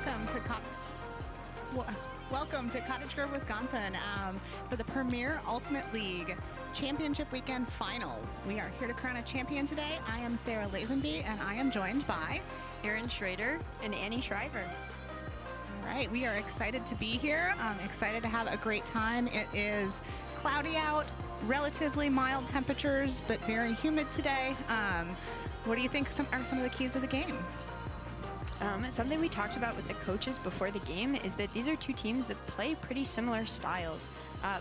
welcome to welcome to Cottage Grove, Wisconsin, for the Premier Ultimate League Championship Weekend Finals. We are here to crown a champion today. I am Sarah Lazenby, and I am joined by Erin Schrader and Annie Shriver. All right, we are excited to be here. Excited to have a great time. It is cloudy out, relatively mild temperatures, but very humid today. What do you think are some of the keys of the game? Something we talked about with the coaches before the game is that these are two teams that play pretty similar styles.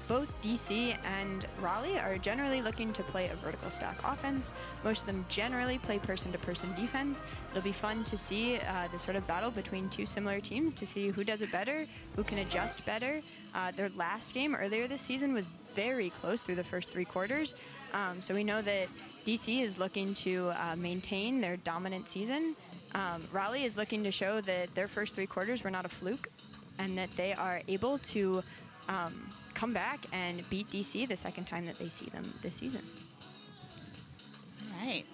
Both DC and Raleigh are generally looking to play a vertical stack offense. Most of them generally play person-to-person defense. It'll be fun to see the sort of battle between two similar teams to see who does it better, who can adjust better. Their last game earlier this season was very close through the first 3 quarters. So we know that DC is looking to maintain their dominant season. Raleigh is looking to show that their first 3 quarters were not a fluke and that they are able to come back and beat DC the second time that they see them this season. All right.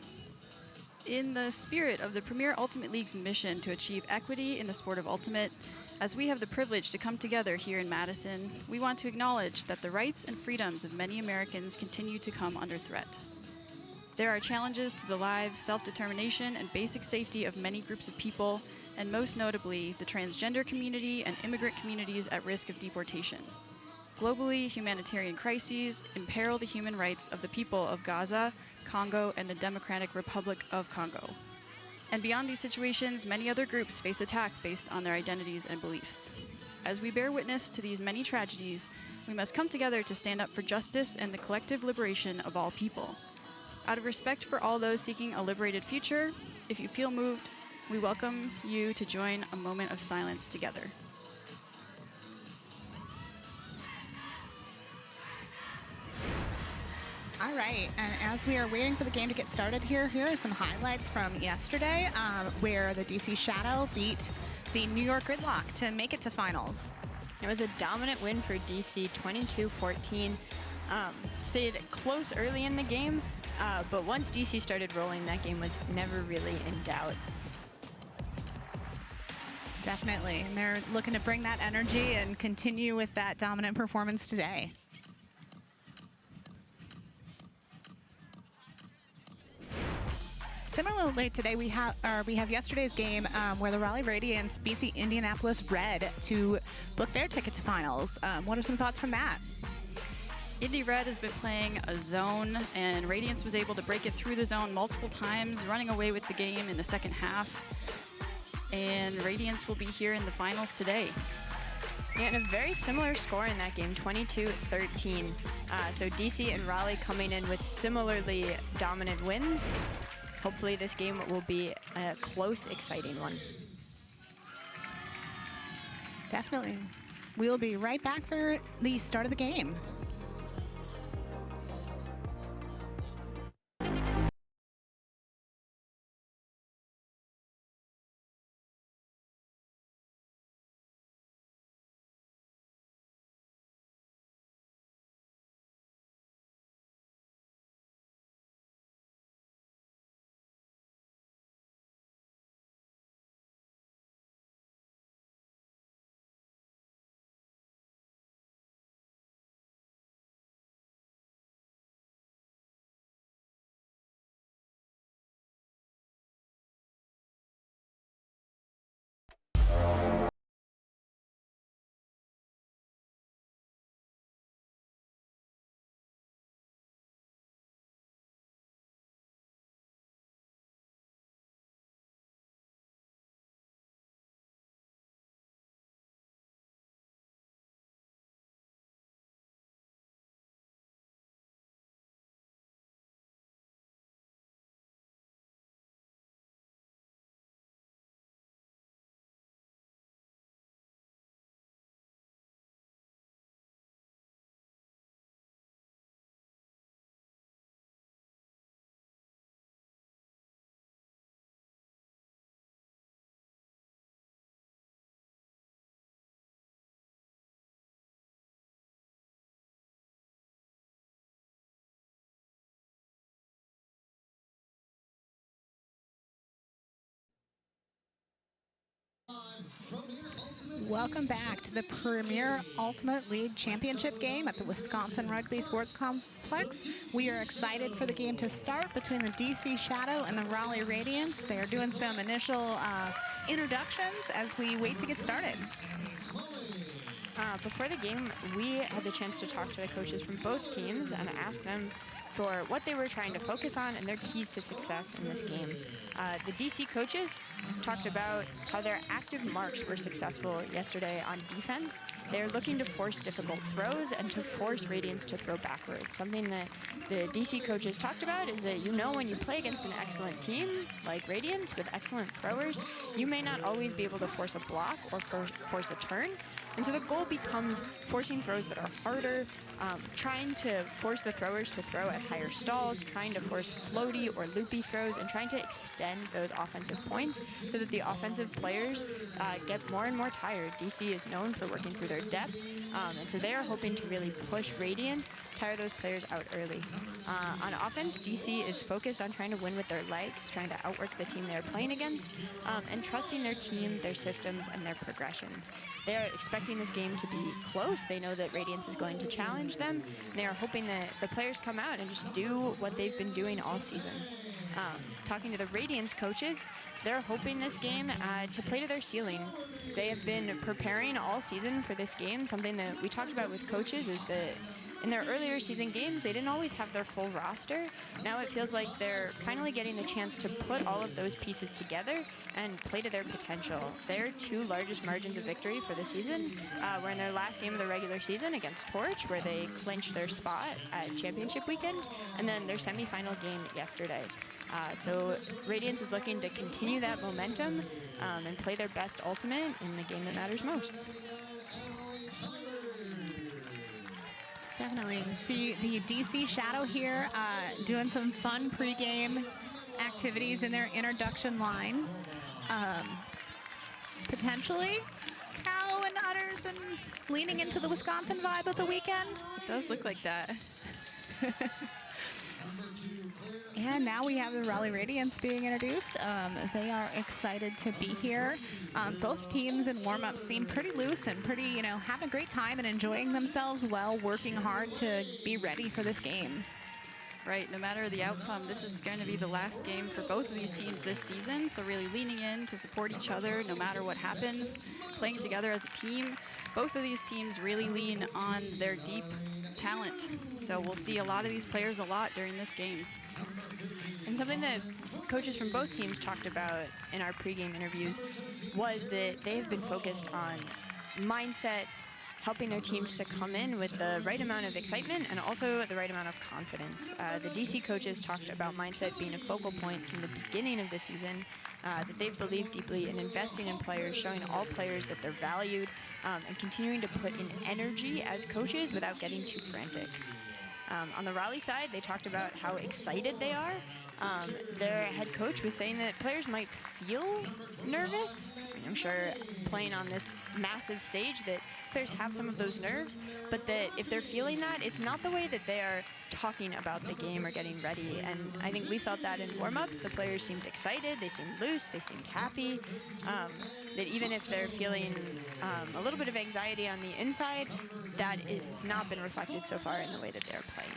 In the spirit of the Premier Ultimate League's mission to achieve equity in the sport of Ultimate, as we have the privilege to come together here in Madison, we want to acknowledge that the rights and freedoms of many Americans continue to come under threat. There are challenges to the lives, self-determination, and basic safety of many groups of people, and most notably, the transgender community and immigrant communities at risk of deportation. Globally, humanitarian crises imperil the human rights of the people of Gaza, Congo, and the Democratic Republic of Congo. And beyond these situations, many other groups face attack based on their identities and beliefs. As we bear witness to these many tragedies, we must come together to stand up for justice and the collective liberation of all people. Out of respect for all those seeking a liberated future, if you feel moved, we welcome you to join a moment of silence together. All right, and as we are waiting for the game to get started here are some highlights from yesterday where the DC Shadow beat the New York Gridlock to make it to finals. It was a dominant win for DC, 22-14. Stayed close early in the game, but once DC started rolling, that game was never really in doubt. Definitely, and they're looking to bring that energy and continue with that dominant performance today. Similarly, today we have yesterday's game where the Raleigh Radiants beat the Indianapolis Red to book their ticket to finals. What are some thoughts from that? Indy Red has been playing a zone, and Radiance was able to break it through the zone multiple times, running away with the game in the second half. And Radiance will be here in the finals today. Yeah, and a very similar score in that game, 22-13. So DC and Raleigh coming in with similarly dominant wins. Hopefully this game will be a close, exciting one. Definitely. We'll be right back for the start of the game. Welcome back to the Premier Ultimate League Championship game at the Wisconsin Rugby Sports Complex. We are excited for the game to start between the DC Shadow and the Raleigh Radiance. They are doing some initial introductions as we wait to get started. Before the game, we had the chance to talk to the coaches from both teams and ask them for what they were trying to focus on and their keys to success in this game. The DC coaches talked about how their active marks were successful yesterday on defense. They're looking to force difficult throws and to force Radiance to throw backwards. Something that the DC coaches talked about is that when you play against an excellent team like Radiance with excellent throwers, you may not always be able to force a block or force a turn. And so the goal becomes forcing throws that are harder, trying to force the throwers to throw at higher stalls, trying to force floaty or loopy throws, and trying to extend those offensive points so that the offensive players get more and more tired. DC is known for working through their depth, and so they are hoping to really push Radiant, tire those players out early. On offense, DC is focused on trying to win with their legs, trying to outwork the team they're playing against, and trusting their team, their systems, and their progressions. They are expecting this game to be close. They know that Radiance is going to challenge them. They are hoping that the players come out and just do what they've been doing all season. Talking to the Radiance coaches, they're hoping this game to play to their ceiling. They have been preparing all season for this game. Something that we talked about with coaches is that in their earlier season games, they didn't always have their full roster. Now it feels like they're finally getting the chance to put all of those pieces together and play to their potential. Their two largest margins of victory for the season were in their last game of the regular season against Torch, where they clinched their spot at championship weekend, and then their semifinal game yesterday. So Radiance is looking to continue that momentum and play their best ultimate in the game that matters most. Definitely. See the DC Shadow here doing some fun pregame activities in their introduction line. Potentially cow and udders and leaning into the Wisconsin vibe of the weekend. It does look like that. And now we have the Raleigh Radiance being introduced. They are excited to be here. Both teams in warm-up seem pretty loose and pretty, having a great time and enjoying themselves while working hard to be ready for this game. Right, no matter the outcome, this is going to be the last game for both of these teams this season, so really leaning in to support each other no matter what happens, playing together as a team. Both of these teams really lean on their deep talent, so we'll see a lot of these players a lot during this game. And something that coaches from both teams talked about in our pregame interviews was that they have been focused on mindset, helping their teams to come in with the right amount of excitement and also the right amount of confidence. The DC coaches talked about mindset being a focal point from the beginning of the season, that they've believed deeply in investing in players, showing all players that they're valued, and continuing to put in energy as coaches without getting too frantic. On the Raleigh side, they talked about how excited they are. Their head coach was saying that players might feel nervous. I'm sure playing on this massive stage that players have some of those nerves, but that if they're feeling that, it's not the way that they are talking about the game or getting ready. And I think we felt that in warm-ups. The players seemed excited, they seemed loose, they seemed happy. That even if they're feeling a little bit of anxiety on the inside, that has not been reflected so far in the way that they're playing.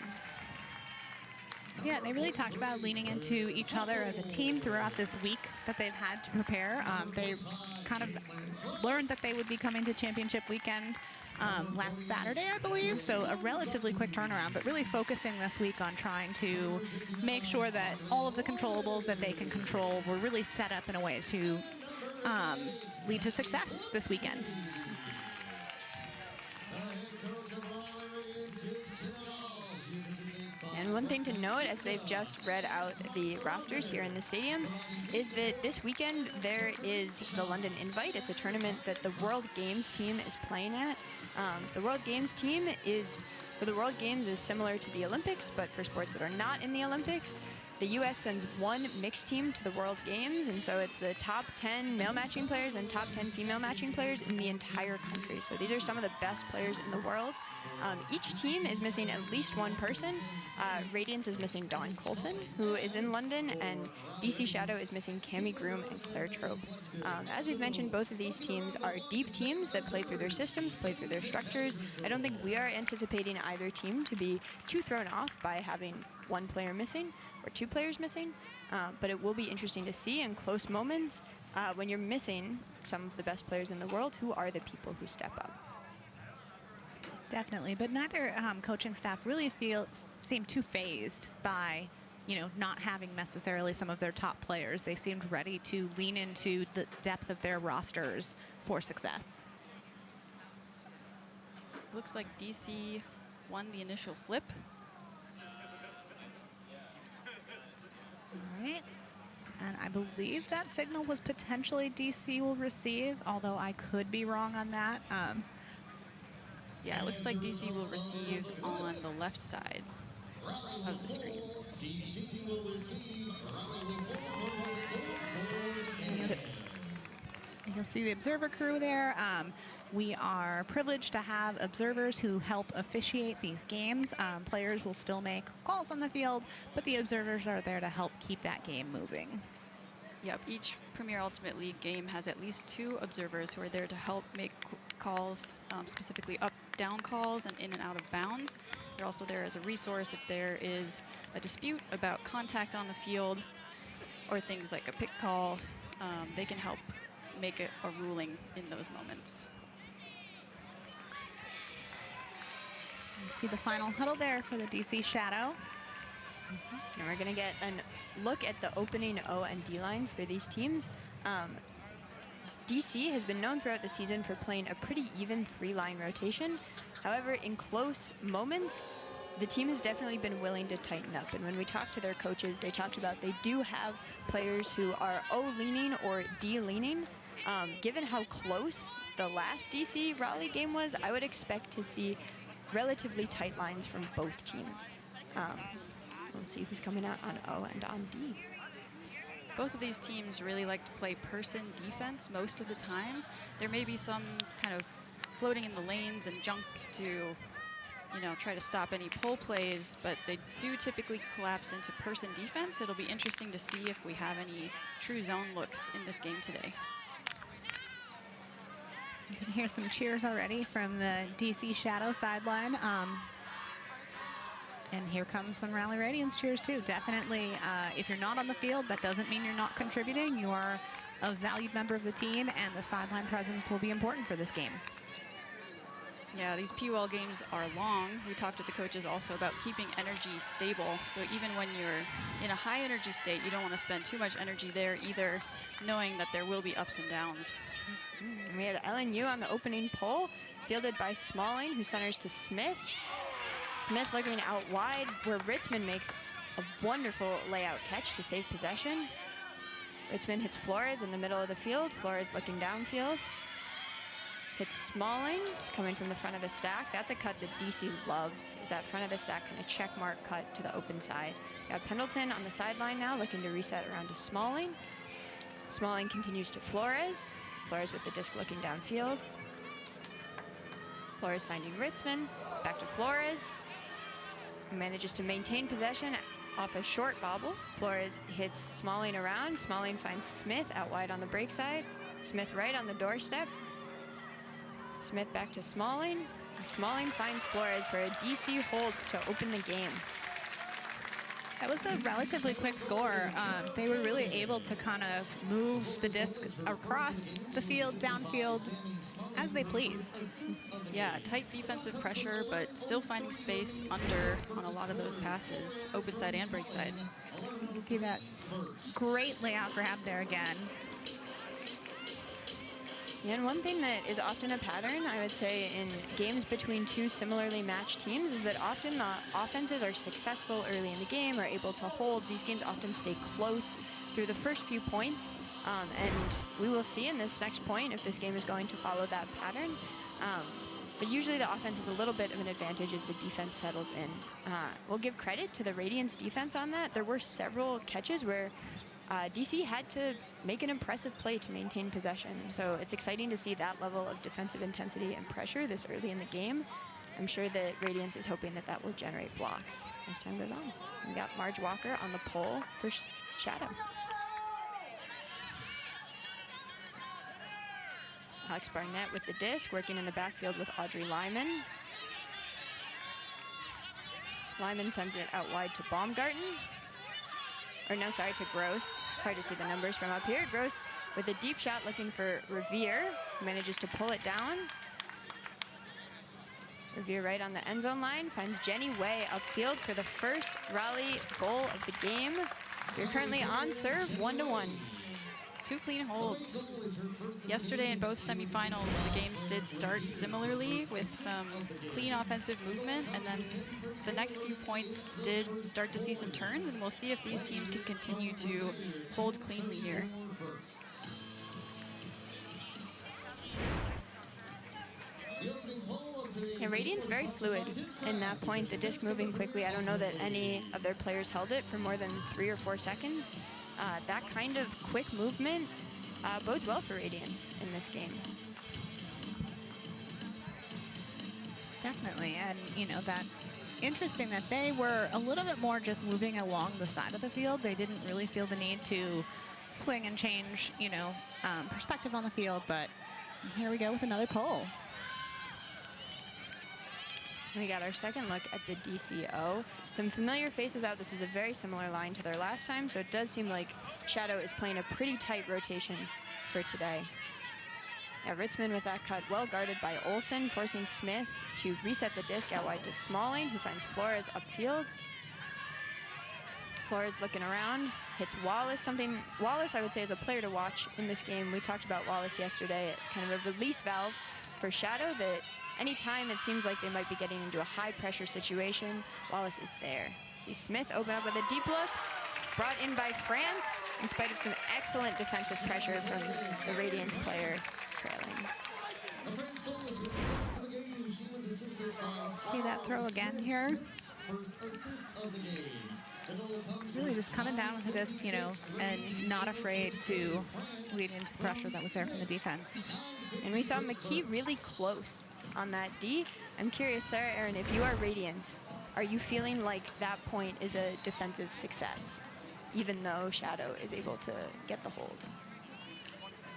Yeah, they really talked about leaning into each other as a team throughout this week that they've had to prepare. They kind of learned that they would be coming to championship weekend last Saturday, I believe, so a relatively quick turnaround, but really focusing this week on trying to make sure that all of the controllables that they can control were really set up in a way to lead to success this weekend. And one thing to note, as they've just read out the rosters here in the stadium, is that this weekend there is the London Invite. It's a tournament that the World Games team is playing at. The World Games team is, so the World Games is similar to the Olympics, but for sports that are not in the Olympics. the U.S. sends one mixed team to the World Games, and so it's the top 10 male matching players and top 10 female matching players in the entire country. So these are some of the best players in the world. Each team is missing at least one person. Radiance is missing Dawn Colton, who is in London, and DC Shadow is missing Cami Groom and Claire Trope. As we've mentioned, both of these teams are deep teams that play through their systems, play through their structures. I don't think we are anticipating either team to be too thrown off by having one player missing or two players missing, but it will be interesting to see in close moments when you're missing some of the best players in the world, who are the people who step up. Definitely, but neither coaching staff really seem too phased by, not having necessarily some of their top players. They seemed ready to lean into the depth of their rosters for success. Looks like DC won the initial flip. All right. And I believe that signal was potentially DC will receive, although I could be wrong on that. Yeah, it looks like DC will receive on the left side of the screen. You'll see the observer crew there. We are privileged to have observers who help officiate these games. Players will still make calls on the field, but the observers are there to help keep that game moving. Yep, each Premier Ultimate League game has at least 2 observers who are there to help make calls, specifically up-down calls and in and out of bounds. They're also there as a resource if there is a dispute about contact on the field or things like a pick call. They can help make a ruling in those moments. You see the final huddle there for the DC Shadow. And we're going to get a look at the opening O and D lines for these teams. DC has been known throughout the season for playing a pretty even 3-line rotation. However, in close moments, the team has definitely been willing to tighten up. And when we talked to their coaches, they talked about they do have players who are O-leaning or D-leaning. Given how close the last DC Raleigh game was, I would expect to see relatively tight lines from both teams. We'll see who's coming out on O and on D. Both of these teams really like to play person defense most of the time. There may be some kind of floating in the lanes and junk to, try to stop any pull plays, but they do typically collapse into person defense. It'll be interesting to see if we have any true zone looks in this game today. You can hear some cheers already from the DC Shadow sideline. And here comes some Raleigh Radiance cheers too. Definitely, if you're not on the field, that doesn't mean you're not contributing. You are a valued member of the team, and the sideline presence will be important for this game. Yeah, these PUL games are long. We talked with the coaches also about keeping energy stable. So even when you're in a high energy state, you don't want to spend too much energy there either, knowing that there will be ups and downs. And we had LNU on the opening pull, fielded by Smalling, who centers to Smith. Smith looking out wide, where Ritzman makes a wonderful layout catch to save possession. Ritzman hits Flores in the middle of the field. Flores looking downfield. Hits Smalling, coming from the front of the stack. That's a cut that DC loves, is that front of the stack kind of check mark cut to the open side. Got Pendleton on the sideline now, looking to reset around to Smalling. Smalling continues to Flores. Flores with the disc looking downfield. Flores finding Ritzman. Back to Flores. Manages to maintain possession off a short bobble. Flores hits Smalling around. Smalling finds Smith out wide on the break side. Smith right on the doorstep. Smith back to Smalling. And Smalling finds Flores for a DC hold to open the game. That was a relatively quick score. They were really able to kind of move the disc across the field, downfield, as they pleased. Yeah, tight defensive pressure, but still finding space under on a lot of those passes, open side and break side. You see that great layout grab there again. And one thing that is often a pattern, I would say, in games between two similarly matched teams is that often the offenses are successful early in the game, are able to hold. These games often stay close through the first few points. And we will see in this next point if this game is going to follow that pattern. but usually the offense has a little bit of an advantage as the defense settles in. We'll give credit to the Radiant's defense on that. There were several catches where DC had to make an impressive play to maintain possession. So it's exciting to see that level of defensive intensity and pressure this early in the game. I'm sure that Radiance is hoping that that will generate blocks as time goes on. We got Marge Walker on the pole for Shadow. Alex Barnett with the disc, working in the backfield with Audrey Lyman. Lyman sends it out wide to Baumgarten. Or no, sorry, to Gross. It's hard to see the numbers from up here. Gross with a deep shot looking for Revere. Manages to pull it down. Revere right on the end zone line. Finds Jenny Way upfield for the first Raleigh goal of the game. You're currently on serve, 1-1. 2 clean holds. Yesterday in both semifinals, the games did start similarly with some clean offensive movement, and then the next few points did start to see some turns, and we'll see if these teams can continue to hold cleanly here. And Radiant's very fluid in that point, the disc moving quickly. I don't know that any of their players held it for more than 3 or 4 seconds. That kind of quick movement bodes well for Radiance in this game. Definitely, and you know, that interesting that they were a little bit more just moving along the side of the field. They didn't really feel the need to swing and change, you know, perspective on the field, but here we go with another pull. We got our second look at the DCO. Some familiar faces out. This is a very similar line to their last time, so it does seem like Shadow is playing a pretty tight rotation for today. Yeah, Ritzman with that cut, well guarded by Olsen, forcing Smith to reset the disc out wide to Smalling, who finds Flores upfield. Flores looking around, hits Wallace. Wallace, I would say, is a player to watch in this game. We talked about Wallace yesterday. It's kind of a release valve for Shadow that anytime it seems like they might be getting into a high pressure situation, Wallace is there. See Smith open up with a deep look, brought in by France, in spite of some excellent defensive pressure from the Radiance player trailing. See that throw again here? Really just coming down with the disc, you know, and not afraid to lead into the pressure that was there from the defense. And we saw McKee really close on that D. I'm curious, Sarah, Aaron, if you are Radiance, are you feeling like that point is a defensive success, even though Shadow is able to get the hold?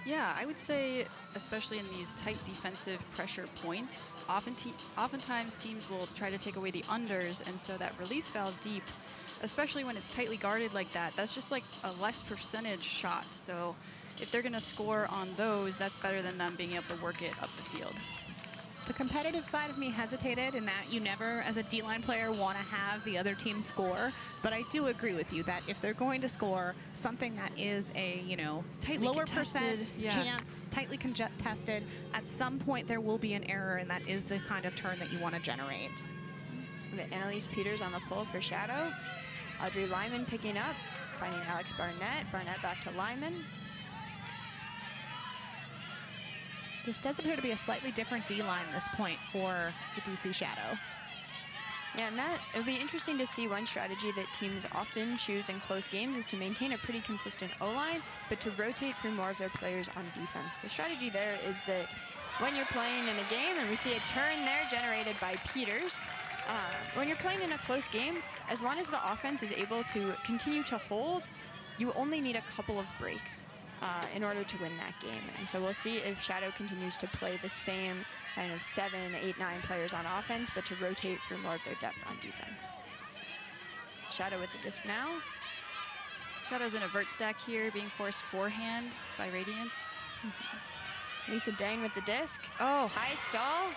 Yeah, I would say, especially in these tight defensive pressure points, oftentimes teams will try to take away the unders, and so that release valve deep, especially when it's tightly guarded like that, that's just like a less percentage shot. So if they're gonna score on those, that's better than them being able to work it up the field. The competitive side of me hesitated in that you never, as a D-line player, want to have the other team score. But I do agree with you that if they're going to score something that is a, you know, Tightly lower contested, percent chance, tightly contested, at some point there will be an error, and that is the kind of turn that you want to generate. We got Annalise Peters on the pull for Shadow. Audrey Lyman picking up, finding Alex Barnett. Barnett back to Lyman. This does appear to be a slightly different D-line at this point for the DC Shadow. Yeah, and that, it'll be interesting to see. One strategy that teams often choose in close games is to maintain a pretty consistent O-line, but to rotate through more of their players on defense. The strategy there is that when you're playing in a game, and we see a turn there generated by Peters, when you're playing in a close game, as long as the offense is able to continue to hold, you only need a couple of breaks in order to win that game. And so we'll see if Shadow continues to play the same kind of 7, 8, 9 players on offense, but to rotate through more of their depth on defense. Shadow with the disc now. Shadow's in a vert stack here, being forced forehand by Radiance. Lisa Dane with the disc. Oh, High stall.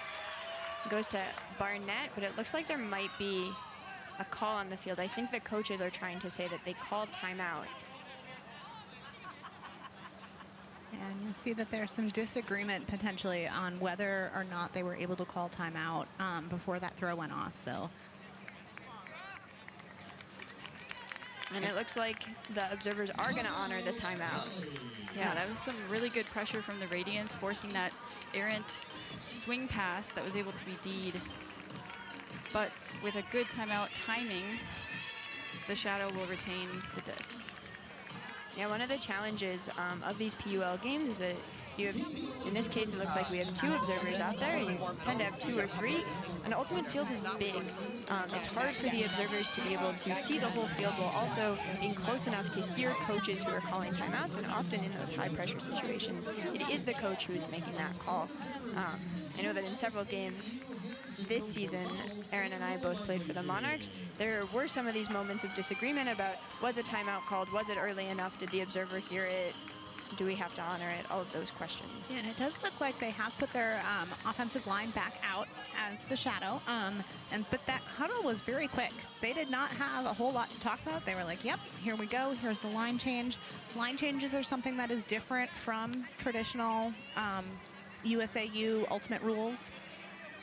Goes to Barnett, but it looks like there might be a call on the field. I think the coaches are trying to say that they called timeout. And you'll see that there's some disagreement potentially on whether or not they were able to call timeout before that throw went off. So, and it looks like the observers are going to honor the timeout. Yeah, that was some really good pressure from the Radiants, forcing that errant swing pass that was able to be D'd. But with a good timeout timing, the Shadow will retain the disc. Yeah, one of the challenges of these PUL games is that you have, in this case, it looks like we have 2 observers out there. You tend to have 2 or 3. An ultimate field is big. It's hard for the observers to be able to see the whole field while also being close enough to hear coaches who are calling timeouts. And often in those high-pressure situations, it is the coach who is making that call. I know that in several games this season, Aaron and I both played for the Monarchs. There were some of these moments of disagreement about, was a timeout called? Was it early enough? Did the observer hear it? Do we have to honor it? All of those questions. Yeah, and it does look like they have put their offensive line back out as the Shadow. But that huddle was very quick. They did not have a whole lot to talk about. They were like, yep, here we go. Here's the line change. Line changes are something that is different from traditional USAU ultimate rules.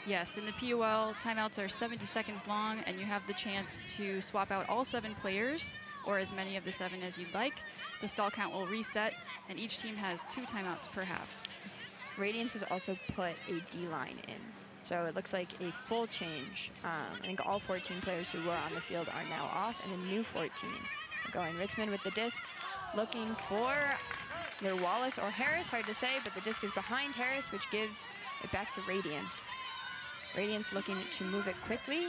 Yes, in the PUL, timeouts are 70 seconds long, and you have the chance to swap out all 7 players, or as many of the 7 as you'd like. The stall count will reset, and each team has 2 timeouts per half. Radiance has also put a D-line in. So it looks like a full change. I think all 14 players who were on the field are now off, and a new 14 are going. Ritzman with the disc, looking for either Wallace or Harris, hard to say, but the disc is behind Harris, which gives it back to Radiance. Radiance looking to move it quickly.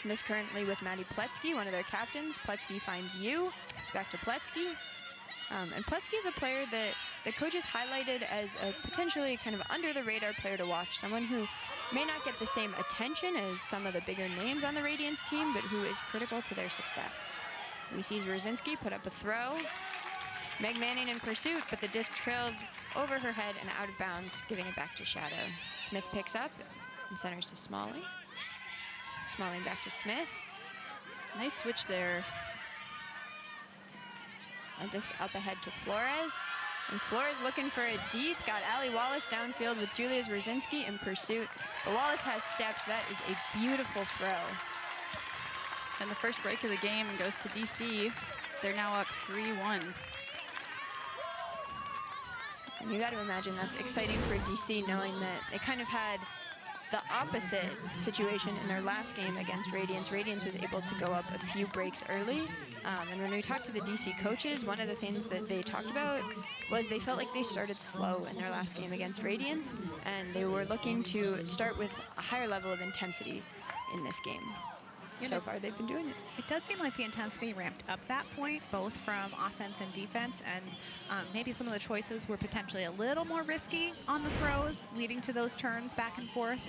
And this currently with Maddie Pletsky, one of their captains. Pletsky finds you. It's back to Pletsky. And Pletsky is a player that the coaches highlighted as a potentially kind of under-the-radar player to watch, someone who may not get the same attention as some of the bigger names on the Radiance team, but who is critical to their success. We see Zerzinski put up a throw. Meg Manning in pursuit, but the disc trails over her head and out of bounds, giving it back to Shadow. Smith picks up and centers to Smalling. Smalling back to Smith. Nice switch there. A disc up ahead to Flores. And Flores looking for a deep, got Allie Wallace downfield with Julia Zerzinski in pursuit. But Wallace has steps. That is a beautiful throw. And the first break of the game goes to DC. They're now up 3-1. And you got to imagine that's exciting for DC, knowing that they kind of had the opposite situation in their last game against Radiance. Radiance was able to go up a few breaks early. And when we talked to the DC coaches, one of the things that they talked about was they felt like they started slow in their last game against Radiance, and they were looking to start with a higher level of intensity in this game. So far, they've been doing it. It does seem like the intensity ramped up that point, both from offense and defense, and maybe some of the choices were potentially a little more risky on the throws, leading to those turns back and forth.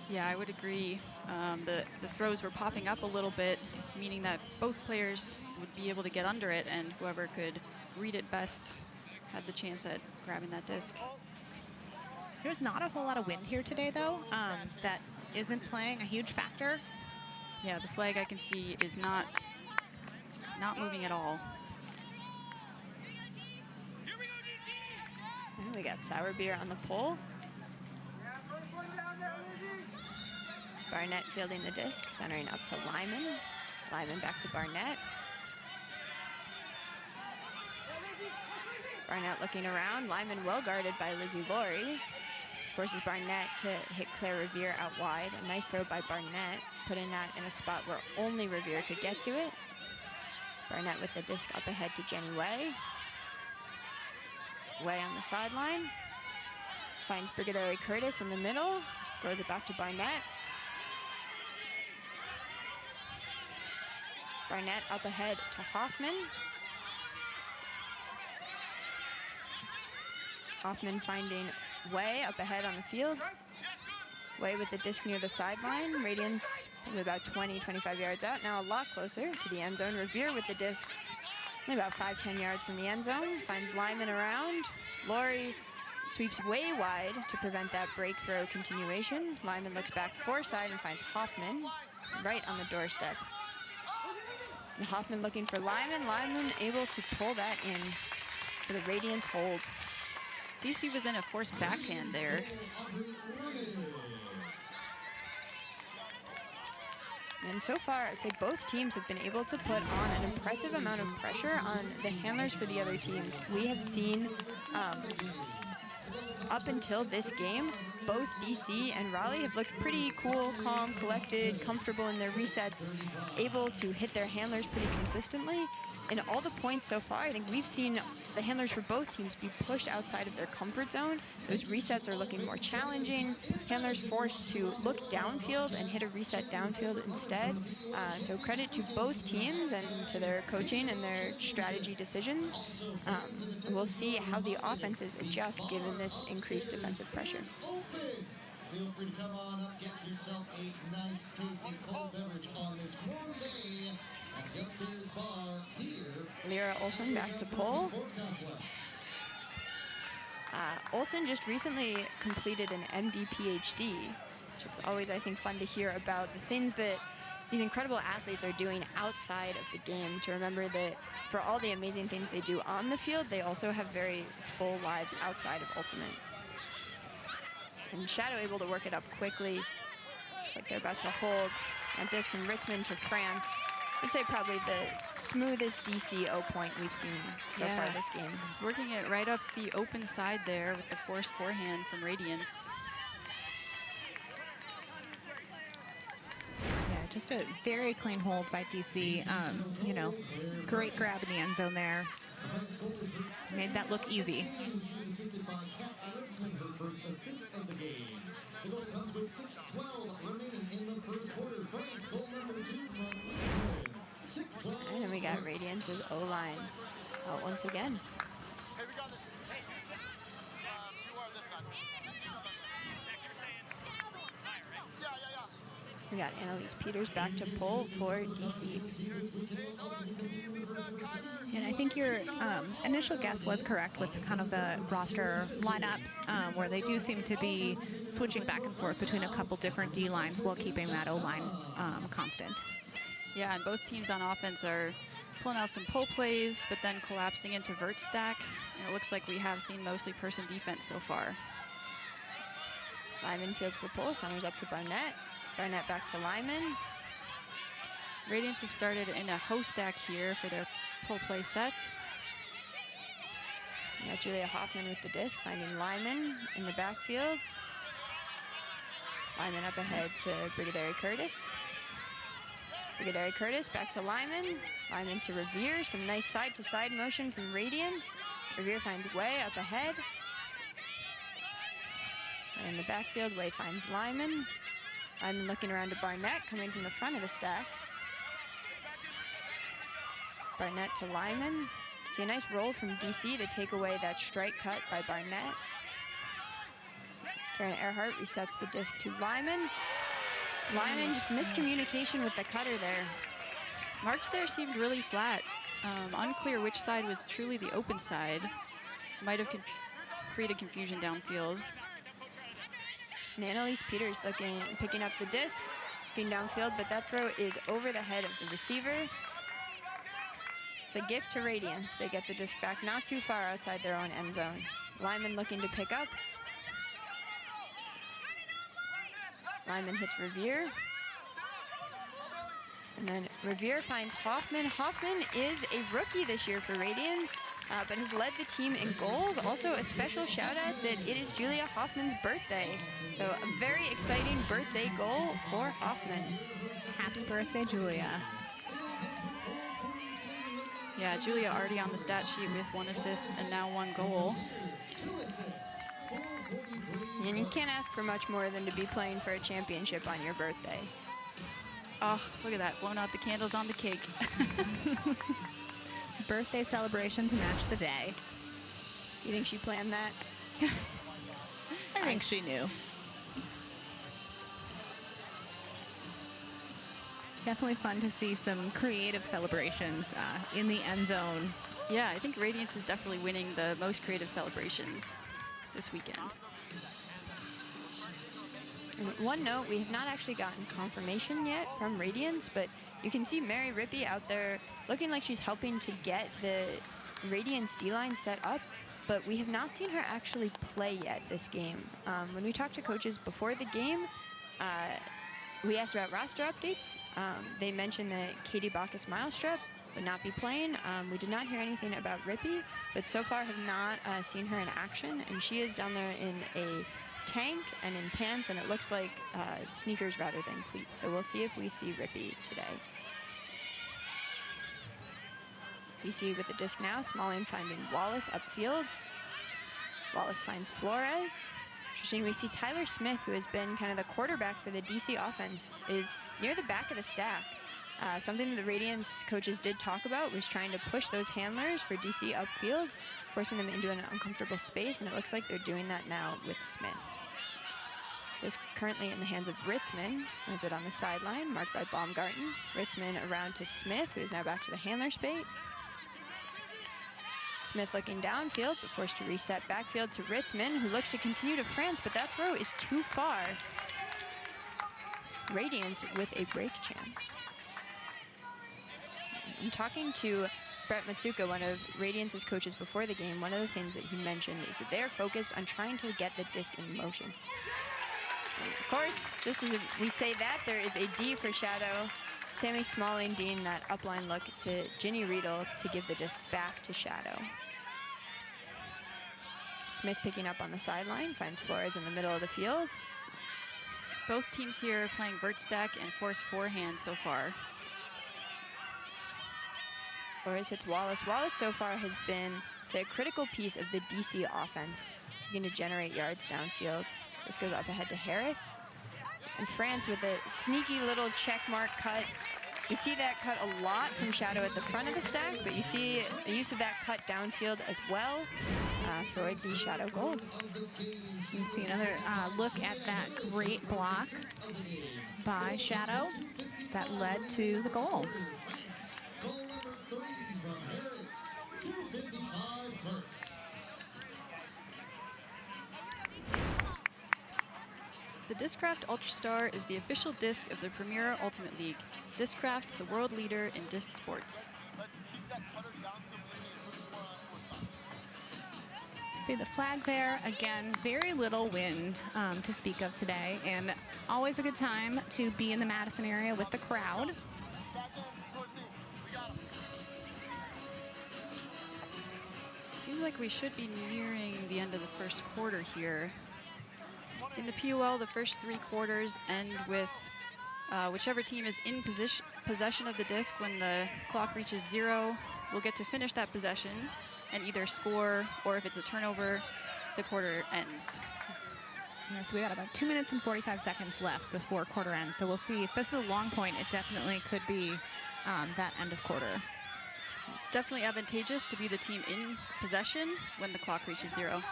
Yeah, I would agree. The throws were popping up a little bit, meaning that both players would be able to get under it, and whoever could read it best had the chance at grabbing that disc. There's not a whole lot of wind here today, though. That isn't playing a huge factor. Yeah, the flag I can see is not moving at all. And we got Sour Beer on the pole. Barnett fielding the disc, centering up to Lyman. Lyman back to Barnett. Barnett looking around. Lyman well guarded by Lizzie Laurie. Forces Barnett to hit Claire Revere out wide. A nice throw by Barnett, putting that in a spot where only Revere could get to it. Barnett with the disc up ahead to Jenny Way. Way on the sideline. Finds Brigadier Curtis in the middle. Just throws it back to Barnett. Barnett up ahead to Hoffman. Hoffman finding Way up ahead on the field. Way with the disc near the sideline. Radiance about 20, 25 yards out. Now a lot closer to the end zone. Revere with the disc only about 5-10 yards from the end zone. Finds Lyman around. Laurie sweeps way wide to prevent that break throw continuation. Lyman looks back foreside and finds Hoffman right on the doorstep. And Hoffman looking for Lyman. Lyman able to pull that in for the Radiance hold. DC was in a forced backhand there. And so far, I'd say both teams have been able to put on an impressive amount of pressure on the handlers for the other teams. We have seen, up until this game, both DC and Raleigh have looked pretty cool, calm, collected, comfortable in their resets, able to hit their handlers pretty consistently. In all the points so far, I think we've seen the handlers for both teams be pushed outside of their comfort zone. Those resets are looking more challenging. Handlers forced to look downfield and hit a reset downfield instead. So credit to both teams and to their coaching and their strategy decisions. We'll see how the offenses adjust given this increased defensive pressure. Feel free to come on up, get yourself a nice, tasty cold beverage on this warm day at the upstairs bar here. Lyra Olsen back to PUL. Olsen just recently completed an MD PhD, which it's always, I think, fun to hear about the things that these incredible athletes are doing outside of the game, to remember that for all the amazing things they do on the field, they also have very full lives outside of Ultimate. And Shadow able to work it up quickly. Looks like they're about to hold a disc from Richmond to France. I'd say probably the smoothest DC 0 point we've seen so far this game. Working it right up the open side there with the forced forehand from Radiance. Yeah, just a very clean hold by DC. You know, great grab in the end zone there. Made that look easy. And we got Radiance's O-line out once again. Hey, we got this. Hey, you are this side. Yeah. We got Annalise Peters back to PUL for DC. And I think your initial guess was correct with kind of the roster lineups, where they do seem to be switching back and forth between a couple different D lines while keeping that O-line constant. Yeah, and both teams on offense are pulling out some pull plays, but then collapsing into vert stack. And it looks like we have seen mostly person defense so far. Lyman fields the pull, Summers up to Barnett. Barnett back to Lyman. Radiance has started in a hoe stack here for their pull play set. We got Julia Hoffman with the disc, finding Lyman in the backfield. Lyman up ahead to Brigadier Curtis. Brigadier Curtis back to Lyman. Lyman to Revere. Some nice side-to-side motion from Radiance. Revere finds Way up ahead. In the backfield, Way finds Lyman. Lyman looking around to Barnett, coming from the front of the stack. Barnett to Lyman. See a nice roll from DC to take away that strike cut by Barnett. Karen Earhart resets the disc to Lyman. Lyman, just miscommunication with the cutter there. Marks there seemed really flat. Unclear which side was truly the open side. Might have created confusion downfield. And Annalise Peters picking up the disc, looking downfield, but that throw is over the head of the receiver. It's a gift to Radiance. They get the disc back not too far outside their own end zone. Lyman looking to pick up. Lyman hits Revere. And then Revere finds Hoffman. Hoffman is a rookie this year for Radiance, but has led the team in goals. Also a special shout out that it is Julia Hoffman's birthday. So a very exciting birthday goal for Hoffman. Happy birthday, Julia. Yeah, Julia already on the stat sheet with 1 assist and now 1 goal. And you can't ask for much more than to be playing for a championship on your birthday. Oh, look at that, blown out the candles on the cake. Birthday celebration to match the day. You think she planned that? I think she knew. Definitely fun to see some creative celebrations in the end zone. Yeah, I think Radiance is definitely winning the most creative celebrations this weekend. And one note, we have not actually gotten confirmation yet from Radiance, but you can see Mary Rippey out there looking like she's helping to get the Radiance D-line set up, but we have not seen her actually play yet this game. When we talked to coaches before the game, We asked about roster updates. They mentioned that Katie Bacchus-Milestrup would not be playing. We did not hear anything about Rippy, but so far have not seen her in action, and she is down there in a tank and in pants, and it looks like sneakers rather than cleats. So we'll see if we see Rippy today. BC with the disc now. Smalling finding Wallace upfield. Wallace finds Flores. Interesting, we see Tyler Smith, who has been kind of the quarterback for the DC offense, is near the back of the stack. Something that the Radiance coaches did talk about was trying to push those handlers for DC upfield, forcing them into an uncomfortable space, and it looks like they're doing that now with Smith. This currently in the hands of Ritzman, as it on the sideline, marked by Baumgarten. Ritzman around to Smith, who is now back to the handler space. Smith looking downfield, but forced to reset backfield to Ritzman, who looks to continue to France, but that throw is too far. Radiance with a break chance. In talking to Brett Matsuka, one of Radiance's coaches before the game, one of the things that he mentioned is that they are focused on trying to get the disc in motion. And of course, just as we say that, there is a D for Shadow. Sammy Smalling Dean that upline look to Ginny Riedel to give the disc back to Shadow. Smith picking up on the sideline, finds Flores in the middle of the field. Both teams here playing vert stack and force forehand so far. Flores hits Wallace. Wallace so far has been the critical piece of the DC offense, looking to generate yards downfield. This goes up ahead to Harris. And France with a sneaky little check mark cut. We see that cut a lot from Shadow at the front of the stack, but you see the use of that cut downfield as well for the Shadow goal. You see another look at that great block by Shadow that led to the goal. Goal number 3 from Harris. 2:55 first. The Discraft Ultrastar is the official disc of the Premier Ultimate League. Discraft, the world leader in disc sports. Let's keep that cutter down to the position it looks more on our side. See the flag there. Again, very little wind to speak of today, and always a good time to be in the Madison area with the crowd. Back in towards me. We got him. Seems like we should be nearing the end of the first quarter here. In the PUL, the first 3 quarters end with whichever team is in possession of the disc when the clock reaches 0 will get to finish that possession and either score, or if it's a turnover, the quarter ends. Yeah, so we got about 2 minutes and 45 seconds left before quarter ends. So we'll see if this is a long point. It definitely could be that end of quarter. It's definitely advantageous to be the team in possession when the clock reaches 0.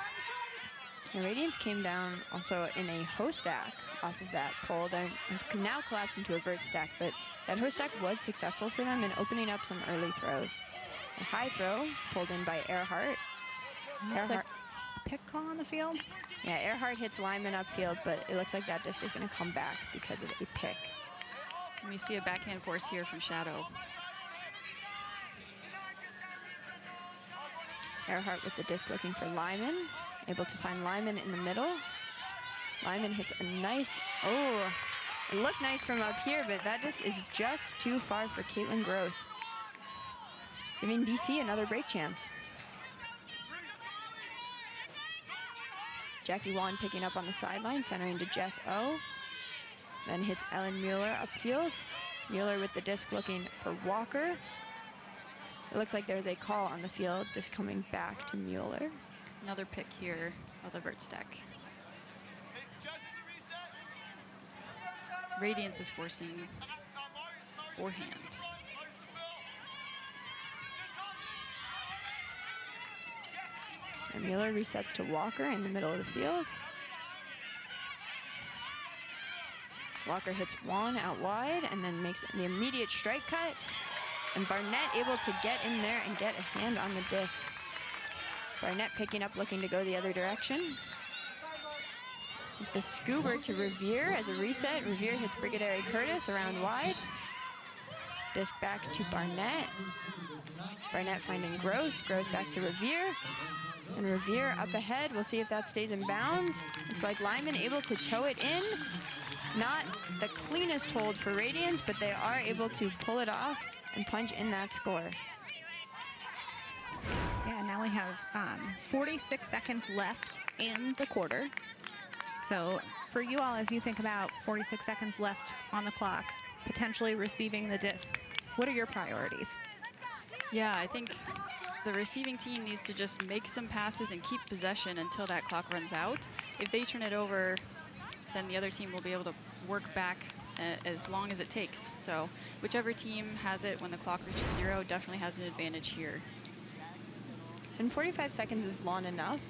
The Radiance came down also in a hoe stack off of that pole. They've now collapsed into a vert stack, but that hoe stack was successful for them in opening up some early throws. A high throw pulled in by Earhart. Looks like a pick call on the field. Yeah, Earhart hits Lyman upfield, but it looks like that disc is going to come back because of a pick. And we see a backhand force here from Shadow. Earhart with the disc looking for Lyman. Able to find Lyman in the middle. Lyman hits a nice, it looked nice from up here, but that disc is just too far for Caitlin Gross, giving DC another break chance. Jackie Wan picking up on the sideline, centering to Jess O. Then hits Ellen Mueller upfield. Mueller with the disc looking for Walker. It looks like there's a call on the field, disc coming back to Mueller. Another pick here of the vert stack. Hey, Jess, in the reset. Radiance is forcing forehand. And Mueller resets to Walker in the middle of the field. Walker hits Juan out wide and then makes the immediate strike cut. And Barnett able to get in there and get a hand on the disc. Barnett picking up, looking to go the other direction. The scoober to Revere as a reset. Revere hits Brigadier Curtis around wide. Disc back to Barnett. Barnett finding Gross. Gross back to Revere. And Revere up ahead. We'll see if that stays in bounds. Looks like Lyman able to tow it in. Not the cleanest hold for Radiance, but they are able to pull it off and punch in that score. Yeah, now we have 46 seconds left in the quarter. So for you all, as you think about 46 seconds left on the clock, potentially receiving the disc, what are your priorities? Yeah, I think the receiving team needs to just make some passes and keep possession until that clock runs out. If they turn it over, then the other team will be able to work back as long as it takes. So whichever team has it when the clock reaches 0 definitely has an advantage here. And 45 seconds is long enough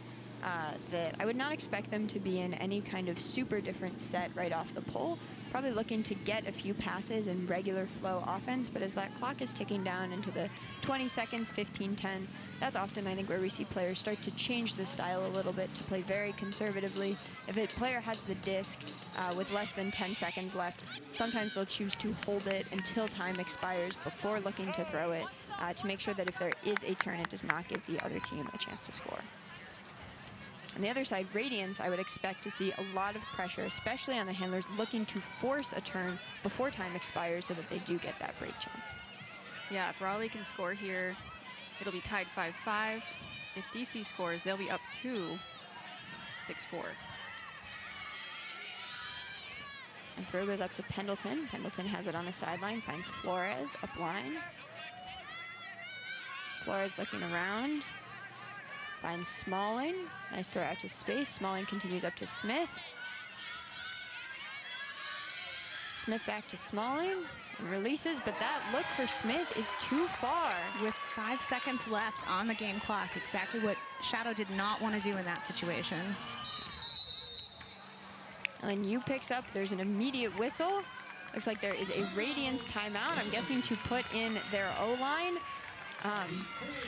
that I would not expect them to be in any kind of super different set right off the pull. Probably looking to get a few passes in regular flow offense, but as that clock is ticking down into the 20 seconds, 15, 10, that's often, I think, where we see players start to change the style a little bit to play very conservatively. If a player has the disc with less than 10 seconds left, sometimes they'll choose to hold it until time expires before looking to throw it to make sure that if there is a turn, it does not give the other team a chance to score. On the other side, Radiance, I would expect to see a lot of pressure, especially on the handlers looking to force a turn before time expires so that they do get that break chance. Yeah, if Raleigh can score here, it'll be tied 5-5. If DC scores, they'll be up to 6-4. And throw goes up to Pendleton. Pendleton has it on the sideline, finds Flores up line. Flores looking around. Finds Smalling. Nice throw out to space. Smalling continues up to Smith. Smith back to Smalling and releases, but that look for Smith is too far. With 5 seconds left on the game clock, exactly what Shadow did not want to do in that situation. And U picks up, there's an immediate whistle. Looks like there is a Radiance timeout, I'm guessing to put in their O-line.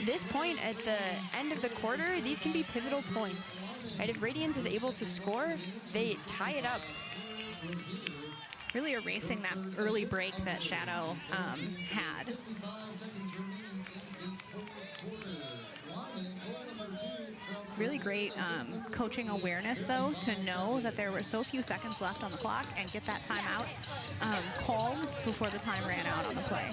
This point at the end of the quarter, these can be pivotal points. Right? If Radiance is able to score, they tie it up. Really erasing that early break that Shadow had. Really great coaching awareness, though, to know that there were so few seconds left on the clock and get that timeout called before the time ran out on the play.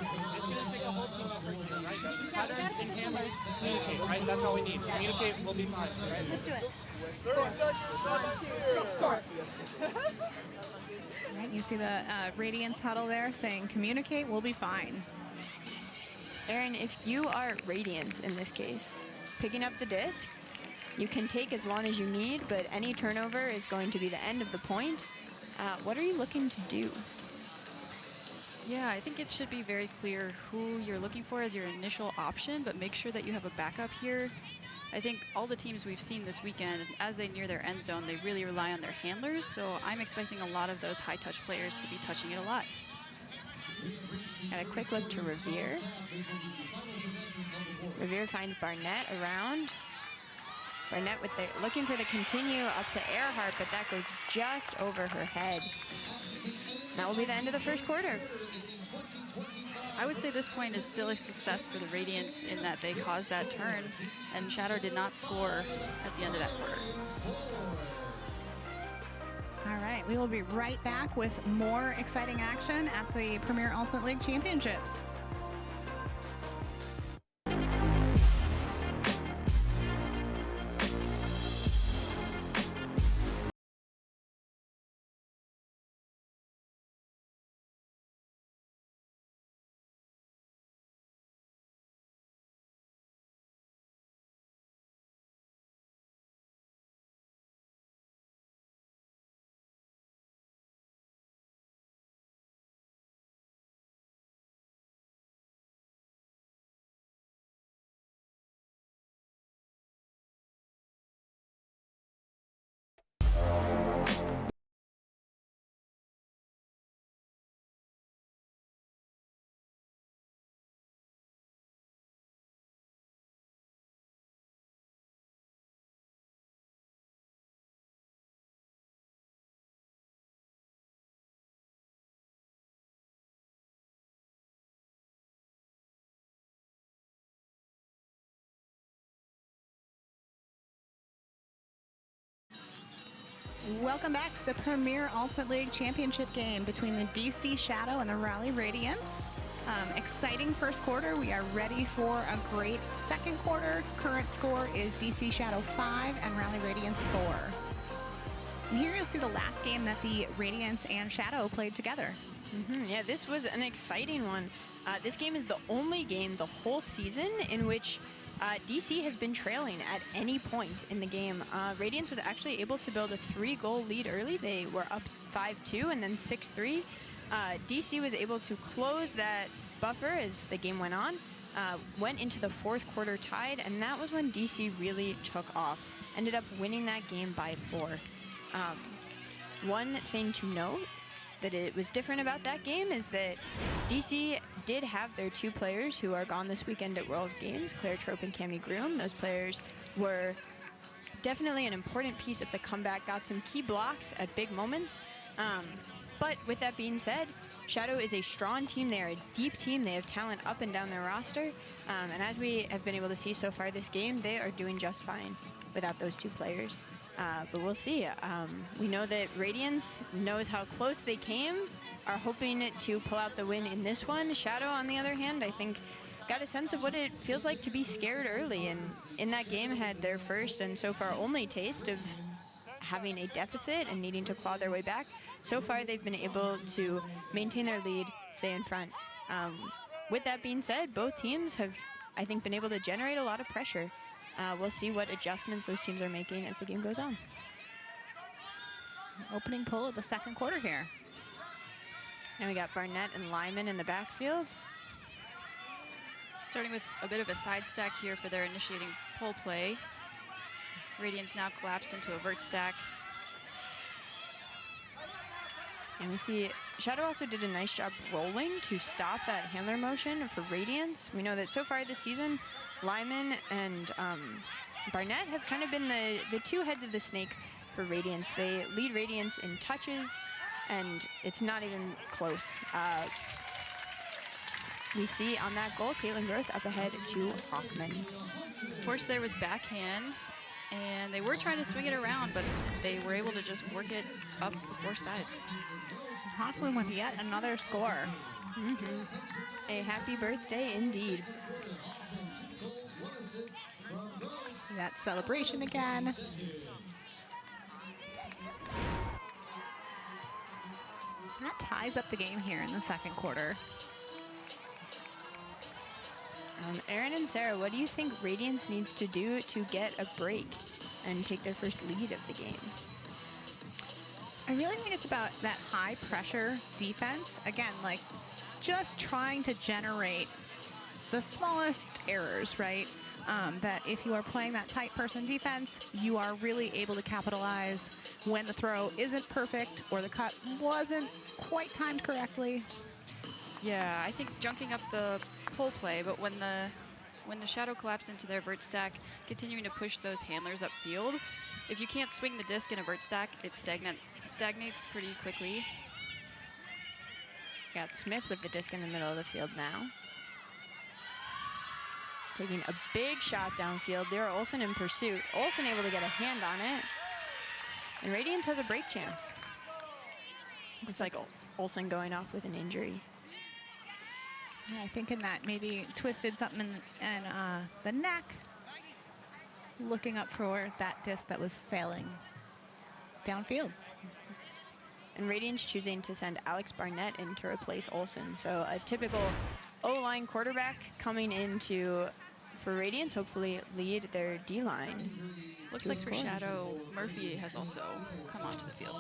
It's going to take a whole team effort here, right? Patterns and handlers communicate, right? That's all we need. Communicate, we'll be fine, right? Let's do it. 30 seconds. Score. Right, you see the Radiance huddle there saying, communicate, we'll be fine. Aaron, if you are Radiance in this case, picking up the disc, you can take as long as you need, but any turnover is going to be the end of the point. What are you looking to do? Yeah, I think it should be very clear who you're looking for as your initial option, but make sure that you have a backup here. I think all the teams we've seen this weekend, as they near their end zone, they really rely on their handlers, so I'm expecting a lot of those high-touch players to be touching it a lot. Got a quick look to Revere. Revere finds Barnett around. Barnett with looking for the continue up to Earhart, but that goes just over her head. That will be the end of the first quarter. I would say this point is still a success for the Radiance in that they caused that turn, and Shadow did not score at the end of that quarter. All right, we will be right back with more exciting action at the Premier Ultimate League Championships. Welcome back to the Premier Ultimate League Championship game between the DC Shadow and the Raleigh Radiance. Exciting first quarter. We are ready for a great second quarter. Current score is DC Shadow 5 and Raleigh Radiance 4. And here you'll see the last game that the Radiance and Shadow played together. Yeah, this was an exciting one. This game is the only game the whole season in which DC has been trailing at any point in the game. Radiance was actually able to build a 3-goal lead early. They were up 5-2 and then 6-3. DC was able to close that buffer as the game went on, went into the fourth quarter tied, and that was when DC really took off. Ended up winning that game by 4. One thing to note that it was different about that game is that DC did have their 2 players who are gone this weekend at World Games, Claire Trope and Cami Groom. Those players were definitely an important piece of the comeback, got some key blocks at big moments. But with that being said, Shadow is a strong team. They are a deep team. They have talent up and down their roster. And as we have been able to see so far this game, they are doing just fine without those 2 players. But we'll see. We know that Radiance knows how close they came, are hoping to pull out the win in this one. Shadow, on the other hand, I think got a sense of what it feels like to be scared early, and in that game had their first and so far only taste of having a deficit and needing to claw their way back. So far, they've been able to maintain their lead, stay in front. With that being said, both teams have, I think, been able to generate a lot of pressure. We'll see what adjustments those teams are making as the game goes on. Opening pull of the second quarter here. And we got Barnett and Lyman in the backfield. Starting with a bit of a side stack here for their initiating pull play. Radiance now collapsed into a vert stack. And we see Shadow also did a nice job rolling to stop that handler motion for Radiance. We know that so far this season, Lyman and Barnett have kind of been the 2 heads of the snake for Radiance. They lead Radiance in touches, and it's not even close. We see on that goal, Caitlin Gross up ahead to Hoffman. Force there was backhand, and they were trying to swing it around, but they were able to just work it up the Force side. Hoffman with yet another score. A happy birthday indeed. See that celebration again. That ties up the game here in the second quarter. Aaron and Sarah, what do you think Radiance needs to do to get a break and take their first lead of the game? I really think it's about that high pressure defense. Again, like just trying to generate the smallest errors, right? That if you are playing that tight person defense, you are really able to capitalize when the throw isn't perfect or the cut wasn't quite timed correctly. Yeah, I think junking up the pull play, but when the Shadow collapsed into their vert stack, continuing to push those handlers upfield, if you can't swing the disc in a vert stack, it stagnates pretty quickly. Got Smith with the disc in the middle of the field now. Taking a big shot downfield. There, Olsen in pursuit. Olsen able to get a hand on it. And Radiance has a break chance. Looks like Olsen going off with an injury. Yeah, I think in that maybe twisted something in the neck. Looking up for that disc that was sailing downfield. And Radiance choosing to send Alex Barnett in to replace Olsen. So a typical O-line quarterback coming into for Radiance, hopefully lead their D-line. Looks like for Shadow, Murphy has also come onto the field.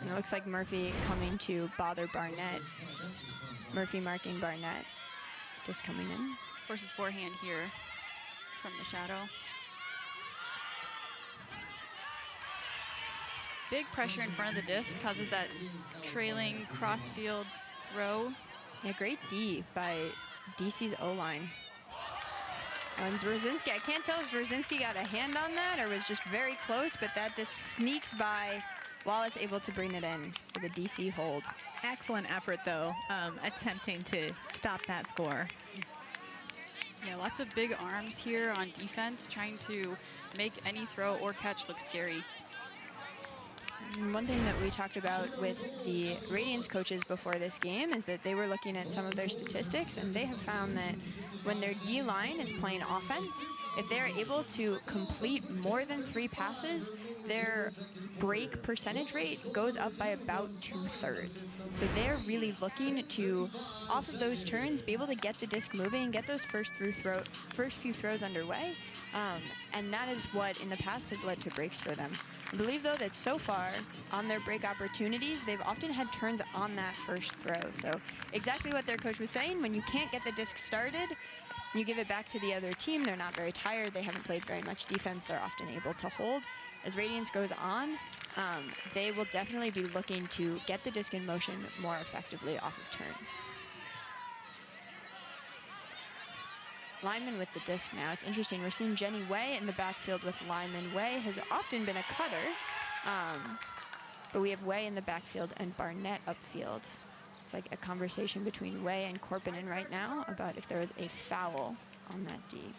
And it looks like Murphy coming to bother Barnett. Murphy marking Barnett. Just coming in. Forces forehand here from the Shadow. Big pressure in front of the disc causes that trailing cross-field throw. Yeah, great D by DC's O-line. And Zwerzinski, I can't tell if Zwerzinski got a hand on that or was just very close, but that disc sneaks by. Wallace able to bring it in for the DC hold. Excellent effort, though, attempting to stop that score. Yeah, lots of big arms here on defense, trying to make any throw or catch look scary. One thing that we talked about with the Radiance coaches before this game is that they were looking at some of their statistics, and they have found that when their D-line is playing offense, if they're able to complete more than 3 passes, their break percentage rate goes up by about 2/3. So they're really looking to, off of those turns, be able to get the disc moving, get those first few throws underway, and that is what in the past has led to breaks for them. I believe, though, that so far on their break opportunities, they've often had turns on that first throw. So exactly what their coach was saying, when you can't get the disc started, you give it back to the other team. They're not very tired. They haven't played very much defense. They're often able to hold. As Radiance goes on, they will definitely be looking to get the disc in motion more effectively off of turns. Lyman with the disc now. It's interesting. We're seeing Jenny Way in the backfield with Lyman. Way has often been a cutter, but we have Way in the backfield and Barnett upfield. It's like a conversation between Way and Korpinen right now about if there was a foul on that D.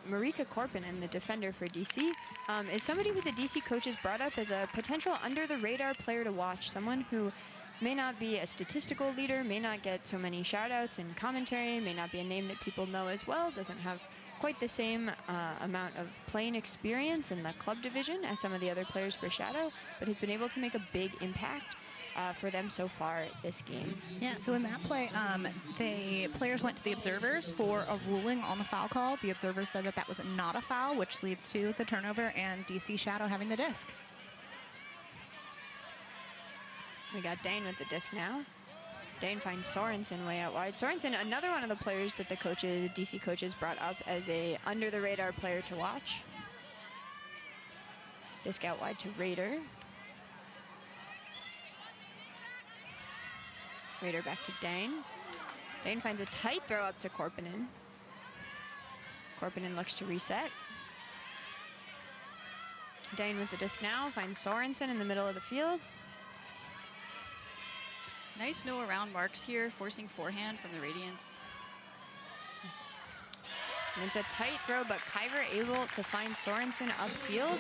Marika Korpinen, the defender for DC, is somebody who the DC coaches brought up as a potential under-the-radar player to watch, someone who may not be a statistical leader, may not get so many shout-outs and commentary, may not be a name that people know as well, doesn't have quite the same amount of playing experience in the club division as some of the other players for Shadow, but has been able to make a big impact for them so far this game. Yeah, so in that play, the players went to the observers for a ruling on the foul call. The observers said that that was not a foul, which leads to the turnover and DC Shadow having the disc. We got Dane with the disc now. Dane finds Sorensen way out wide. Sorensen, another one of the players that the DC coaches brought up as a under-the-radar player to watch. Disc out wide to Raider. Raider back to Dane. Dane finds a tight throw up to Korpinen. Korpinen looks to reset. Dane with the disc now finds Sorensen in the middle of the field. Nice no around marks here, forcing forehand from the Radiance. And it's a tight throw, but Kyver able to find Sorensen upfield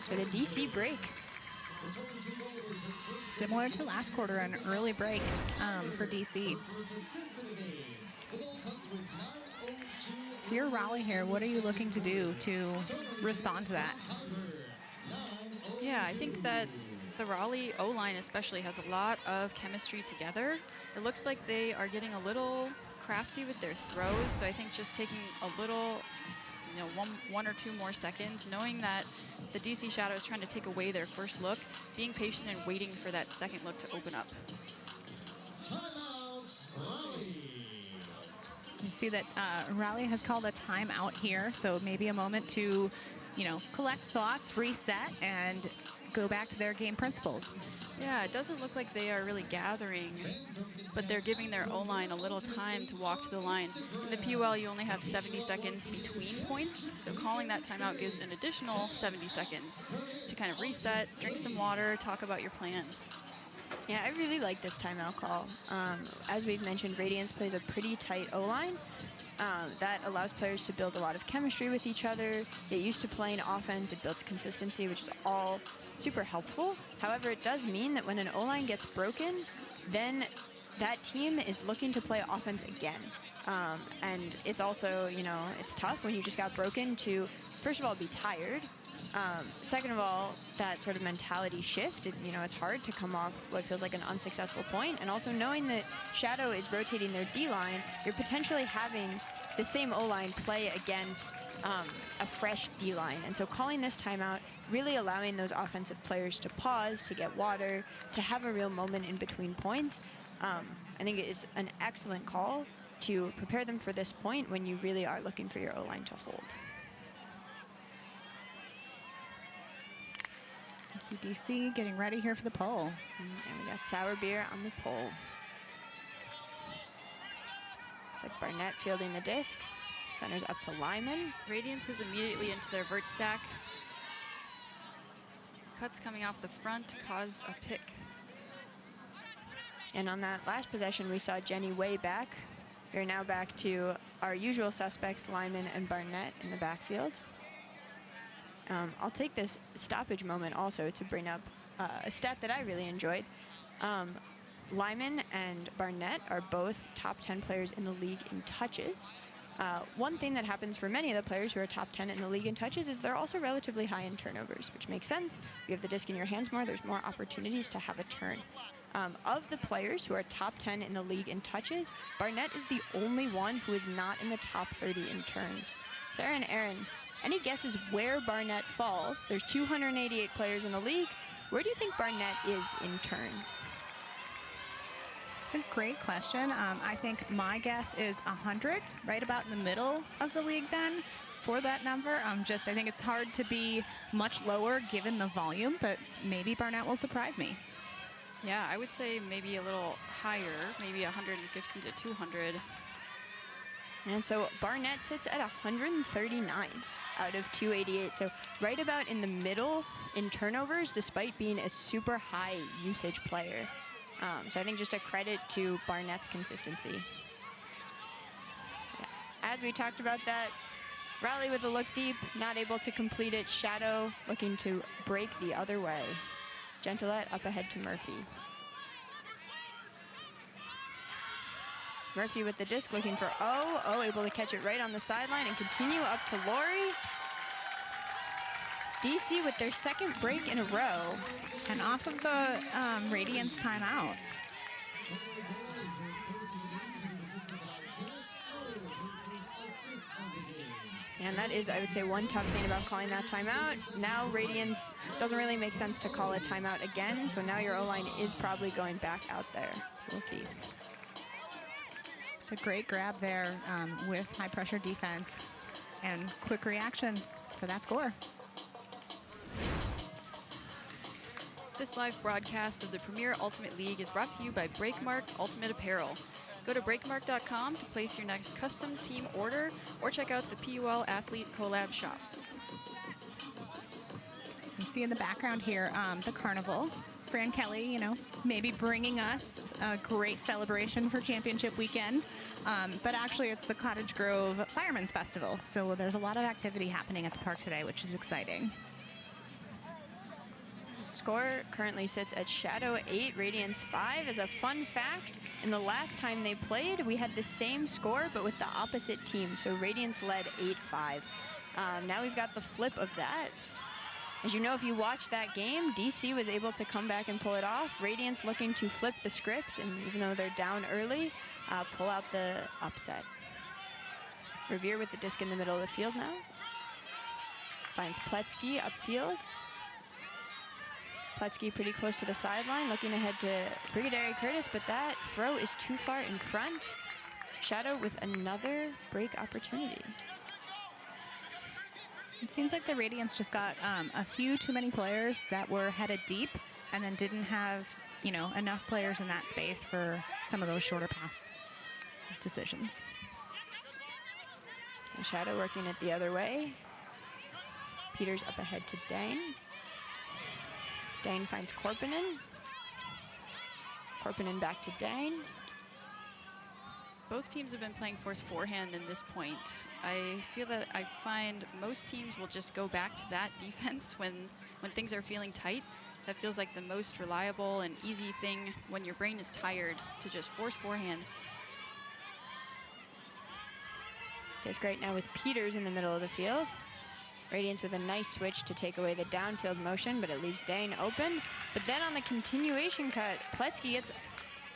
for the DC break. Similar to last quarter, an early break for DC. If you're Raleigh here, what are you looking to do to respond to that? Yeah, I think that the Raleigh O-line especially has a lot of chemistry together. It looks like they are getting a little crafty with their throws, so I think just taking a little, one or two more seconds, knowing that the DC Shadow is trying to take away their first look, being patient and waiting for that second look to open up. You see that Raleigh has called a timeout here, so maybe a moment to, collect thoughts, reset, and go back to their game principles. Yeah, it doesn't look like they are really gathering, but they're giving their O-line a little time to walk to the line. In the PUL, you only have 70 seconds between points, so calling that timeout gives an additional 70 seconds to kind of reset, drink some water, talk about your plan. Yeah, I really like this timeout call. As we've mentioned, Radiance plays a pretty tight O-line. That allows players to build a lot of chemistry with each other, get used to playing offense, it builds consistency, which is all super helpful. However, it does mean that when an O-line gets broken, then that team is looking to play offense again. And it's also, it's tough when you just got broken to, first of all, be tired. Second of all, that sort of mentality shift, it's hard to come off what feels like an unsuccessful point. And also knowing that Shadow is rotating their D-line, you're potentially having the same O-line play against a fresh D-line. And so calling this timeout, really allowing those offensive players to pause, to get water, to have a real moment in between points, I think it is an excellent call to prepare them for this point when you really are looking for your O-line to hold. DC getting ready here for the PUL. And we got Sour Beer on the PUL. Looks like Barnett fielding the disc. Centers up to Lyman. Radiance is immediately into their vert stack. Cuts coming off the front to cause a pick. And on that last possession, we saw Jenny way back We're now back to our usual suspects, Lyman and Barnett in the backfield. I'll take this stoppage moment also to bring up a stat that I really enjoyed. Lyman and Barnett are both top 10 players in the league in touches. One thing that happens for many of the players who are top 10 in the league in touches is they're also relatively high in turnovers, which makes sense. If you have the disc in your hands more, there's more opportunities to have a turn. Of the players who are top 10 in the league in touches, Barnett is the only one who is not in the top 30 in turns. Sarah and Aaron, any guesses where Barnett falls? There's 288 players in the league. Where do you think Barnett is in turns? It's a great question. I think my guess is 100, right about in the middle of the league then for that number. I think it's hard to be much lower given the volume, but maybe Barnett will surprise me. Yeah, I would say maybe a little higher, maybe 150 to 200. And so Barnett sits at 139th out of 288. So right about in the middle in turnovers, despite being a super high usage player. So I think just a credit to Barnett's consistency. Yeah. As we talked about that, Raleigh with a look deep, not able to complete it. Shadow looking to break the other way. Gentilette up ahead to Murphy. Murphy with the disc looking for O, able to catch it right on the sideline and continue up to Lori. DC with their second break in a row. And off of the Radiance timeout. And that is, I would say, one tough thing about calling that timeout. Now Radiance doesn't really make sense to call a timeout again, so now your O-line is probably going back out there. We'll see. It's a great grab there with high pressure defense and quick reaction for that score. This live broadcast of the Premier Ultimate League is brought to you by Breakmark Ultimate Apparel. Go to breakmark.com to place your next custom team order or check out the PUL Athlete Collab shops. You see in the background here the carnival. Fran Kelly, maybe bringing us a great celebration for championship weekend. But actually it's the Cottage Grove Firemen's Festival. So there's a lot of activity happening at the park today, which is exciting. Score currently sits at Shadow 8, Radiance 5. As a fun fact, in the last time they played, we had the same score, but with the opposite team. So Radiance led 8-5. Now we've got the flip of that. As you know, if you watch that game, DC was able to come back and pull it off. Radiance looking to flip the script, and even though they're down early, pull out the upset. Revere with the disc in the middle of the field now. Finds Pletsky upfield. Pletsky pretty close to the sideline, looking ahead to Brigadier Curtis, but that throw is too far in front. Shadow with another break opportunity. It seems like the Radiance just got a few too many players that were headed deep and then didn't have, enough players in that space for some of those shorter pass decisions. And Shadow working it the other way. Peters up ahead to Dane. Dane finds Korpinen. Korpinen back to Dane. Both teams have been playing force forehand in this point. I feel that I find most teams will just go back to that defense when things are feeling tight. That feels like the most reliable and easy thing when your brain is tired, to just force forehand. Does great now with Peters in the middle of the field. Radiance with a nice switch to take away the downfield motion, but it leaves Dane open. But then on the continuation cut, Pletsky gets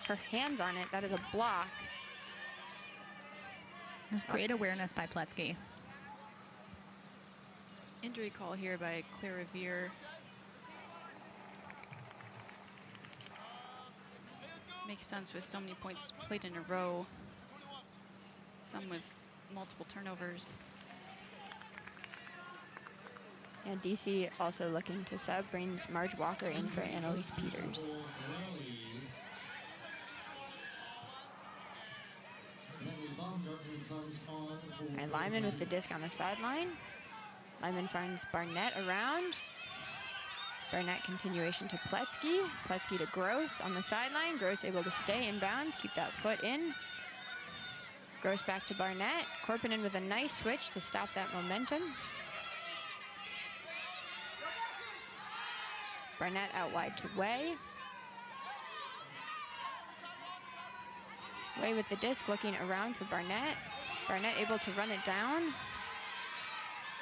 her hands on it. That is a block. There's great awareness by Pletsky. Injury call here by Claire Revere. Makes sense with so many points played in a row. Some with multiple turnovers. And DC also looking to sub, brings Marge Walker in for Annalise Peters. And Lyman with the disc on the sideline. Lyman finds Barnett around. Barnett continuation to Pletsky. Pletsky to Gross on the sideline. Gross able to stay in bounds, keep that foot in. Gross back to Barnett. Korpinen with a nice switch to stop that momentum. Barnett out wide to Way. Way with the disc, looking around for Barnett. Barnett able to run it down.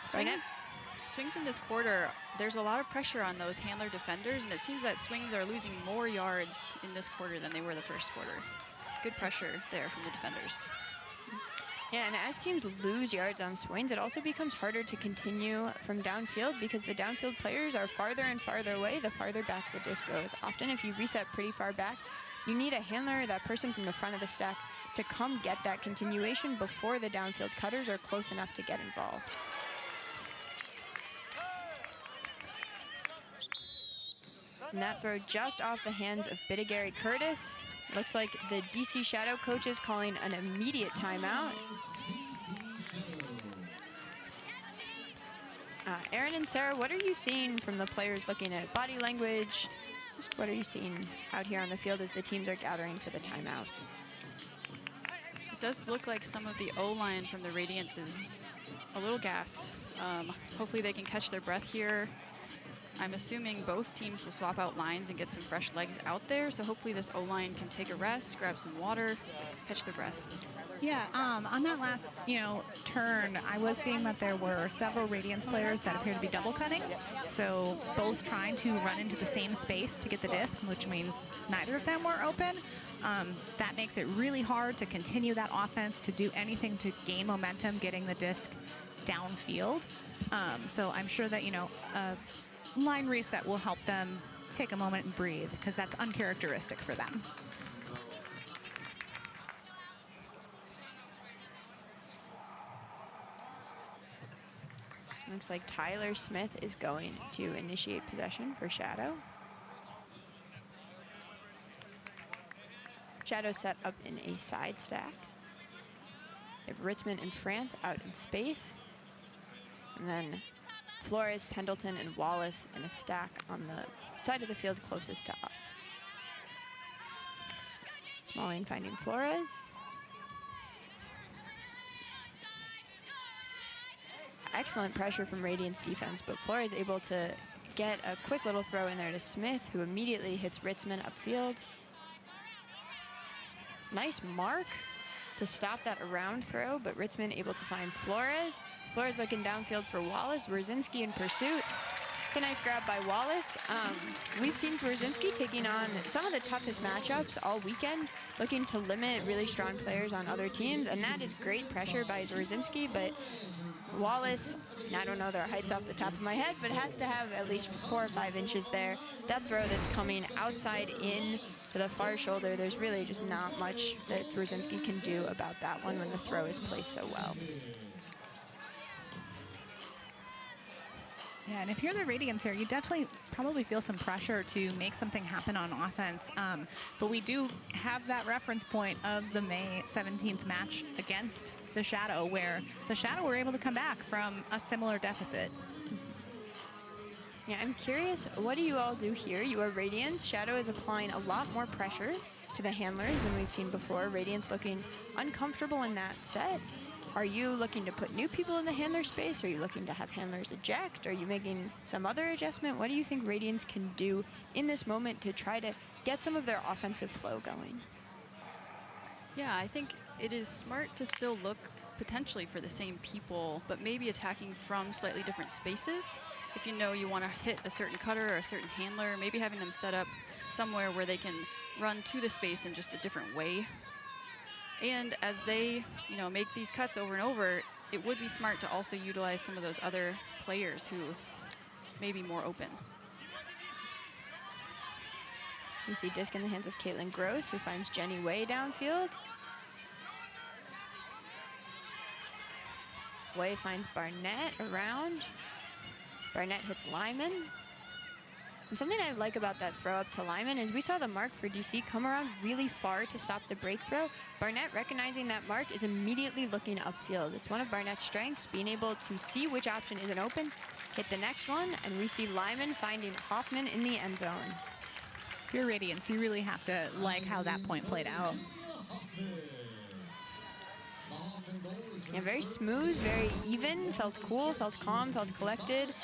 Swings in this quarter, there's a lot of pressure on those handler defenders, and it seems that swings are losing more yards in this quarter than they were the first quarter. Good pressure there from the defenders. Yeah, and as teams lose yards on swings, it also becomes harder to continue from downfield because the downfield players are farther and farther away the farther back the disc goes. Often if you reset pretty far back, you need a handler, that person from the front of the stack, to come get that continuation before the downfield cutters are close enough to get involved. And that throw just off the hands of Bidigary Curtis. Looks like the DC Shadow coach is calling an immediate timeout. Aaron and Sarah, what are you seeing from the players looking at body language? Just what are you seeing out here on the field as the teams are gathering for the timeout? It does look like some of the O-line from the Radiance is a little gassed. Hopefully they can catch their breath here. I'm assuming both teams will swap out lines and get some fresh legs out there, so hopefully this O-line can take a rest, grab some water, catch their breath. Yeah, on that last, turn, I was seeing that there were several Radiance players that appear to be double cutting. So both trying to run into the same space to get the disc, which means neither of them were open. That makes it really hard to continue that offense, to do anything to gain momentum, getting the disc downfield. So I'm sure that, line reset will help them take a moment and breathe, because that's uncharacteristic for them. Looks like Tyler Smith is going to initiate possession for Shadow. Shadow set up in a side stack. They have Ritzman and France out in space. And then Flores, Pendleton, and Wallace in a stack on the side of the field closest to us. Smalling finding Flores. Excellent pressure from Radiance defense, but Flores able to get a quick little throw in there to Smith, who immediately hits Ritzman upfield. Nice mark to stop that around throw, but Ritzman able to find Flores. Flores looking downfield for Wallace. Wierzinski in pursuit. It's a nice grab by Wallace. We've seen Wierzinski taking on some of the toughest matchups all weekend, looking to limit really strong players on other teams, and that is great pressure by Wierzinski, but Wallace, I don't know their heights off the top of my head, but has to have at least 4 or 5 inches there. That throw that's coming outside in to the far shoulder, there's really just not much that Wierzinski can do about that one when the throw is placed so well. Yeah, and if you're the Radiance here, you definitely probably feel some pressure to make something happen on offense. But we do have that reference point of the May 17th match against the Shadow, where the Shadow were able to come back from a similar deficit. Yeah, I'm curious, what do you all do here? You are Radiance. Shadow is applying a lot more pressure to the handlers than we've seen before. Radiance looking uncomfortable in that set. Are you looking to put new people in the handler space? Are you looking to have handlers eject? Are you making some other adjustment? What do you think Radiance can do in this moment to try to get some of their offensive flow going? Yeah, I think it is smart to still look potentially for the same people, but maybe attacking from slightly different spaces. If you know you want to hit a certain cutter or a certain handler, maybe having them set up somewhere where they can run to the space in just a different way. And as they, make these cuts over and over, it would be smart to also utilize some of those other players who may be more open. You see disc in the hands of Caitlin Gross, who finds Jenny Way downfield. Way finds Barnett around. Barnett hits Lyman. And something I like about that throw up to Lyman is we saw the mark for DC come around really far to stop the break throw. Barnett, recognizing that mark, is immediately looking upfield. It's one of Barnett's strengths, being able to see which option isn't open, hit the next one, and we see Lyman finding Hoffman in the end zone. If you're Radiance, you really have to like how that point played out. Yeah, very smooth, very even, felt cool, felt calm, felt collected.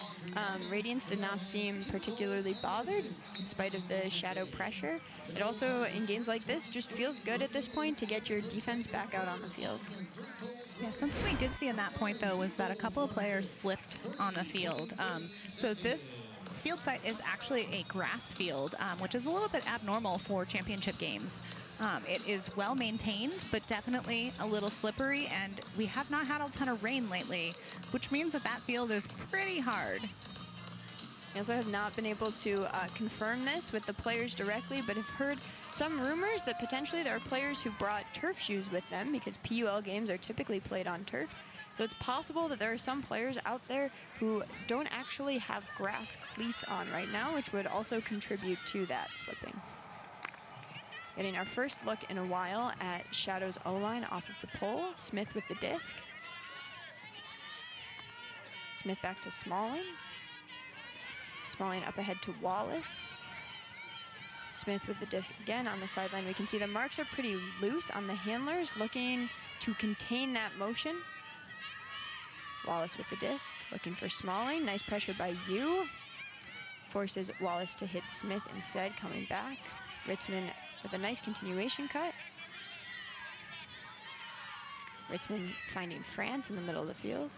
Radiance did not seem particularly bothered in spite of the shadow pressure. It also, in games like this, just feels good at this point to get your defense back out on the field. Yeah, something we did see in that point, though, was that a couple of players slipped on the field. So this field site is actually a grass field, which is a little bit abnormal for championship games. It is well maintained, but definitely a little slippery, and we have not had a ton of rain lately, which means that that field is pretty hard. We also have not been able to confirm this with the players directly, but have heard some rumors that potentially there are players who brought turf shoes with them because PUL games are typically played on turf. So it's possible that there are some players out there who don't actually have grass cleats on right now, which would also contribute to that slipping. Getting our first look in a while at Shadow's O-line off of the pole. Smith with the disc. Smith back to Smalling. Smalling up ahead to Wallace. Smith with the disc again on the sideline. We can see the marks are pretty loose on the handlers, looking to contain that motion. Wallace with the disc, looking for Smalling. Nice pressure by Yu. Forces Wallace to hit Smith instead, coming back. Ritzman with a nice continuation cut. Ritzman finding France in the middle of the field.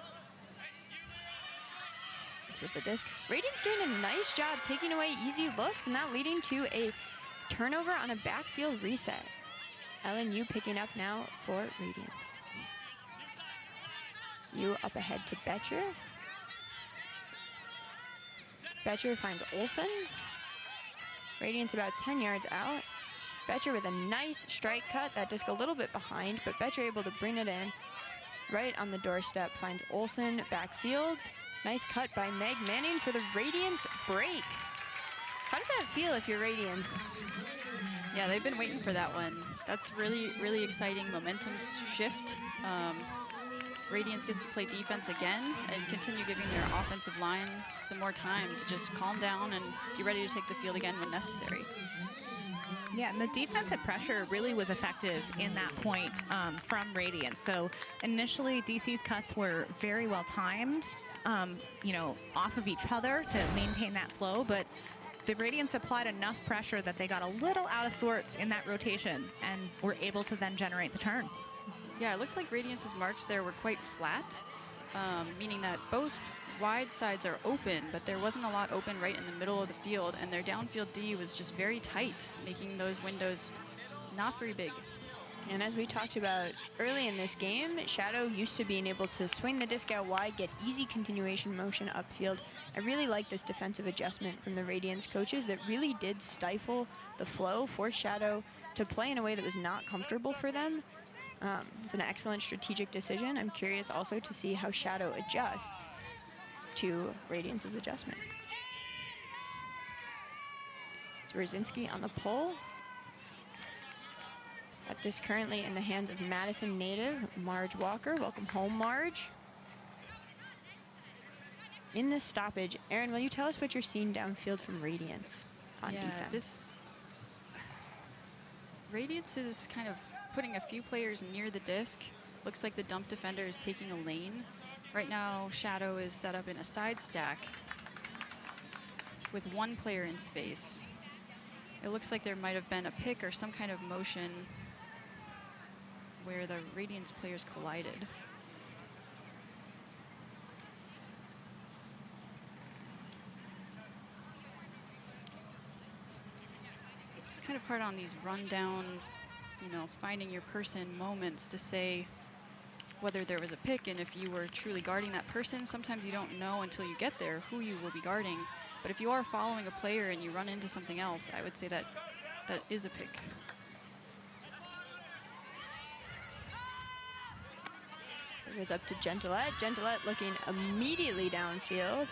It's with the disc. Radiance doing a nice job taking away easy looks, and that leading to a turnover on a backfield reset. LNU picking up now for Radiance. Yu up ahead to Betcher. Betcher finds Olsen. Radiance about 10 yards out. Betcher with a nice strike cut. That disc a little bit behind, but Betcher able to bring it in. Right on the doorstep, finds Olsen backfield. Nice cut by Meg Manning for the Radiance break. How does that feel if you're Radiance? Yeah, they've been waiting for that one. That's really, really exciting momentum shift. Radiance gets to play defense again and continue giving their offensive line some more time to just calm down and be ready to take the field again when necessary. Yeah, and the defensive pressure really was effective in that point from Radiance. So initially, DC's cuts were very well timed, you know, off of each other to maintain that flow, but the Radiance applied enough pressure that they got a little out of sorts in that rotation and were able to then generate the turn. Yeah, it looked like Radiance's marks there were quite flat, meaning that both wide sides are open, but there wasn't a lot open right in the middle of the field, and their downfield D was just very tight, making those windows not very big. And as we talked about early in this game, Shadow used to being able to swing the disc out wide, get easy continuation motion upfield. I really like this defensive adjustment from the Radiance coaches that really did stifle the flow, force Shadow to play in a way that was not comfortable for them. It's an excellent strategic decision. I'm curious also to see how Shadow adjusts to Radiance's adjustment. It's Rzazinski on the pole. That disc currently in the hands of Madison native Marge Walker. Welcome home, Marge. In this stoppage, Aaron, will you tell us what you're seeing downfield from Radiance on defense? Radiance is kind of putting a few players near the disc. Looks like the dump defender is taking a lane. Right now, Shadow is set up in a side stack with one player in space. It looks like there might have been a pick or some kind of motion where the Radiance players collided. It's kind of hard on these rundown, you know, finding your person moments to say whether there was a pick, and if you were truly guarding that person. Sometimes you don't know until you get there who you will be guarding. But if you are following a player and you run into something else, I would say that that is a pick. It goes up to Gentilette. Gentilette looking immediately downfield.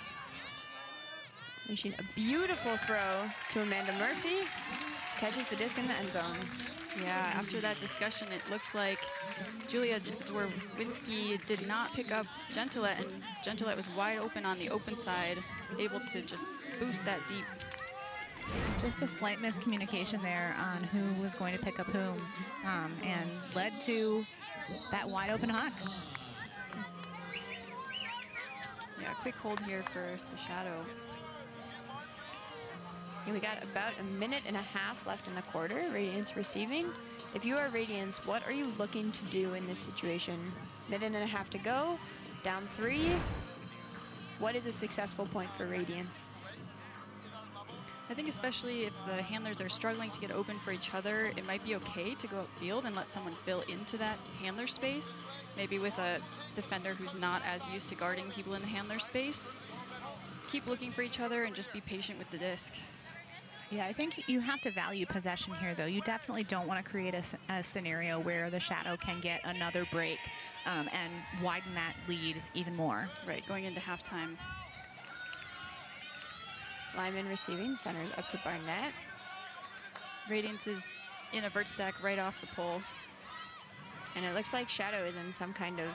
Unleashing a beautiful throw to Amanda Murphy. Catches the disc in the end zone. Yeah, after that discussion, it looks like Julia Zwerwinski did not pick up Gentilette, and Gentilette was wide open on the open side, able to just boost that deep. Just a slight miscommunication there on who was going to pick up whom, and led to that wide open huck. Yeah, quick hold here for the Shadow. And we got about a minute and a half left in the quarter. Radiance receiving. If you are Radiance, what are you looking to do in this situation? Minute and a half to go, down 3. What is a successful point for Radiance? I think especially if the handlers are struggling to get open for each other, it might be okay to go upfield and let someone fill into that handler space, maybe with a defender who's not as used to guarding people in the handler space. Keep looking for each other and just be patient with the disc. Yeah, I think you have to value possession here, though. You definitely don't want to create a scenario where the Shadow can get another break and widen that lead even more. Right, going into halftime. Lyman receiving, centers up to Barnett. Radiance is in a vert stack right off the pole. And it looks like Shadow is in some kind of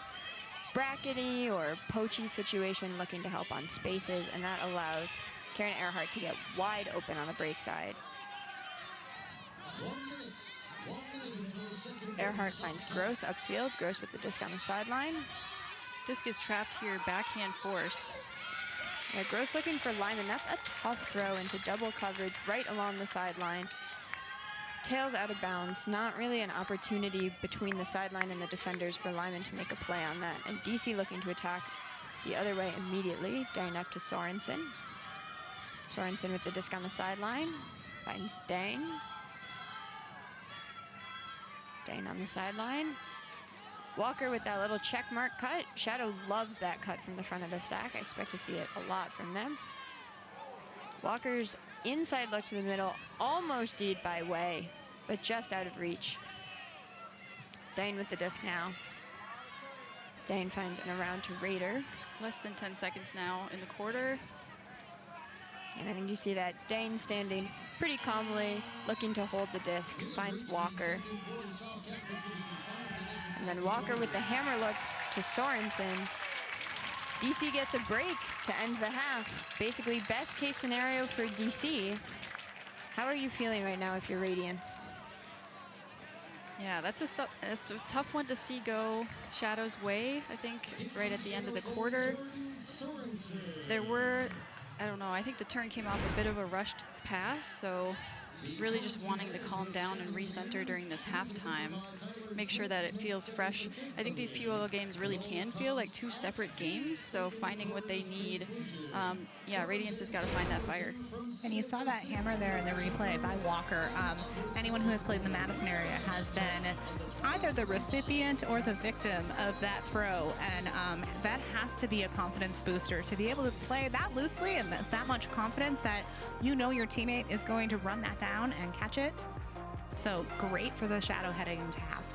brackety or poachy situation looking to help on spaces, and that allows Karen Earhart to get wide open on the break side. Earhart finds Gross upfield. Gross with the disc on the sideline. Disc is trapped here, backhand force. Yeah, Gross looking for Lyman. That's a tough throw into double coverage right along the sideline. Tails out of bounds. Not really an opportunity between the sideline and the defenders for Lyman to make a play on that. And DC looking to attack the other way immediately. Dane up to Sorensen. Sorensen with the disc on the sideline. Finds Dane. Dane on the sideline. Walker with that little check mark cut. Shadow loves that cut from the front of the stack. I expect to see it a lot from them. Walker's inside look to the middle, almost D'd by Way, but just out of reach. Dane with the disc now. Dane finds an around to Raider. Less than 10 seconds now in the quarter. And I think you see that Dane standing pretty calmly, looking to hold the disc, finds Walker. And then Walker with the hammer look to Sorensen. DC gets a break to end the half. Basically, best case scenario for DC. How are you feeling right now if you're Radiance? Yeah, that's a tough one to see go Shadow's way, I think, right at the end of the quarter. There were, I don't know, I think the turn came off a bit of a rushed pass, so really just wanting to calm down and recenter during this halftime. Make sure that it feels fresh. I think these PUL games really can feel like two separate games, so finding what they need. Yeah, Radiance has got to find that fire. And you saw that hammer there in the replay by Walker. Anyone who has played in the Madison area has been either the recipient or the victim of that throw, and that has to be a confidence booster to be able to play that loosely and that much confidence that you know your teammate is going to run that down and catch it. So great for the Shadow heading into half.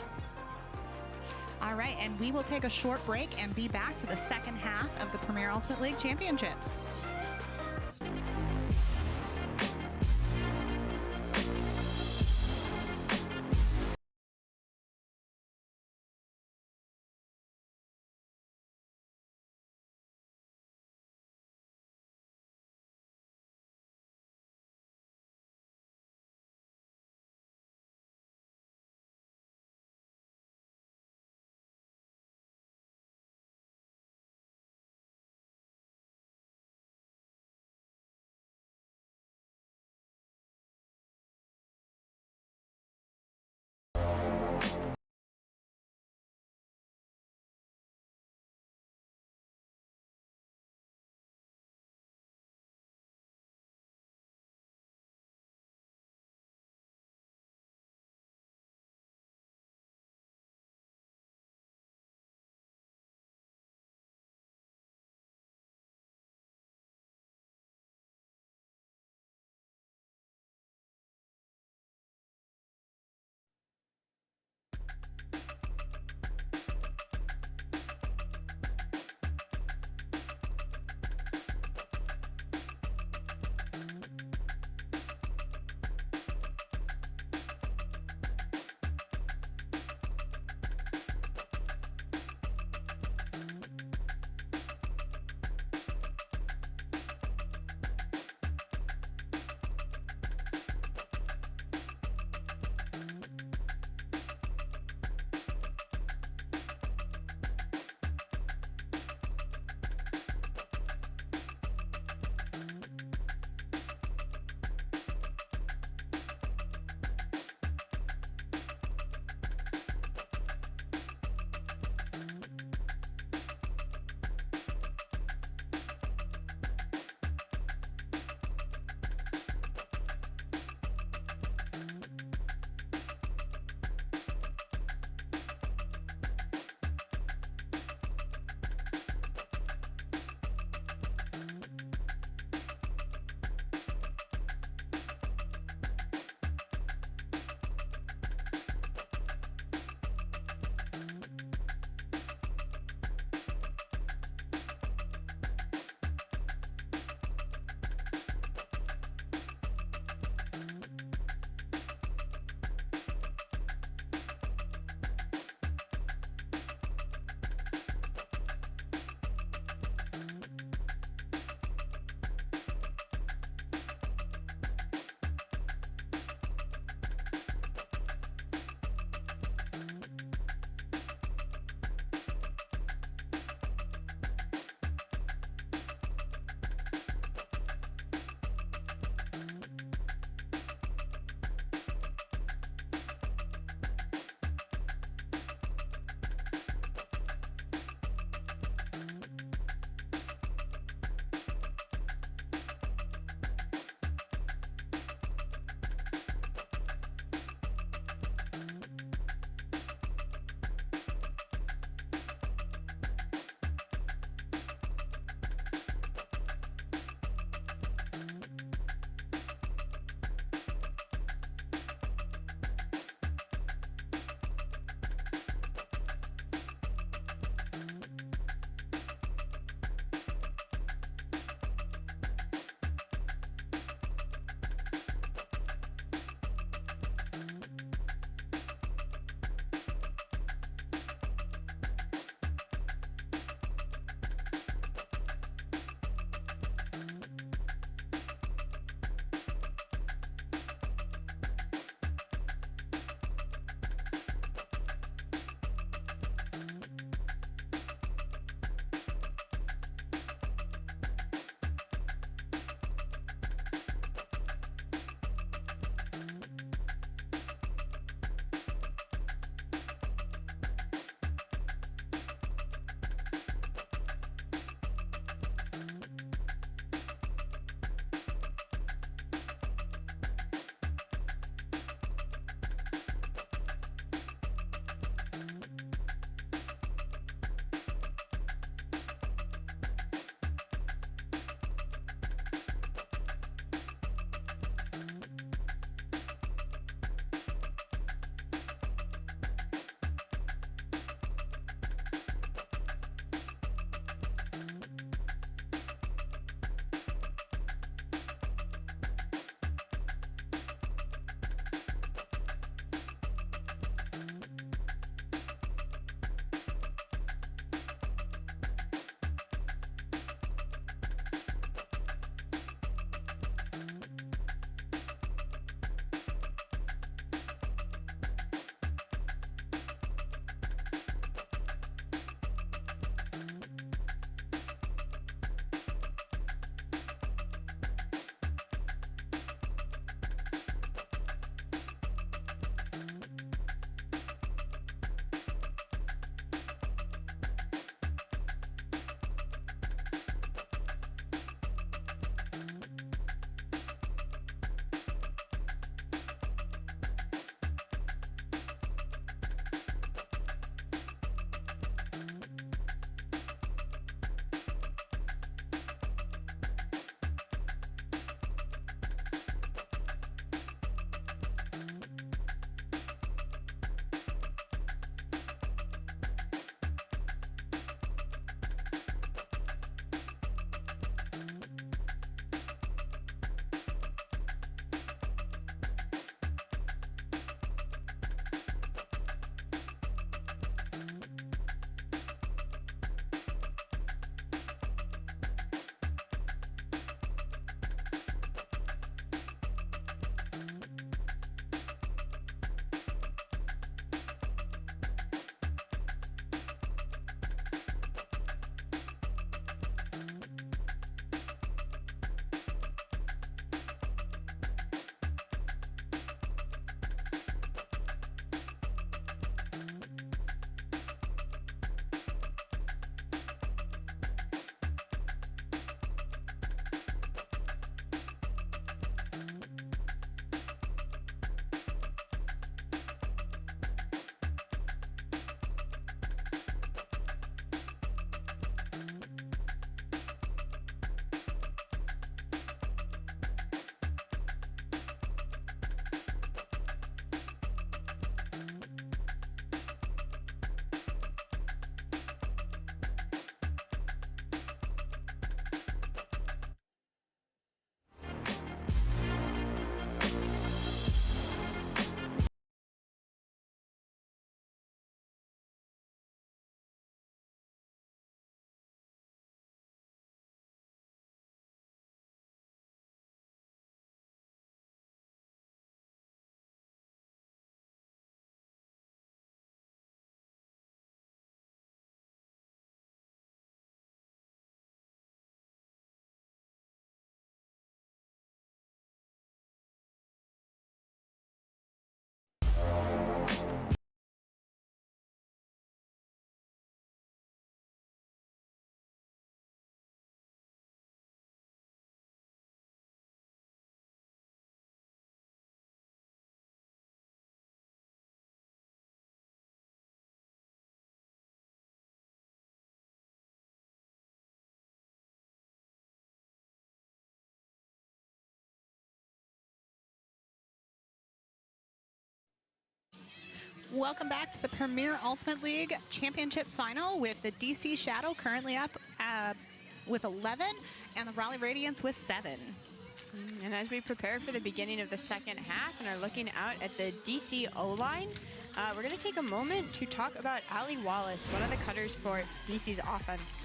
All right, and we will take a short break and be back for the second half of the Premier Ultimate League Championships. Welcome back to the Premier Ultimate League Championship Final with the DC Shadow currently up with 11 and the Raleigh Radiance with 7. And as we prepare for the beginning of the second half and are looking out at the DC O-line, we're going to take a moment to talk about Allie Wallace, one of the cutters for DC's offense.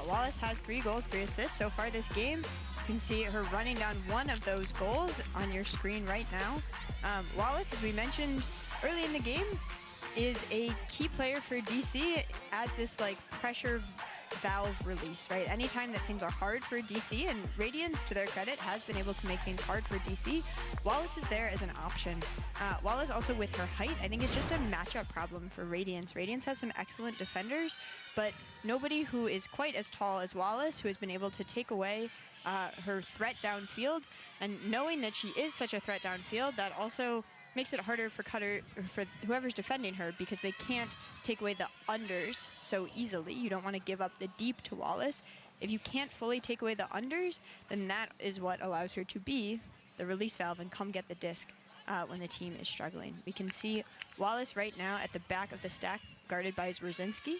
Wallace has 3 goals, 3 assists so far this game. You can see her running down one of those goals on your screen right now. Wallace, as we mentioned early in the game, is a key player for DC as this like pressure valve release, right? Anytime that things are hard for DC, and Radiance, to their credit, has been able to make things hard for DC, Wallace is there as an option. Wallace also, with her height, I think is just a matchup problem for Radiance. Radiance has some excellent defenders, but nobody who is quite as tall as Wallace who has been able to take away her threat downfield. And knowing that she is such a threat downfield, that also makes it harder for for whoever's defending her, because they can't take away the unders so easily. You don't want to give up the deep to Wallace. If you can't fully take away the unders, then that is what allows her to be the release valve and come get the disc when the team is struggling. We can see Wallace right now at the back of the stack, guarded by Brzezinski.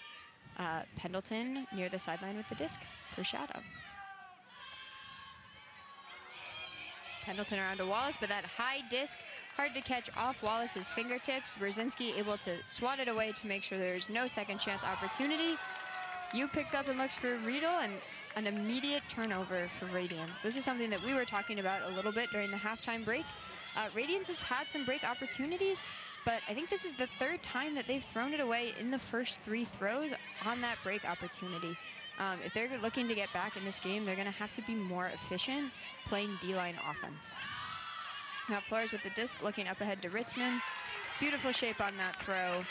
Pendleton near the sideline with the disc for Shadow. Pendleton around to Wallace, but that high disc, hard to catch off Wallace's fingertips. Brzezinski able to swat it away to make sure there's no second chance opportunity. Yu picks up and looks for Riedel, and an immediate turnover for Radiance. This is something that we were talking about a little bit during the halftime break. Radiance has had some break opportunities, but I think this is the 3rd time that they've thrown it away in the first 3 throws on that break opportunity. If they're looking to get back in this game, they're going to have to be more efficient playing D-line offense. Now Flores with the disc, looking up ahead to Ritzman. Beautiful shape on that throw.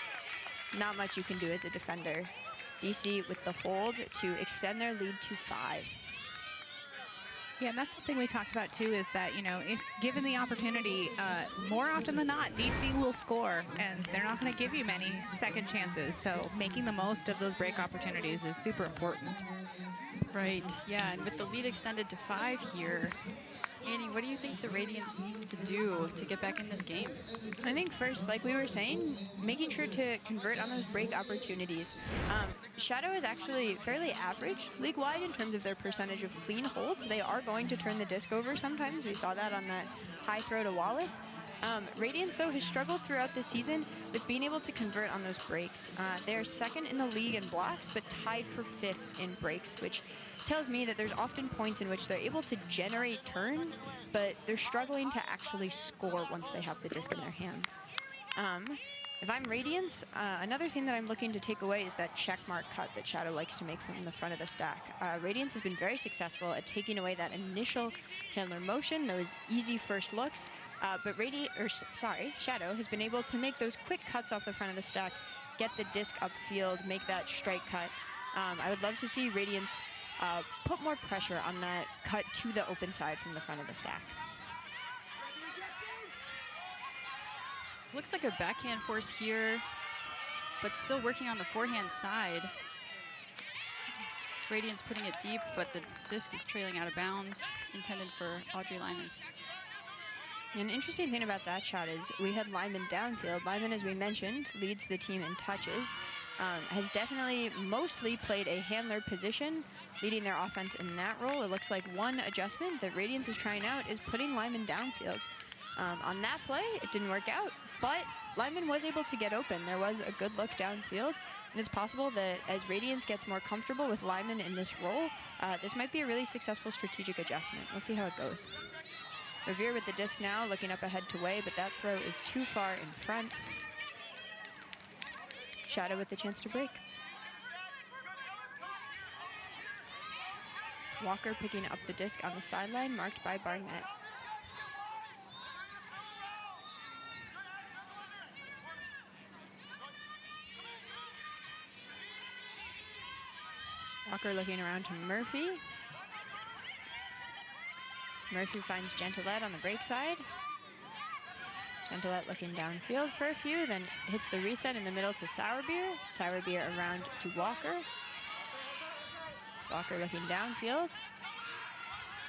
Not much you can do as a defender. DC with the hold to extend their lead to 5. Yeah, and that's something we talked about too, is that, you know, if given the opportunity, more often than not, DC will score, and they're not going to give you many second chances. So making the most of those break opportunities is super important. Right, yeah, and with the lead extended to 5 here, Annie, what do you think the Radiance needs to do to get back in this game? I think first, like we were saying, making sure to convert on those break opportunities. Shadow is actually fairly average league-wide in terms of their percentage of clean holds. They are going to turn the disc over sometimes. We saw that on that high throw to Wallace. Radiance, though, has struggled throughout the season with being able to convert on those breaks. They are 2nd in the league in blocks, but tied for 5th in breaks, which tells me that there's often points in which they're able to generate turns, but they're struggling to actually score once they have the disc in their hands. If I'm Radiance, another thing that I'm looking to take away is that check mark cut that Shadow likes to make from the front of the stack. Radiance has been very successful at taking away that initial handler motion, those easy first looks, but Shadow has been able to make those quick cuts off the front of the stack, get the disc upfield, make that strike cut. I would love to see Radiance put more pressure on that cut to the open side from the front of the stack. Looks like a backhand force here, but still working on the forehand side. Radiance putting it deep, but the disc is trailing out of bounds, intended for Audrey Lyman. An interesting thing about that shot is we had Lyman downfield. Lyman, as we mentioned, leads the team in touches, has definitely mostly played a handler position, leading their offense in that role. It looks like one adjustment that Radiance is trying out is putting Lyman downfield. On that play, it didn't work out, but Lyman was able to get open. There was a good look downfield, and it's possible that as Radiance gets more comfortable with Lyman in this role, this might be a really successful strategic adjustment. We'll see how it goes. Revere with the disc now, looking up ahead to Way, but that throw is too far in front. Shadow with the chance to break. Walker picking up the disc on the sideline, marked by Barnett. Walker looking around to Murphy. Murphy finds Gentilette on the break side. Gentilette looking downfield for a few, then hits the reset in the middle to Sourbeer. Sourbeer around to Walker. Walker looking downfield.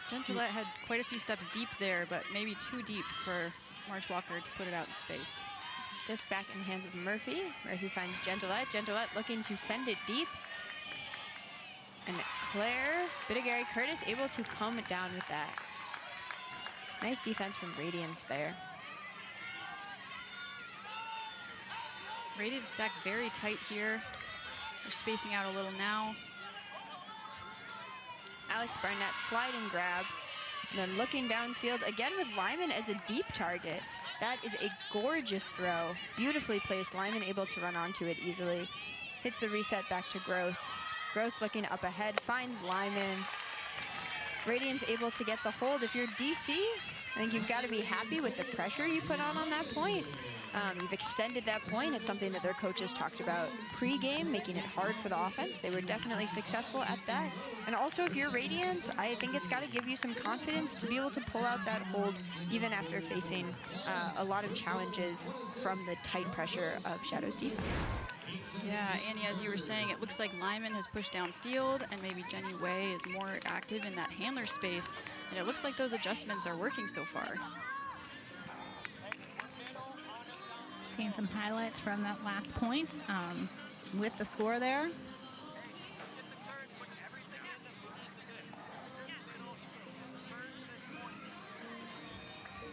Gentilette had quite a few steps deep there, but maybe too deep for March Walker to put it out in space. Disc back in the hands of Murphy, where he finds Gentilette. Gentilette looking to send it deep. And Claire Bittigary Curtis able to come down with that. Nice defense from Radiance there. Radiant stacked very tight here. They're spacing out a little now. Alex Barnett sliding grab. And then looking downfield again with Lyman as a deep target. That is a gorgeous throw. Beautifully placed. Lyman able to run onto it easily. Hits the reset back to Gross. Gross looking up ahead, finds Lyman. Radiance able to get the hold. If you're DC, I think you've got to be happy with the pressure you put on that point. You've extended that point. It's something that their coaches talked about pre-game, making it hard for the offense. They were definitely successful at that. And also, if you're Radiance, I think it's got to give you some confidence to be able to pull out that hold even after facing a lot of challenges from the tight pressure of Shadow's defense. Yeah, Annie, as you were saying, it looks like Lyman has pushed downfield, and maybe Jenny Way is more active in that handler space. And it looks like those adjustments are working so far. Seeing some highlights from that last point with the score there.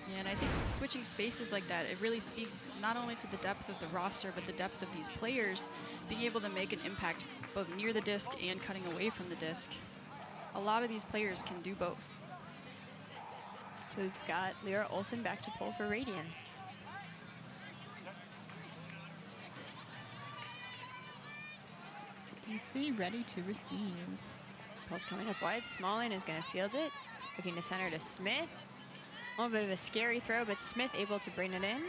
Yeah, and I think switching spaces like that, it really speaks not only to the depth of the roster, but the depth of these players being able to make an impact both near the disc and cutting away from the disc. A lot of these players can do both. We've got Lyra Olsen back to pull for Radiance. DC ready to receive. Ball's coming up wide. Smalling is going to field it. Looking to center to Smith. A little bit of a scary throw, but Smith able to bring it in.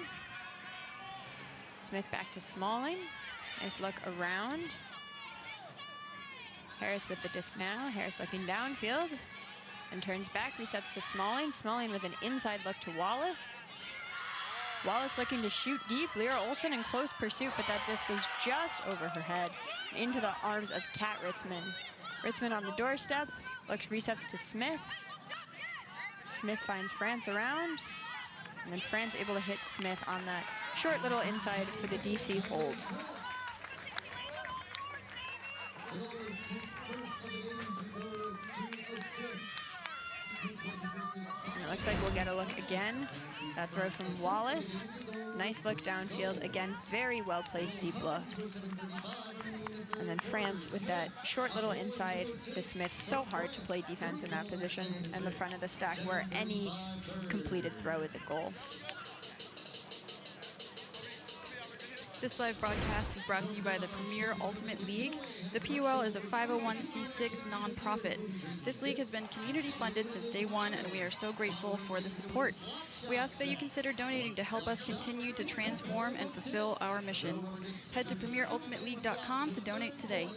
Smith back to Smalling. Nice look around. Harris with the disc now. Harris looking downfield and turns back, resets to Smalling. Smalling with an inside look to Wallace. Wallace looking to shoot deep. Lyra Olsen in close pursuit, but that disc goes just over her head into the arms of Kat Ritzman. Ritzman on the doorstep, looks, resets to Smith. Smith finds France around, and then France able to hit Smith on that short little inside for the DC hold. And it looks like we'll get a look again. That throw from Wallace. Nice look downfield. Again, very well placed deep look. And then France with that short little inside to Smith. So hard to play defense in that position in the front of the stack where any completed throw is a goal. This live broadcast is brought to you by the Premier Ultimate League. The PUL is a 501c6 nonprofit. This league has been community funded since day one, and we are so grateful for the support. We ask that you consider donating to help us continue to transform and fulfill our mission. Head to premierultimateleague.com to donate today.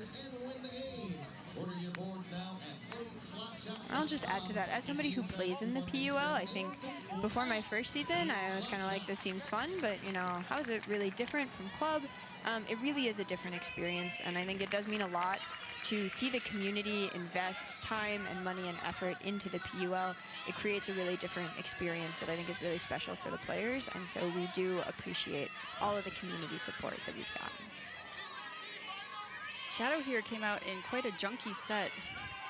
I'll just add to that. As somebody who plays in the PUL, I think before my first season, I was kind of like, this seems fun, but you know, how is it really different from club? It really is a different experience, and I think it does mean a lot to see the community invest time and money and effort into the PUL. It creates a really different experience that I think is really special for the players, and so we do appreciate all of the community support that we've gotten. Shadow here came out in quite a junky set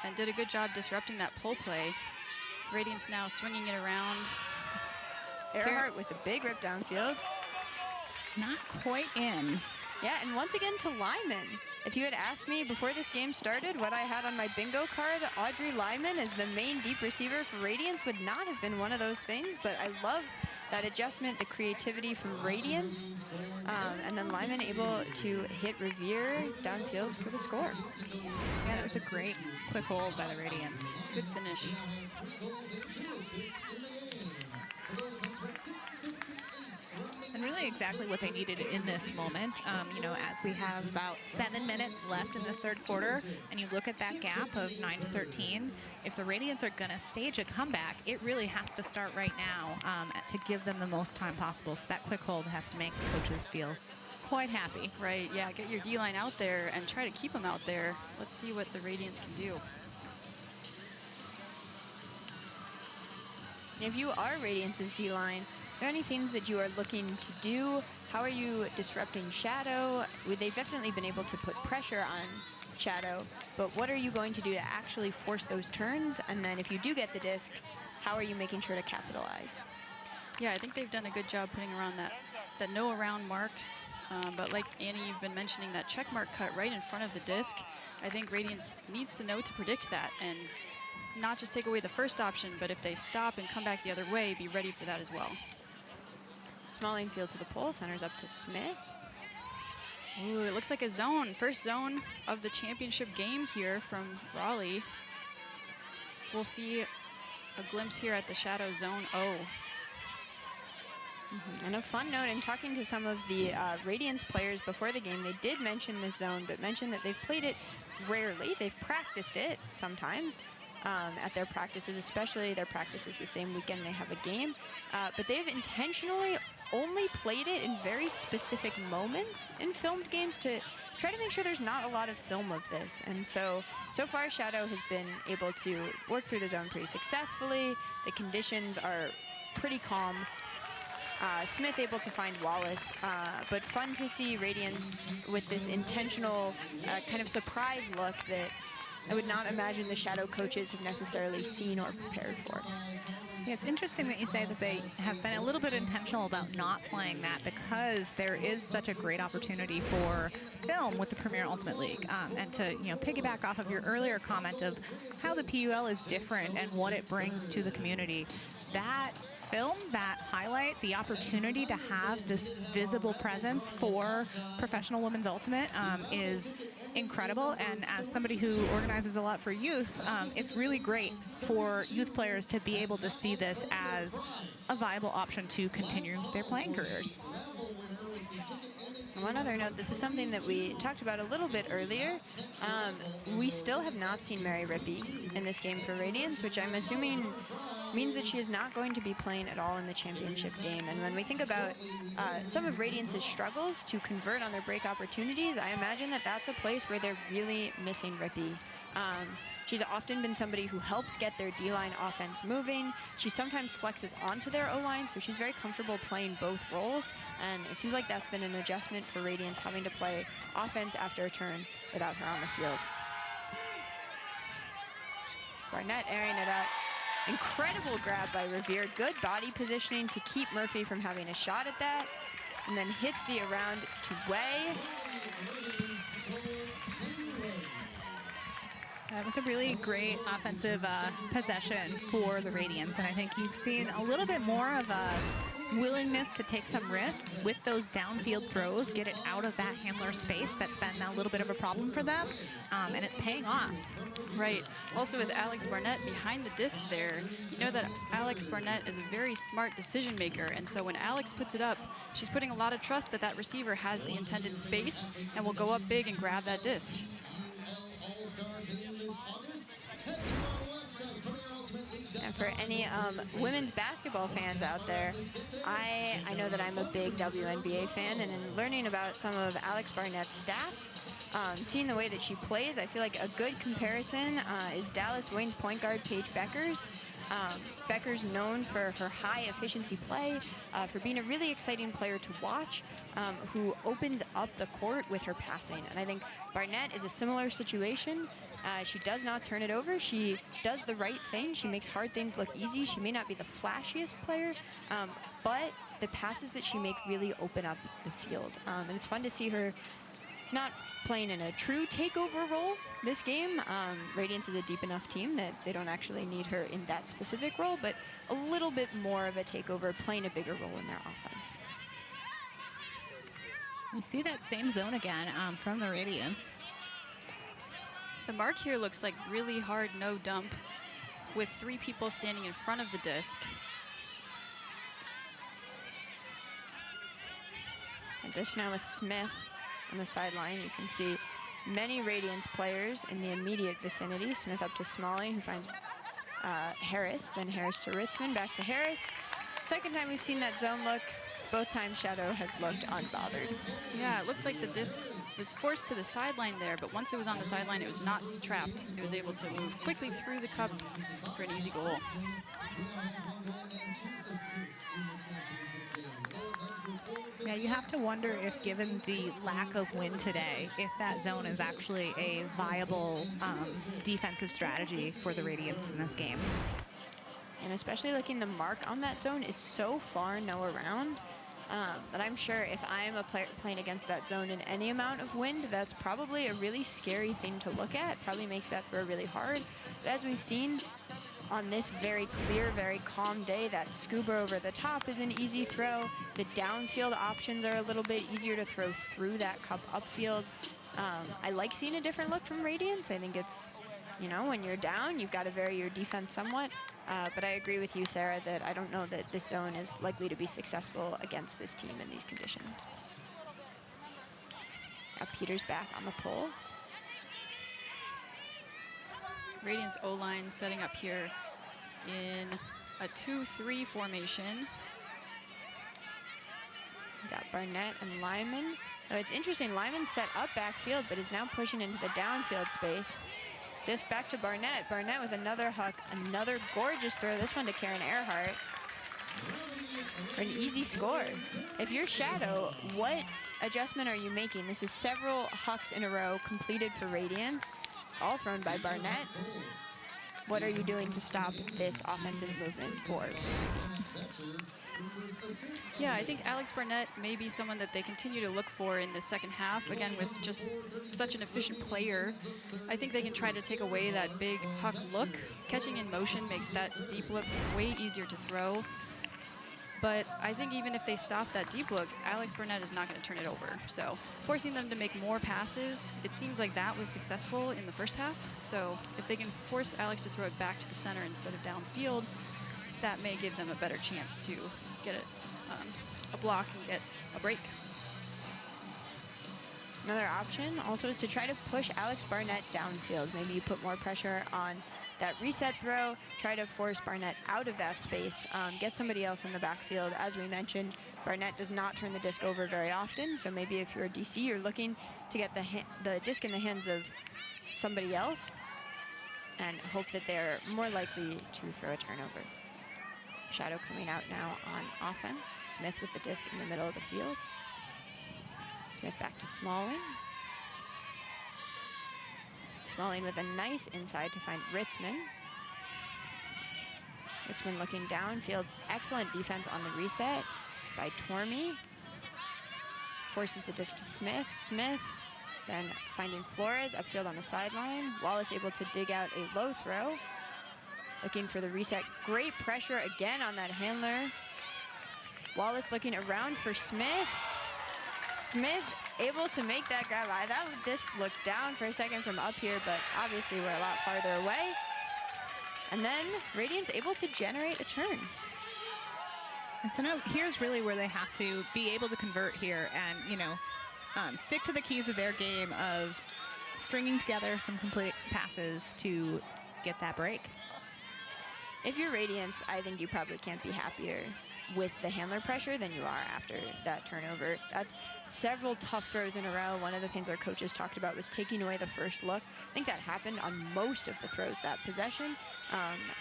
and did a good job disrupting that pull play. Radiance now swinging it around. Earhart with a big rip downfield. Not quite in. Yeah, and once again to Lyman. If you had asked me before this game started what I had on my bingo card, Audrey Lyman as the main deep receiver for Radiance would not have been one of those things, but I love that adjustment, the creativity from Radiance, and then Lyman able to hit Revere downfield for the score. Yeah, that was a great quick hold by the Radiance. Good finish. And really exactly what they needed in this moment. You know, as we have about 7 minutes left in this third quarter, and you look at that gap of 9 to 13, if the Radiants are going to stage a comeback, it really has to start right now to give them the most time possible. So that quick hold has to make the coaches feel quite happy. Right, yeah, get your D-line out there and try to keep them out there. Let's see what the Radiants can do. If you are Radiance's D-line, are there any things that you are looking to do? how are you disrupting Shadow? They've definitely been able to put pressure on Shadow, but what are you going to do to actually force those turns? And then if you do get the disc, how are you making sure to capitalize? Yeah, I think they've done a good job putting around that no around marks. But like Annie, you've been mentioning that check mark cut right in front of the disc. I think Radiance needs to know to predict that and not just take away the first option, but if they stop and come back the other way, be ready for that as well. Smalling field to the pole, centers up to Smith. Ooh, it looks like a zone. First zone of the championship game here from Raleigh. We'll see a glimpse here at the Shadow Zone O. And a fun note, in talking to some of the Radiance players before the game, they did mention this zone, but mentioned that they've played it rarely. They've practiced it sometimes at their practices, especially their practices the same weekend they have a game. But they've intentionally only played it in very specific moments in filmed games to try to make sure there's not a lot of film of this. And so far Shadow has been able to work through the zone pretty successfully. The conditions are pretty calm. Smith able to find Wallace, but fun to see Radiance with this intentional kind of surprise look that I would not imagine the Shadow coaches have necessarily seen or prepared for. Yeah, it's interesting that you say that they have been a little bit intentional about not playing that, because there is such a great opportunity for film with the Premier Ultimate League. And to piggyback off of your earlier comment of how the PUL is different and what it brings to the community, that film, that highlight, the opportunity to have this visible presence for Professional Women's Ultimate is incredible. And as somebody who organizes a lot for youth, it's really great for youth players to be able to see this as a viable option to continue their playing careers. One other note, this is something that we talked about a little bit earlier. We still have not seen Mary Rippey in this game for Radiance, which I'm assuming means that she is not going to be playing at all in the championship game. And when we think about some of Radiance's struggles to convert on their break opportunities, I imagine that that's a place where they're really missing Rippey. She's often been somebody who helps get their D-line offense moving. She sometimes flexes onto their O-line, so she's very comfortable playing both roles. And it seems like that's been an adjustment for Radiance, having to play offense after a turn without her on the field. Barnett airing it out. Incredible grab by Revere. Good body positioning to keep Murphy from having a shot at that. And then hits the around to Way. That was a really great offensive possession for the Radiance, and I think you've seen a little bit more of a willingness to take some risks with those downfield throws, get it out of that handler space. That's been a little bit of a problem for them, and it's paying off. Right. Also with Alex Barnett behind the disc there, you know that Alex Barnett is a very smart decision maker, and so when Alex puts it up, she's putting a lot of trust that that receiver has the intended space and will go up big and grab that disc. And for any women's basketball fans out there, I know that I'm a big WNBA fan, and in learning about some of Alex Barnett's stats, seeing the way that she plays, I feel like a good comparison is Dallas Wayne's point guard Paige Beckers. Becker's known for her high efficiency play, for being a really exciting player to watch, who opens up the court with her passing. And I think Barnett is a similar situation. She does not turn it over. She does the right thing. She makes hard things look easy. She may not be the flashiest player, but the passes that she makes really open up the field. And it's fun to see her not playing in a true takeover role this game. Radiance is a deep enough team that they don't actually need her in that specific role, but a little bit more of a takeover, playing a bigger role in their offense. You see that same zone again from the Radiance. The mark here looks like really hard no dump with 3 people standing in front of the disc. And disc now with Smith on the sideline. You can see many Radiance players in the immediate vicinity. Smith up to Smalling, who finds Harris, then Harris to Ritzman, back to Harris. Second time we've seen that zone look. both times Shadow has looked unbothered. Yeah, it looked like the disc was forced to the sideline there, but once it was on the sideline, it was not trapped. It was able to move quickly through the cup for an easy goal. Yeah, you have to wonder if, given the lack of wind today, if that zone is actually a viable defensive strategy for the Radiants in this game. And especially looking, the mark on that zone is so far no around that I'm sure if I'm a player playing against that zone in any amount of wind, that's probably a really scary thing to look at. Probably makes that throw really hard. But as we've seen on this very clear, very calm day, that scuba over the top is an easy throw. The downfield options are a little bit easier to throw through that cup upfield. I like seeing a different look from Radiance. I think it's, you know, when you're down, you've got to vary your defense somewhat. But I agree with you, Sarah, that I don't know that this zone is likely to be successful against this team in these conditions. Now Peter's back on the pole. Radiance O-line setting up here in a 2-3 formation. Got Barnett and Lyman. Oh, it's interesting, Lyman set up backfield, but is now pushing into the downfield space. Disc back to Barnett. Barnett with another huck, another gorgeous throw, this one to Karen Earhart. For an easy score. If you're Shadow, what adjustment are you making? This is several hucks in a row completed for Radiance, all thrown by Barnett. What are you doing to stop this offensive movement for Radiance? Yeah, I think Alex Barnett may be someone that they continue to look for in the second half. Again, with just such an efficient player, I think they can try to take away that big huck look. Catching in motion makes that deep look way easier to throw. But I think even if they stop that deep look, Alex Barnett is not going to turn it over. So forcing them to make more passes, it seems like that was successful in the first half. So if they can force Alex to throw it back to the center instead of downfield, that may give them a better chance to get a block and get a break. Another option also is to try to push Alex Barnett downfield. Maybe you put more pressure on that reset throw, try to force Barnett out of that space, get somebody else in the backfield. As we mentioned, Barnett does not turn the disc over very often, so maybe if you're a DC, you're looking to get the disc in the hands of somebody else and hope that they're more likely to throw a turnover. Shadow coming out now on offense. Smith with the disc in the middle of the field. Smith back to Smalling. Smalling with a nice inside to find Ritzman. Ritzman looking downfield. Excellent defense on the reset by Tormey. Forces the disc to Smith. Smith then finding Flores upfield on the sideline. Wallace able to dig out a low throw. Looking for the reset. Great pressure again on that handler. Wallace looking around for Smith. Smith able to make that grab. That disc looked down for a second from up here, but obviously we're a lot farther away. And then Radiance able to generate a turn. And so now here's really where they have to be able to convert here and, you know, stick to the keys of their game of stringing together some complete passes to get that break. If you're Radiance, I think you probably can't be happier with the handler pressure than you are after that turnover. That's several tough throws in a row. One of the things our coaches talked about was taking away the first look. I think that happened on most of the throws that possession.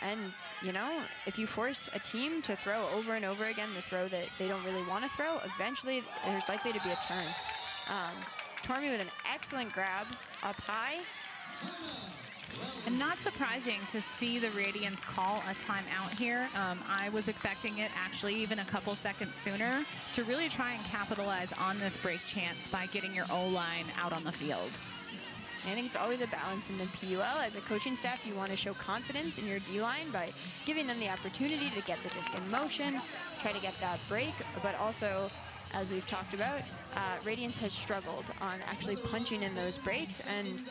And, you know, if you force a team to throw over and over again the throw that they don't really want to throw, eventually there's likely to be a turn. Tormey with an excellent grab up high. And not surprising to see the Radiance call a timeout here. I was expecting it actually even a couple seconds sooner to really try and capitalize on this break chance by getting your O-line out on the field. I think it's always a balance in the PUL. As a coaching staff, you want to show confidence in your D-line by giving them the opportunity to get the disc in motion, try to get that break, but also, as we've talked about, Radiance has struggled on actually punching in those breaks, and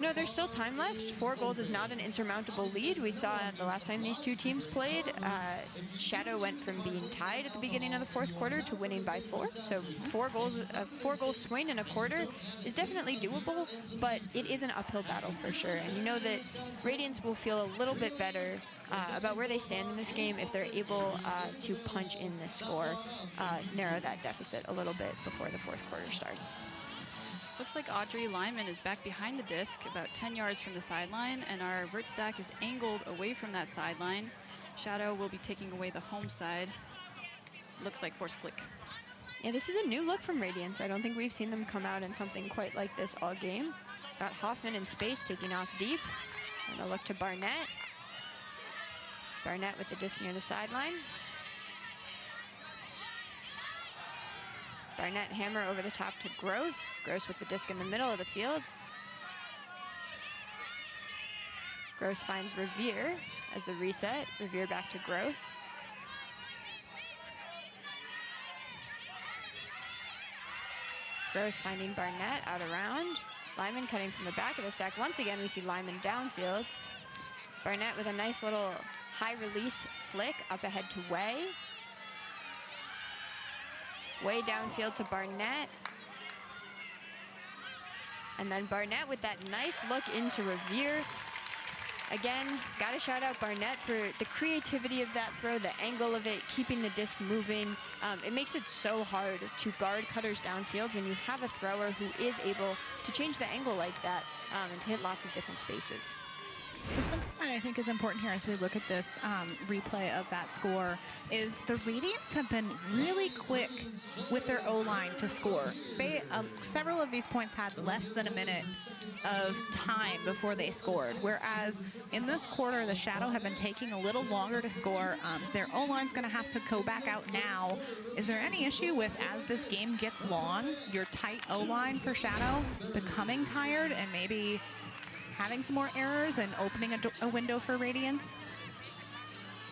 No, there's still time left. 4 goals is not an insurmountable lead. We saw the last time these two teams played, Shadow went from being tied at the beginning of the 4th quarter to winning by 4. So 4 goal swing in a quarter is definitely doable, but it is an uphill battle for sure. And you know that Radiance will feel a little bit better about where they stand in this game if they're able to punch in this score, narrow that deficit a little bit before the 4th quarter starts. Looks like Audrey Lyman is back behind the disc, about 10 yards from the sideline, and our vert stack is angled away from that sideline. Shadow will be taking away the home side. Looks like forced flick. Yeah, this is a new look from Radiance. I don't think we've seen them come out in something quite like this all game. Got Hoffman in space, taking off deep. And a look to Barnett. Barnett with the disc near the sideline. Barnett hammer over the top to Gross. Gross with the disc in the middle of the field. Gross finds Revere as the reset. Revere back to Gross. Gross finding Barnett out around. Lyman cutting from the back of the stack. Once again, we see Lyman downfield. Barnett with a nice little high release flick up ahead to Way. Way downfield to Barnett. And then Barnett with that nice look into Revere. Again, gotta shout out Barnett for the creativity of that throw, the angle of it, keeping the disc moving. It makes it so hard to guard cutters downfield when you have a thrower who is able to change the angle like that and to hit lots of different spaces. So something that I think is important here as we look at this replay of that score is the Radiants have been really quick with their O-line to score. They several of these points had less than a minute of time before they scored, whereas in this quarter the Shadow have been taking a little longer to score. Their O-line's going to have to go back out now. Is there any issue with, as this game gets long, your tight O-line for Shadow becoming tired and maybe having some more errors and opening a window for Radiance?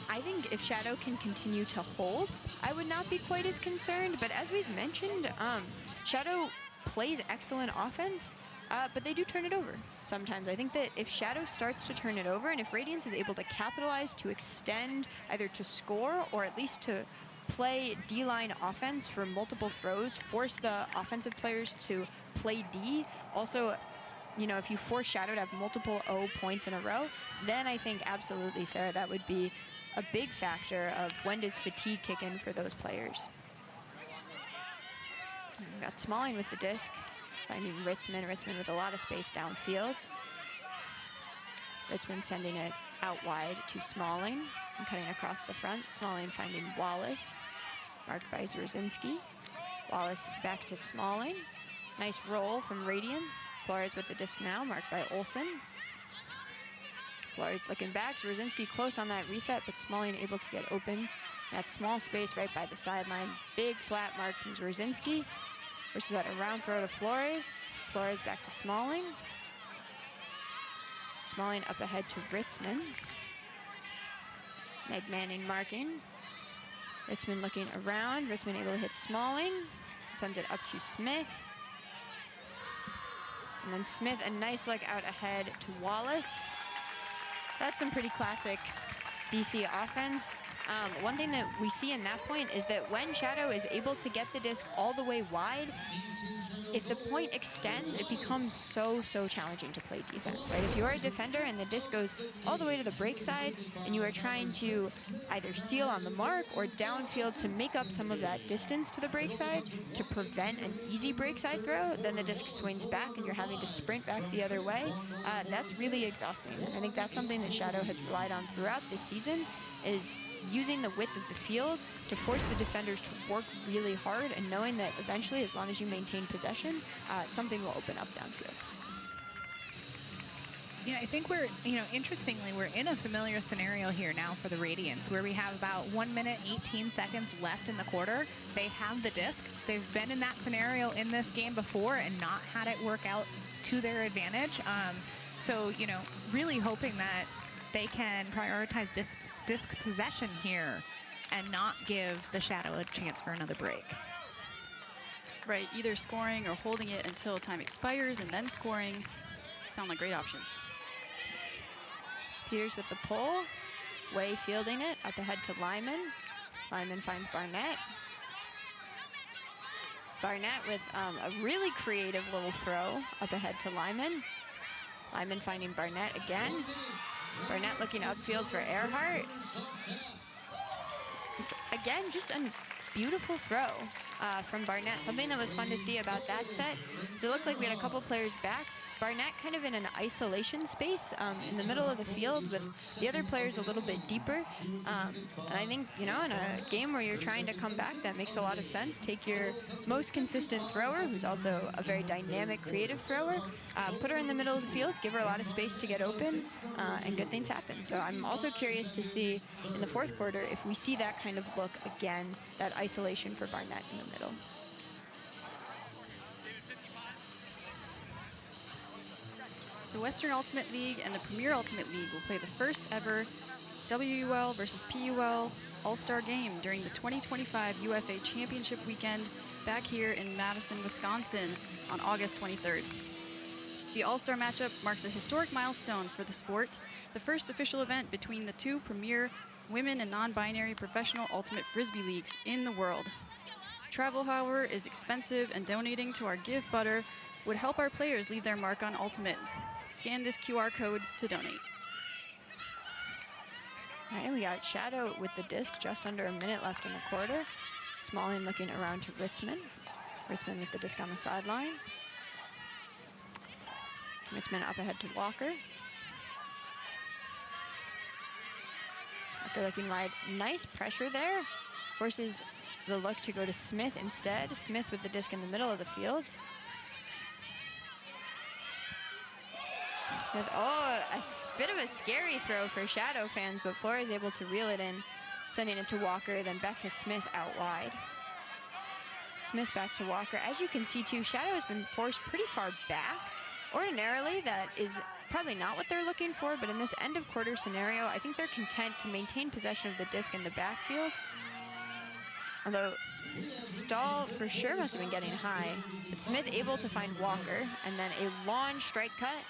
I think if Shadow can continue to hold, I would not be quite as concerned. But as we've mentioned, Shadow plays excellent offense, but they do turn it over sometimes. I think that if Shadow starts to turn it over, and if Radiance is able to capitalize to extend either to score or at least to play D-line offense for multiple throws, force the offensive players to play D, also, you know, if you force Shadow to have multiple O points in a row, then I think absolutely, Sarah, that would be a big factor of when does fatigue kick in for those players. And we got Smalling with the disc, finding Ritzman. Ritzman with a lot of space downfield. Ritzman sending it out wide to Smalling and cutting across the front. Smalling finding Wallace, marked by Zerzinski. Wallace back to Smalling. Nice roll from Radiance. Flores with the disc now, marked by Olsen. Flores looking back. Zerzinski close on that reset, but Smalling able to get open. That small space right by the sideline. Big flat mark from Zerzinski. Versus that around throw to Flores. Flores back to Smalling. Smalling up ahead to Ritzman. Meg Manning marking. Ritzman looking around. Ritzman able to hit Smalling. Sends it up to Smith. And then Smith, a nice look out ahead to Wallace. That's some pretty classic DC offense. One thing that we see in that point is that when Shadow is able to get the disc all the way wide, if the point extends, it becomes so challenging to play defense, right? If you're a defender and the disc goes all the way to the break side and you are trying to either seal on the mark or downfield to make up some of that distance to the break side to prevent an easy break side throw, then the disc swings back and you're having to sprint back the other way. That's really exhausting. And I think that's something that Shadow has relied on throughout this season, is using the width of the field to force the defenders to work really hard and knowing that eventually, as long as you maintain possession, something will open up downfield. Yeah, I think we're, interestingly, we're in a familiar scenario here now for the Radiants, where we have about 1 minute, 18 seconds left in the quarter. They have the disc. They've been in that scenario in this game before and not had it work out to their advantage. So, really hoping that they can prioritize disc possession here and not give the Shadow a chance for another break. Right, either scoring or holding it until time expires and then scoring. sound like great options. Peters with the pull. Way fielding it up ahead to Lyman. Lyman finds Barnett. Barnett with a really creative little throw up ahead to Lyman. Lyman finding Barnett again. Barnett looking upfield for Earhart. It's, again, just a beautiful throw from Barnett. Something that was fun to see about that set is it looked like we had a couple players back. Barnett kind of in an isolation space in the middle of the field with the other players a little bit deeper. And I think, you know, in a game where you're trying to come back, that makes a lot of sense. Take your most consistent thrower, who's also a very dynamic, creative thrower, put her in the middle of the field, give her a lot of space to get open, and good things happen. So I'm also curious to see in the fourth quarter if we see that kind of look again, that isolation for Barnett in the middle. The Western Ultimate League and the Premier Ultimate League will play the first ever WUL versus PUL All-Star game during the 2025 UFA Championship weekend back here in Madison, Wisconsin on August 23rd. The All-Star matchup marks a historic milestone for the sport, the first official event between the two premier women and non-binary professional ultimate frisbee leagues in the world. Travel, however, is expensive, and donating to our Give Butter would help our players leave their mark on Ultimate. Scan this QR code to donate. All right, we got Shadow with the disc, just under a minute left in the quarter. Smalling looking around to Ritzman. Ritzman with the disc on the sideline. Ritzman up ahead to Walker. Walker looking wide. Nice pressure there. Forces the look to go to Smith instead. Smith with the disc in the middle of the field. With, oh, a bit of a scary throw for Shadow fans, but Flores able to reel it in, sending it to Walker, then back to Smith out wide. Smith back to Walker. As you can see too, Shadow has been forced pretty far back. Ordinarily, that is probably not what they're looking for, but in this end of quarter scenario, I think they're content to maintain possession of the disc in the backfield. Although Stahl for sure must have been getting high, but Smith able to find Walker, and then a long strike cut.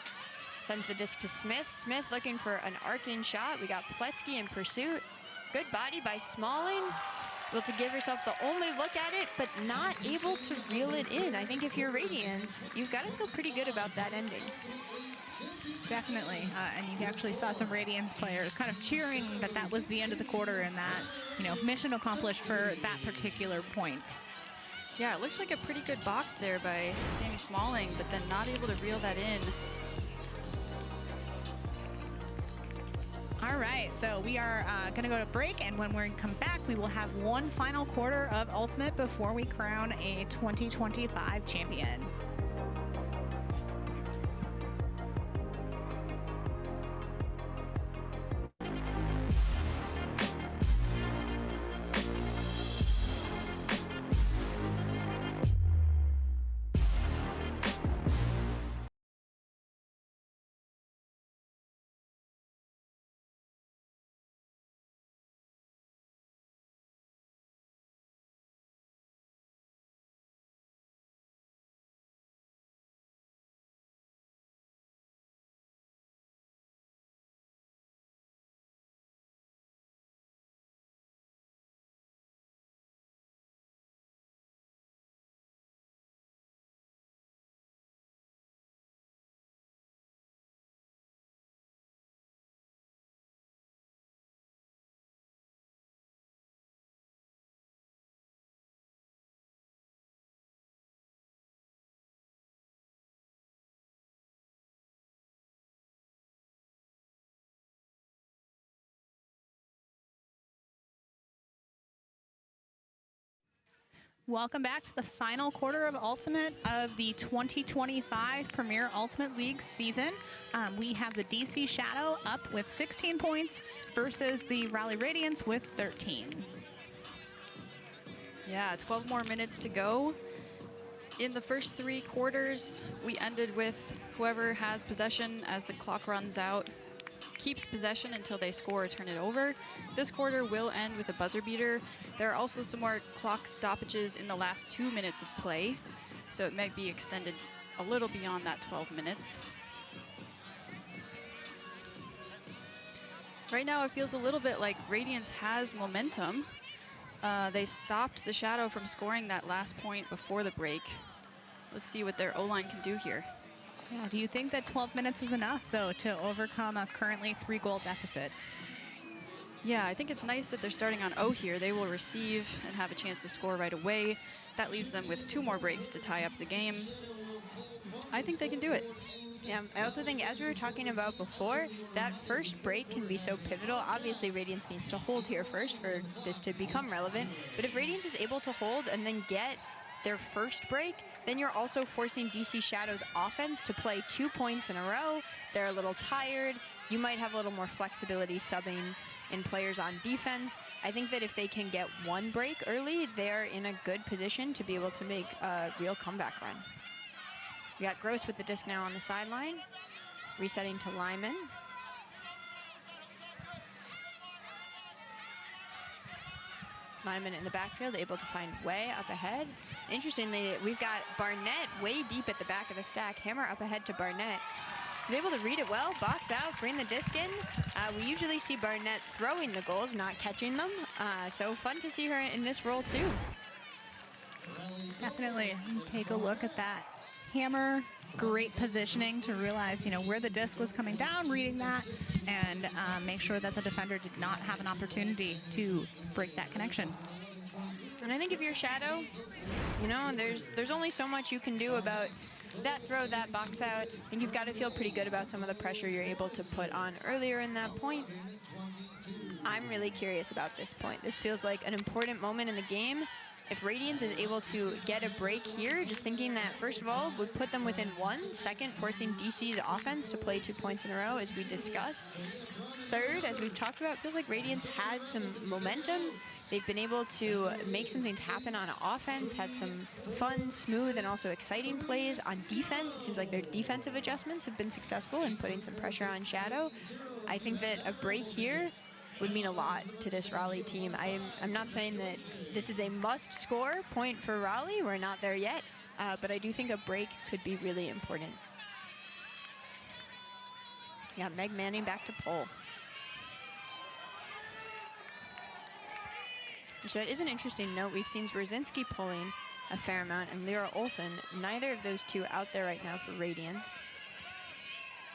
Sends the disc to Smith. Smith looking for an arcing shot. We got Pletsky in pursuit. Good body by Smalling. Able to give herself the only look at it, but not able to reel it in. I think if you're Radiance, you've got to feel pretty good about that ending. Definitely, and you actually saw some Radiance players kind of cheering that that was the end of the quarter and that, you know, mission accomplished for that particular point. Yeah, it looks like a pretty good box there by Sammy Smalling, but then not able to reel that in. All right, so we are going to go to break, and when we come back, we will have one final quarter of Ultimate before we crown a 2025 champion. Welcome back to the final quarter of Ultimate of the 2025 Premier Ultimate League season. We have the DC Shadow up with 16 points versus the Raleigh Radiance with 13. Yeah, 12 more minutes to go. In the first three quarters, we ended with whoever has possession as the clock runs out keeps possession until they score or turn it over. This quarter will end with a buzzer beater. There are also some more clock stoppages in the last 2 minutes of play, so it might be extended a little beyond that 12 minutes. Right now, it feels a little bit like Radiance has momentum. They stopped the Shadow from scoring that last point before the break. Let's see what their O-line can do here. Yeah, do you think that 12 minutes is enough, though, to overcome a currently 3-goal deficit? Yeah, I think it's nice that they're starting on O here. They will receive and have a chance to score right away. That leaves them with 2 more breaks to tie up the game. I think they can do it. Yeah, I also think, as we were talking about before, that first break can be so pivotal. Obviously, Radiance needs to hold here first for this to become relevant. But if Radiance is able to hold and then get their first break, then you're also forcing DC Shadow's offense to play 2 points in a row. They're a little tired. You might have a little more flexibility subbing in players on defense. I think that if they can get 1 break early, they're in a good position to be able to make a real comeback run. We got Gross with the disc now on the sideline, resetting to Lyman. Lyman in the backfield, able to find Way up ahead. Interestingly, we've got Barnett way deep at the back of the stack. Hammer up ahead to Barnett. He's able to read it well, box out, bring the disc in. We usually see Barnett throwing the goals, not catching them. So fun to see her in this role too. Definitely take a look at that. Hammer, great positioning to realize, you know, where the disc was coming down, reading that, and make sure that the defender did not have an opportunity to break that connection. And I think if you're Shadow, you know, there's only so much you can do about that throw, that box out. I think you've got to feel pretty good about some of the pressure you're able to put on earlier in that point. I'm really curious about this point. This feels like an important moment in the game. If Radiance is able to get a break here, just thinking that, first of all, would put them within 1. Second, forcing DC's offense to play 2 points in a row, as we discussed. Third, as we've talked about, it feels like Radiance had some momentum. They've been able to make some things happen on offense, had some fun, smooth, and also exciting plays on defense. It seems like their defensive adjustments have been successful in putting some pressure on Shadow. I think that a break here would mean a lot to this Raleigh team. I'm not saying that this is a must-score point for Raleigh. We're not there yet, but I do think a break could be really important. Yeah, Meg Manning back to PUL. So that is an interesting note. We've seen Zwerzinski pulling a fair amount, and Lyra Olsen, neither of those two out there right now for Radiance.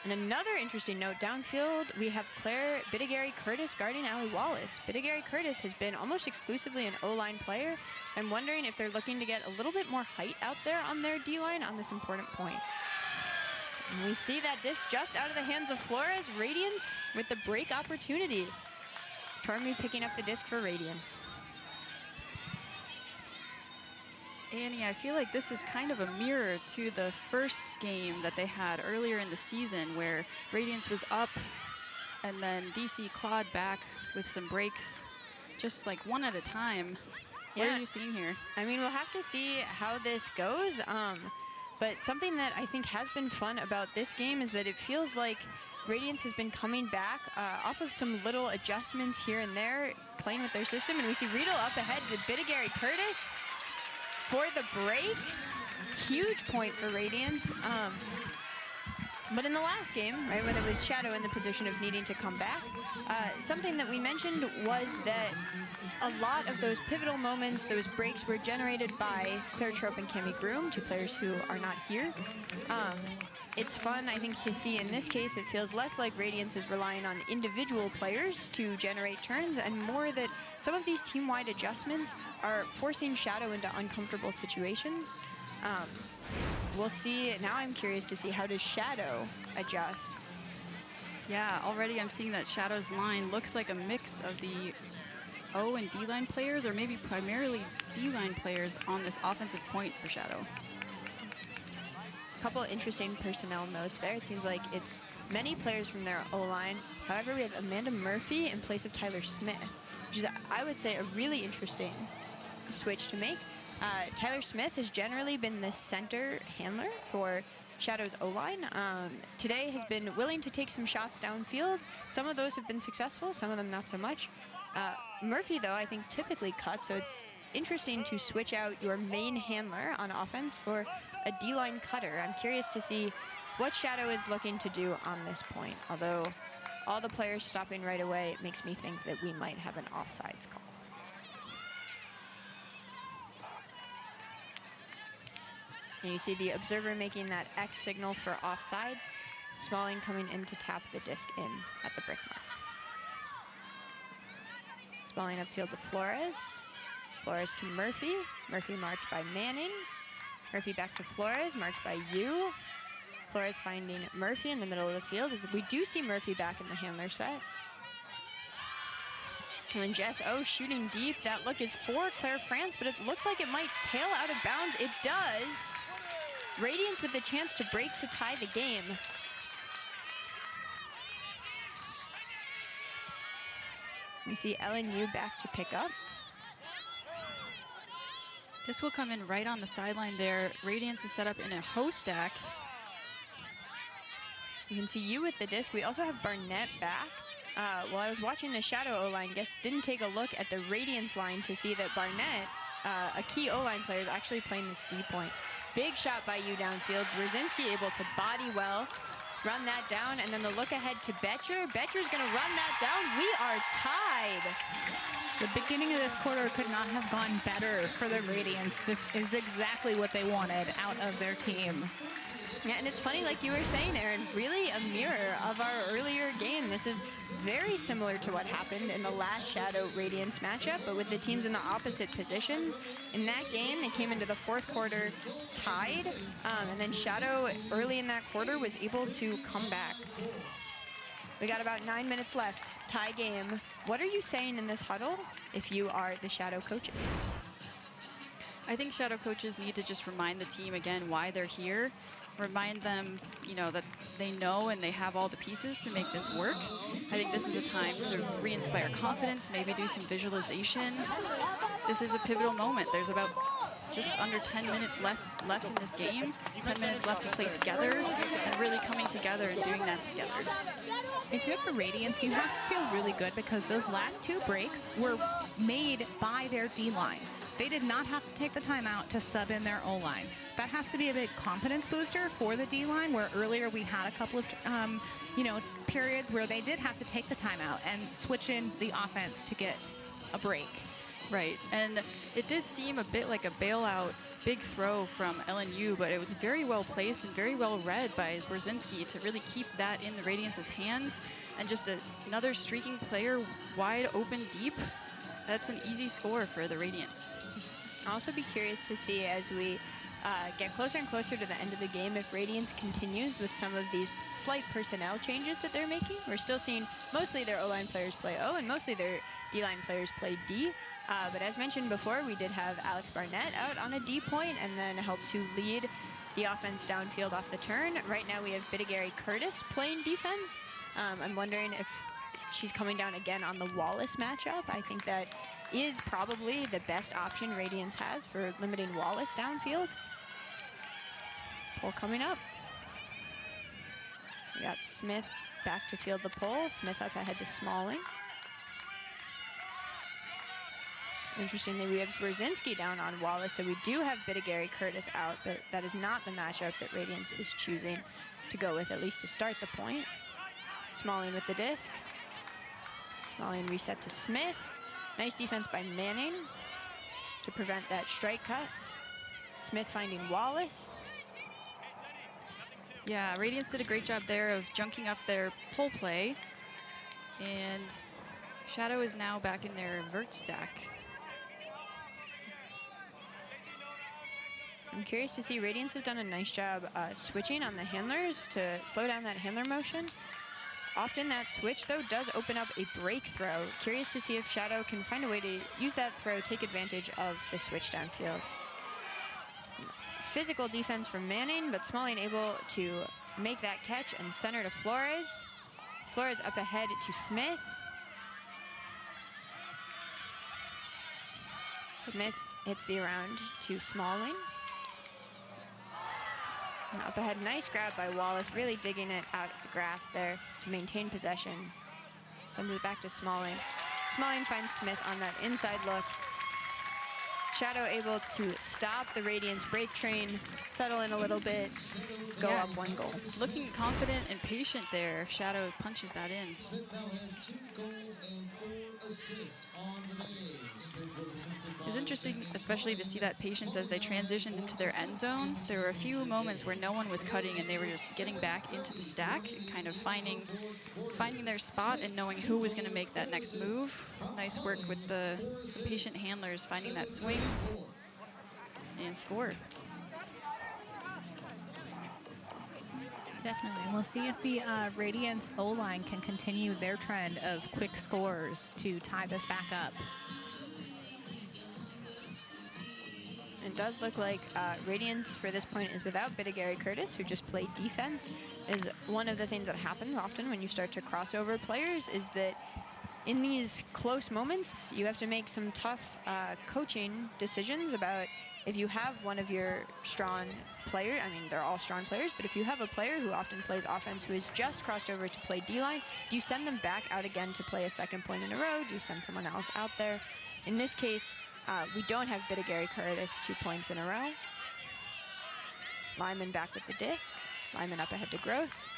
And another interesting note, downfield, we have Claire Bidigary-Curtis guarding Allie Wallace. Bidigary-Curtis has been almost exclusively an O-line player. I'm wondering if they're looking to get a little bit more height out there on their D-line on this important point. And we see that disc just out of the hands of Flores. Radiance with the break opportunity. Tormy picking up the disc for Radiance. Annie, I feel like this is kind of a mirror to the first game that they had earlier in the season, where Radiance was up and then DC clawed back with some breaks, just like one at a time. What are you seeing here? I mean, we'll have to see how this goes. But something that I think has been fun about this game is that it feels like Radiance has been coming back off of some little adjustments here and there, playing with their system. And we see Riedel up ahead to Bidigary-Curtis for the break. Huge point for Radiance. But in the last game, right, when it was Shadow in the position of needing to come back, something that we mentioned was that a lot of those pivotal moments, those breaks, were generated by Claire Trope and Cami Groom, 2 players who are not here. It's fun, I think, to see in this case. It feels less like Radiance is relying on individual players to generate turns, and more that some of these team-wide adjustments are forcing Shadow into uncomfortable situations. We'll see. Now I'm curious to see, how does Shadow adjust? Yeah, already I'm seeing that Shadow's line looks like a mix of the O and D-line players, or maybe primarily D-line players on this offensive point for Shadow. Couple interesting personnel notes there. It seems like it's many players from their O-line. However, we have Amanda Murphy in place of Tyler Smith, which is, I would say, a really interesting switch to make. Tyler Smith has generally been the center handler for Shadow's O-line. Today has been willing to take some shots downfield. Some of those have been successful, some of them not so much. Murphy, though, I think typically cuts, so it's interesting to switch out your main handler on offense for a D-line cutter. I'm curious to see what Shadow is looking to do on this point, although all the players stopping right away, it makes me think that we might have an offsides call. And you see the observer making that X signal for offsides. Smalling coming in to tap the disc in at the brick mark. Smalling upfield to Flores. Flores to Murphy. Murphy marked by Manning. Murphy back to Flores, marked by Yu. Flores finding Murphy in the middle of the field, as we do see Murphy back in the handler set. And Jess O shooting deep. That look is for Claire France, but it looks like it might tail out of bounds. It does. Radiance with the chance to break to tie the game. We see LNU back to pick up. This will come in right on the sideline there. Radiance is set up in a hoe stack. You can see you with the disc. We also have Barnett back. While I was watching the Shadow O-line, guess didn't take a look at the Radiance line to see that Barnett, a key O-line player, is actually playing this D point. Big shot by you downfield. Zwerzinski able to body well, run that down, and then the look ahead to Betcher. Betcher's gonna run that down. We are tied. The beginning of this quarter could not have gone better for the Radiance. This is exactly what they wanted out of their team. Yeah, and it's funny, like you were saying, Aaron, really a mirror of our earlier game. This is very similar to what happened in the last Shadow Radiance matchup, but with the teams in the opposite positions. In that game, they came into the fourth quarter tied, and then Shadow early in that quarter was able to come back. We got about 9 minutes left, tie game. What are you saying in this huddle if you are the Shadow coaches? I think Shadow coaches need to just remind the team again why they're here. Remind them, you know, that they know and they have all the pieces to make this work. I think this is a time to re-inspire confidence, maybe do some visualization. This is a pivotal moment. There's about just under 10 minutes left in this game, 10 minutes left to play together, and really coming together and doing that together. If you're the Radiance, you have to feel really good because those last two breaks were made by their D-line. They did not have to take the timeout to sub in their O-line. That has to be a big confidence booster for the D-line, where earlier we had a couple of periods where they did have to take the timeout and switch in the offense to get a break. Right, and it did seem a bit like a bailout big throw from LNU, but it was very well placed and very well read by Zwerzinski to really keep that in the Radiance's hands. And just another streaking player wide open deep. That's an easy score for the Radiance. I'll also be curious to see as we get closer and closer to the end of the game if Radiance continues with some of these slight personnel changes that they're making. We're still seeing mostly their O-line players play O and mostly their D-line players play D. But as mentioned before, we did have Alex Barnett out on a D point and then helped to lead the offense downfield off the turn. Right now we have Bidigary Curtis playing defense. I'm wondering if she's coming down again on the Wallace matchup. I think that is probably the best option Radiance has for limiting Wallace downfield. Pull coming up. We got Smith back to field the pull. Smith up ahead to Smalling. Interestingly, we have Zwerzinski down on Wallace, so we do have Bidigary Curtis out, but that is not the matchup that Radiance is choosing to go with, at least to start the point. Smalling with the disc. Smalling reset to Smith. Nice defense by Manning to prevent that strike cut. Smith finding Wallace. Yeah, Radiance did a great job there of junking up their pull play. And Shadow is now back in their vert stack. I'm curious to see, Radiance has done a nice job switching on the handlers to slow down that handler motion. Often that switch, though, does open up a break throw. Curious to see if Shadow can find a way to use that throw, take advantage of the switch downfield. Some physical defense from Manning, but Smalling able to make that catch and center to Flores. Flores up ahead to Smith. Smith hits the around to Smalling. And up ahead, nice grab by Wallace, really digging it out of the grass there to maintain possession. Sends it back to Smalling. Smalling finds Smith on that inside look. Shadow able to stop the Radiance break train, settle in a little bit, go Yeah. up 1 goal. Looking confident and patient there. Shadow punches that in. Smith now has 2 goals and 4 assists on the day. Smith was assisted by It's interesting, especially to see that patience as they transitioned into their end zone. There were a few moments where no one was cutting and they were just getting back into the stack and kind of finding their spot and knowing who was going to make that next move. Nice work with the patient handlers finding that swing and score. Definitely. We'll see if the Radiance O-line can continue their trend of quick scores to tie this back up. It does look like Radiance for this point is without Bidigary Curtis, who just played defense. Is one of the things that happens often when you start to cross over players is that in these close moments, you have to make some tough coaching decisions about if you have one of your strong players, I mean, they're all strong players, but if you have a player who often plays offense who has just crossed over to play D-line, do you send them back out again to play a second point in a row? Do you send someone else out there? In this case, we don't have Bidigary Curtis 2 points in a row. Lyman back with the disc. Lyman up ahead to Gross.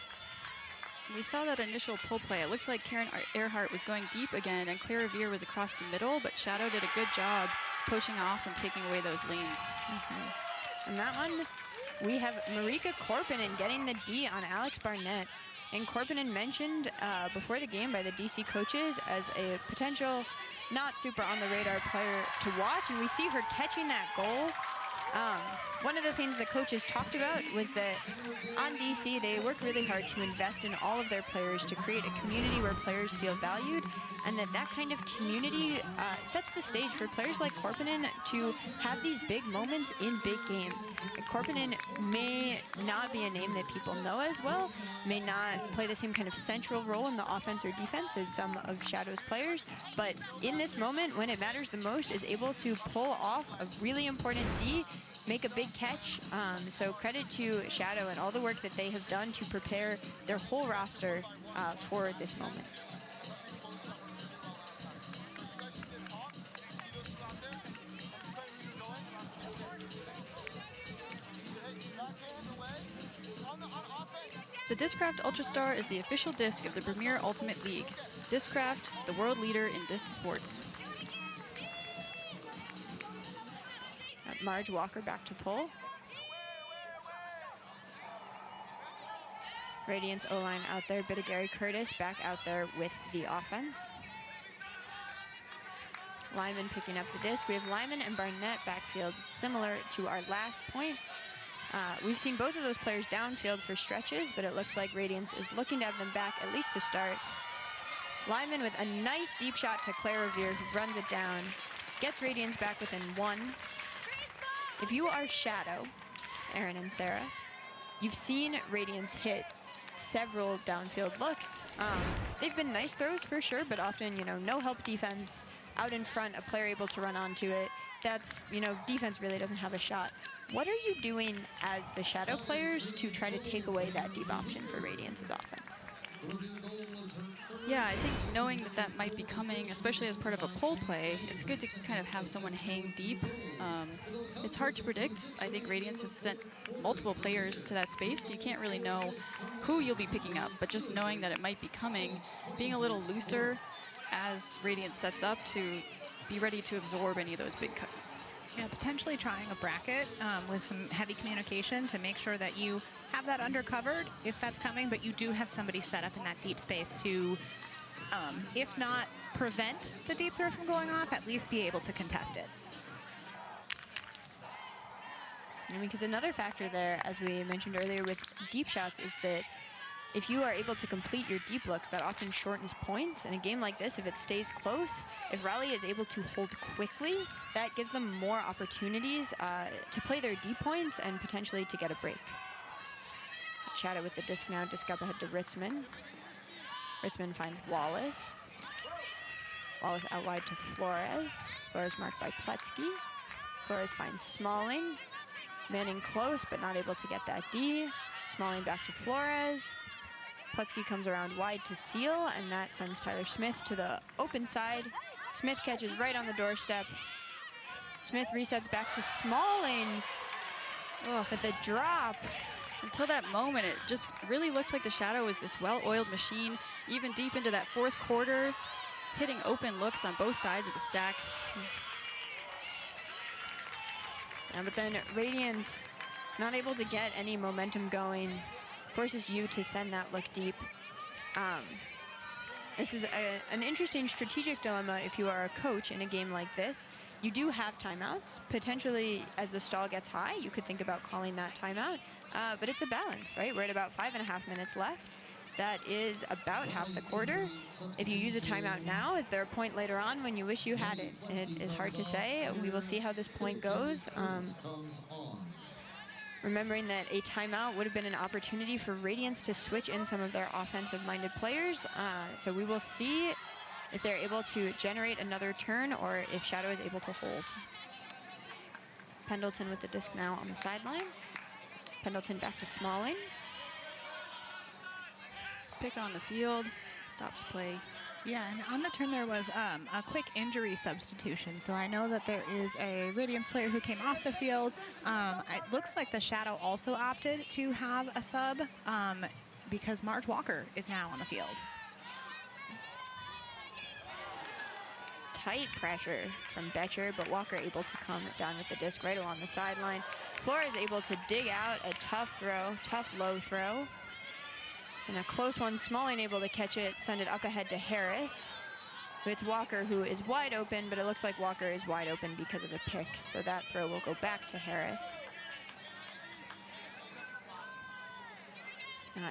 We saw that initial pull play. It looked like Karen Earhart was going deep again, and Claire Revere was across the middle, but Shadow did a good job poaching off and taking away those lanes. And that one, we have Marika Korpinen getting the D on Alex Barnett. And Korpinen mentioned before the game by the DC coaches as a potential not super on the radar player to watch, and we see her catching that goal. One of the things the coaches talked about was that on DC, they work really hard to invest in all of their players to create a community where players feel valued, and that kind of community sets the stage for players like Korpinen to have these big moments in big games. And Korpinen may not be a name that people know as well, may not play the same kind of central role in the offense or defense as some of Shadow's players, but in this moment, when it matters the most, is able to pull off a really important D, make a big catch. So credit to Shadow and all the work that they have done to prepare their whole roster for this moment. The Discraft Ultrastar is the official disc of the Premier Ultimate League. Discraft, the world leader in disc sports. Marge Walker back to pull. Radiance O-line out there, Bidigary Curtis back out there with the offense. Lyman picking up the disc. We have Lyman and Barnett backfield, similar to our last point. We've seen both of those players downfield for stretches, but it looks like Radiance is looking to have them back at least to start. Lyman with a nice deep shot to Claire Revere, who runs it down, gets Radiance back within 1. If you are Shadow, Aaron and Sarah, you've seen Radiance hit several downfield looks. They've been nice throws for sure, but often, no help defense out in front, a player able to run onto it. That's, defense really doesn't have a shot. What are you doing as the Shadow players to try to take away that deep option for Radiance's offense? Yeah, I think knowing that might be coming, especially as part of a pull play, it's good to kind of have someone hang deep. It's hard to predict. I think Radiance has sent multiple players to that space. You can't really know who you'll be picking up, but just knowing that it might be coming, being a little looser as Radiance sets up to be ready to absorb any of those big cuts. Yeah, potentially trying a bracket with some heavy communication to make sure that you have that undercovered if that's coming, but you do have somebody set up in that deep space to, if not prevent the deep throw from going off, at least be able to contest it. Because another factor there, as we mentioned earlier with deep shots, is that if you are able to complete your deep looks, that often shortens points. In a game like this, if it stays close, if Raleigh is able to hold quickly, that gives them more opportunities to play their deep points and potentially to get a break. Shadow with the disc now, disc up ahead to Ritzman. Ritzman finds Wallace. Wallace out wide to Flores. Flores marked by Pletsky. Flores finds Smalling. Manning close, but not able to get that D. Smalling back to Flores. Pletsky comes around wide to Seal, and that sends Tyler Smith to the open side. Smith catches right on the doorstep. Smith resets back to Smalling. Oh, but the drop. Until that moment, it just really looked like the Shadow was this well-oiled machine, even deep into that fourth quarter, hitting open looks on both sides of the stack. Yeah, but then Radiance not able to get any momentum going, forces you to send that look deep. This is an interesting strategic dilemma if you are a coach in a game like this. You do have timeouts. Potentially, as the stall gets high, you could think about calling that timeout. But it's a balance, right? We're at about 5.5 minutes left. That is about half the quarter. If you use a timeout now, is there a point later on when you wish you had it? It is hard to say. We will see how this point goes. Remembering that a timeout would have been an opportunity for Radiance to switch in some of their offensive-minded players. So we will see if they're able to generate another turn or if Shadow is able to hold. Pendleton with the disc now on the sideline. Pendleton back to Smalling. Pick on the field, stops play. Yeah, and on the turn there was a quick injury substitution. So I know that there is a Radiance player who came off the field. It looks like the Shadow also opted to have a sub because Marge Walker is now on the field. Tight pressure from Betcher, but Walker able to come down with the disc right along the sideline. Flores able to dig out a tough throw, tough low throw. And a close one, Smalling able to catch it, send it up ahead to Harris. It's Walker who is wide open, but it looks like Walker is wide open because of a pick. So that throw will go back to Harris.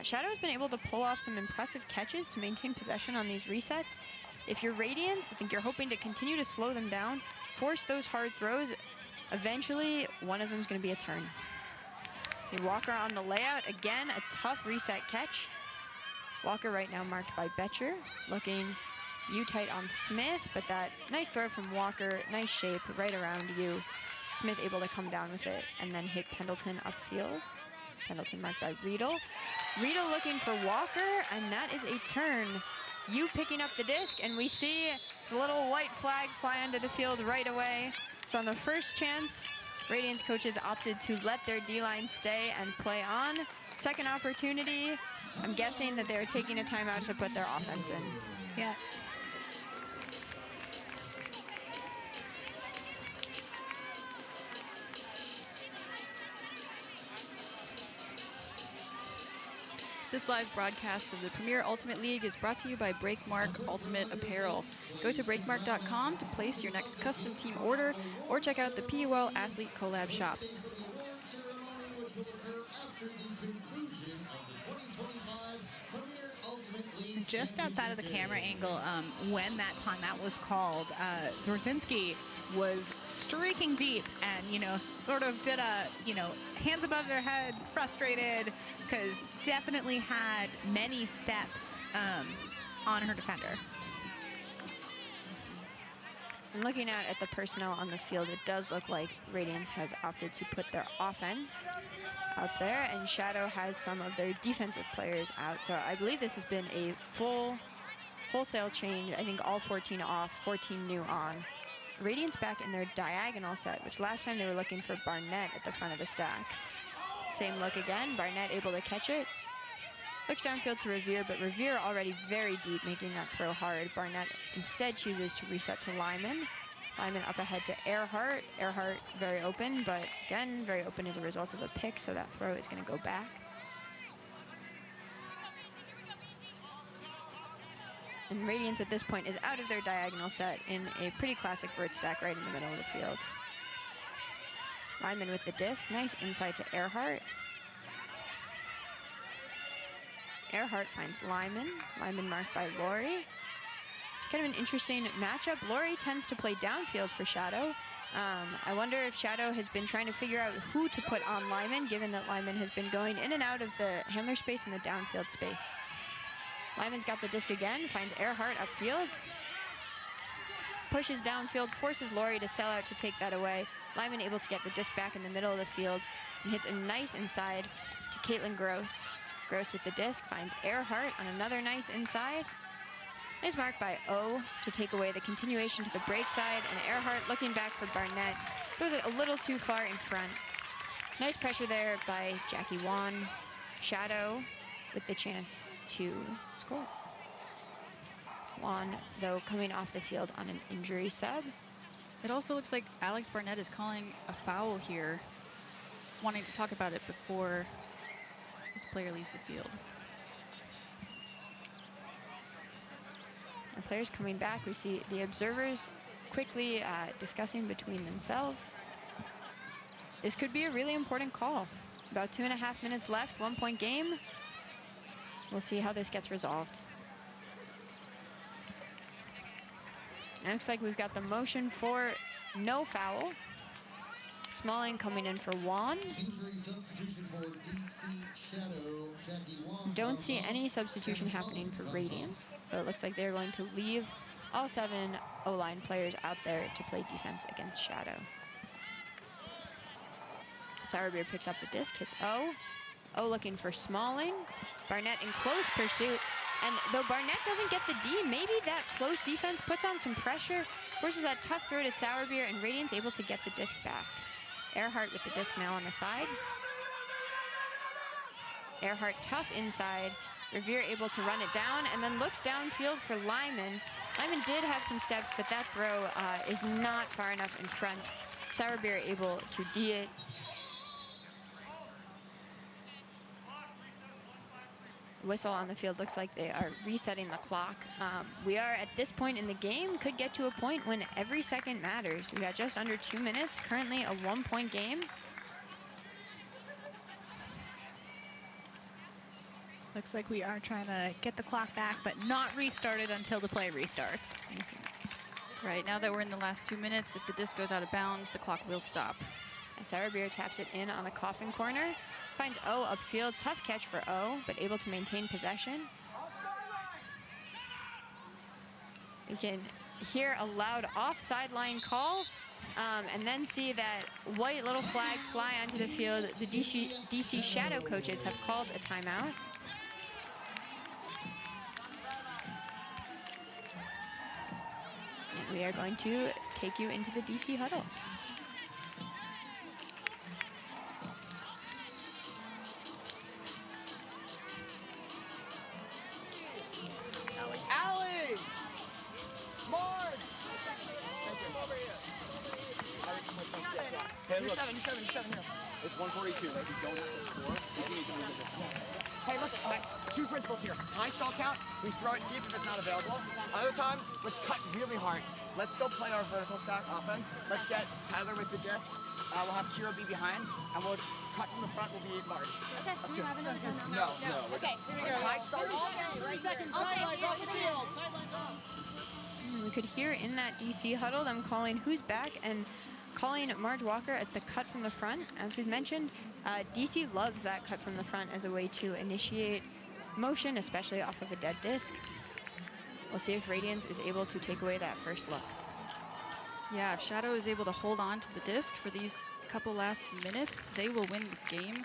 Shadow has been able to pull off some impressive catches to maintain possession on these resets. If you're Radiance, I think you're hoping to continue to slow them down, force those hard throws. Eventually, one of them is going to be a turn. Walker on the layout. Again, a tough reset catch. Walker right now marked by Betcher, looking you tight on Smith, but that nice throw from Walker, nice shape right around you. Smith able to come down with it and then hit Pendleton upfield. Pendleton marked by Riedel. Riedel looking for Walker, and that is a turn. You picking up the disc, and we see the little white flag fly onto the field right away. So on the first chance, Radiance coaches opted to let their D-line stay and play on. Second opportunity, I'm guessing that they're taking a timeout to put their offense in. Yeah. This live broadcast of the Premier Ultimate League is brought to you by Breakmark Ultimate Apparel. Go to breakmark.com to place your next custom team order or check out the PUL Athlete Collab shops. Just outside of the camera angle, when that timeout was called, Zorzinski was streaking deep and, sort of did a, hands above their head, frustrated, because definitely had many steps on her defender. And looking out at the personnel on the field, it does look like Radiance has opted to put their offense out there, and Shadow has some of their defensive players out. So I believe this has been a full wholesale change. I think all 14 off, 14 new on. Radiance back in their diagonal set, which last time they were looking for Barnett at the front of the stack. Same look again, Barnett able to catch it. Looks downfield to Revere, but Revere already very deep, making that throw hard. Barnett instead chooses to reset to Lyman. Lyman up ahead to Earhart. Earhart very open, but again, very open as a result of a pick, so that throw is going to go back. And Radiance at this point is out of their diagonal set in a pretty classic vert stack right in the middle of the field. Lyman with the disc, nice inside to Earhart. Earhart finds Lyman. Lyman marked by Laurie. Kind of an interesting matchup. Laurie tends to play downfield for Shadow. I wonder if Shadow has been trying to figure out who to put on Lyman, given that Lyman has been going in and out of the handler space and the downfield space. Lyman's got the disc again, finds Earhart upfield. Pushes downfield, forces Laurie to sell out to take that away. Lyman able to get the disc back in the middle of the field and hits a nice inside to Caitlin Gross. Gross with the disc, finds Earhart on another nice inside. Nice mark by O to take away the continuation to the break side, and Earhart looking back for Barnett. Goes a little too far in front. Nice pressure there by Jackie Wan. Shadow with the chance to score. Wan, though, coming off the field on an injury sub. It also looks like Alex Barnett is calling a foul here, wanting to talk about it before this player leaves the field. Our players coming back, we see the observers quickly discussing between themselves. This could be a really important call. About 2.5 minutes left, 1-point game. We'll see how this gets resolved. It looks like we've got the motion for no foul. Smalling coming in for Wan. Don't see any substitution happening for Radiance. So it looks like they're going to leave all 7 O-line players out there to play defense against Shadow. Sauerbier picks up the disc, hits O. O looking for Smalling. Barnett in close pursuit. And though Barnett doesn't get the D, maybe that close defense puts on some pressure, forces that tough throw to Sauerbier, and Radiance able to get the disc back. Earhart with the disc now on the side. Earhart tough inside. Revere able to run it down and then looks downfield for Lyman. Lyman did have some steps, but that throw is not far enough in front. Sauerbier able to D it. Whistle on the field looks like they are resetting the clock. We are at this point in the game, could get to a point when every second matters. We got just under 2 minutes, currently a 1-point game. Looks like we are trying to get the clock back, but not restart it until the play restarts. Right, now that we're in the last 2 minutes, if the disc goes out of bounds, the clock will stop. Sauerbier taps it in on the coffin corner. Finds O upfield, tough catch for O, but able to maintain possession. We can hear a loud offside line call, and then see that white little flag fly onto the field. The DC Shadow coaches have called a timeout. And we are going to take you into the DC huddle. Hey, look. You're seven here. It's 142. Like, we don't have to score. We just need to move this ball. Hey, listen. Okay, 2 principles here. High stall count, we throw it deep if it's not available. Other times, let's cut really hard. Let's still play our vertical stack offense. Let's get Tyler with the disc. We'll have Kiro be behind, and we'll just cut from the front. Will be March. Okay. Do you have another one? No. Okay. Here we go. High stall. 3 seconds. Sidelines off the field. Sidelines off. We could hear in that DC huddle them calling who's back and calling Marge Walker as the cut from the front. As we've mentioned, DC loves that cut from the front as a way to initiate motion, especially off of a dead disc. We'll see if Radiance is able to take away that first look. Yeah, if Shadow is able to hold on to the disc for these couple last minutes, they will win this game.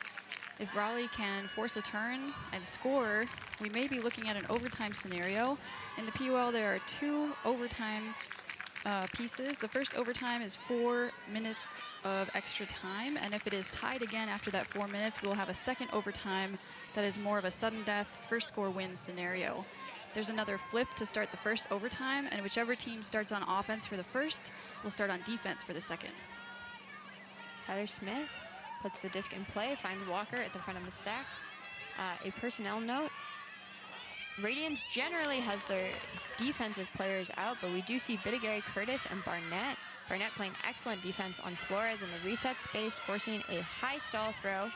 If Raleigh can force a turn and score, we may be looking at an overtime scenario. In the PUL, there are 2 overtime pieces. The first overtime is 4 minutes of extra time, and if it is tied again after that 4 minutes, we'll have a second overtime that is more of a sudden death, first score wins scenario. There's another flip to start the first overtime, and whichever team starts on offense for the first will start on defense for the second. Tyler Smith puts the disc in play, finds Walker at the front of the stack. A personnel note. Radiance generally has their defensive players out, but we do see Bidigary, Curtis, and Barnett. Barnett playing excellent defense on Flores in the reset space, forcing a high stall throw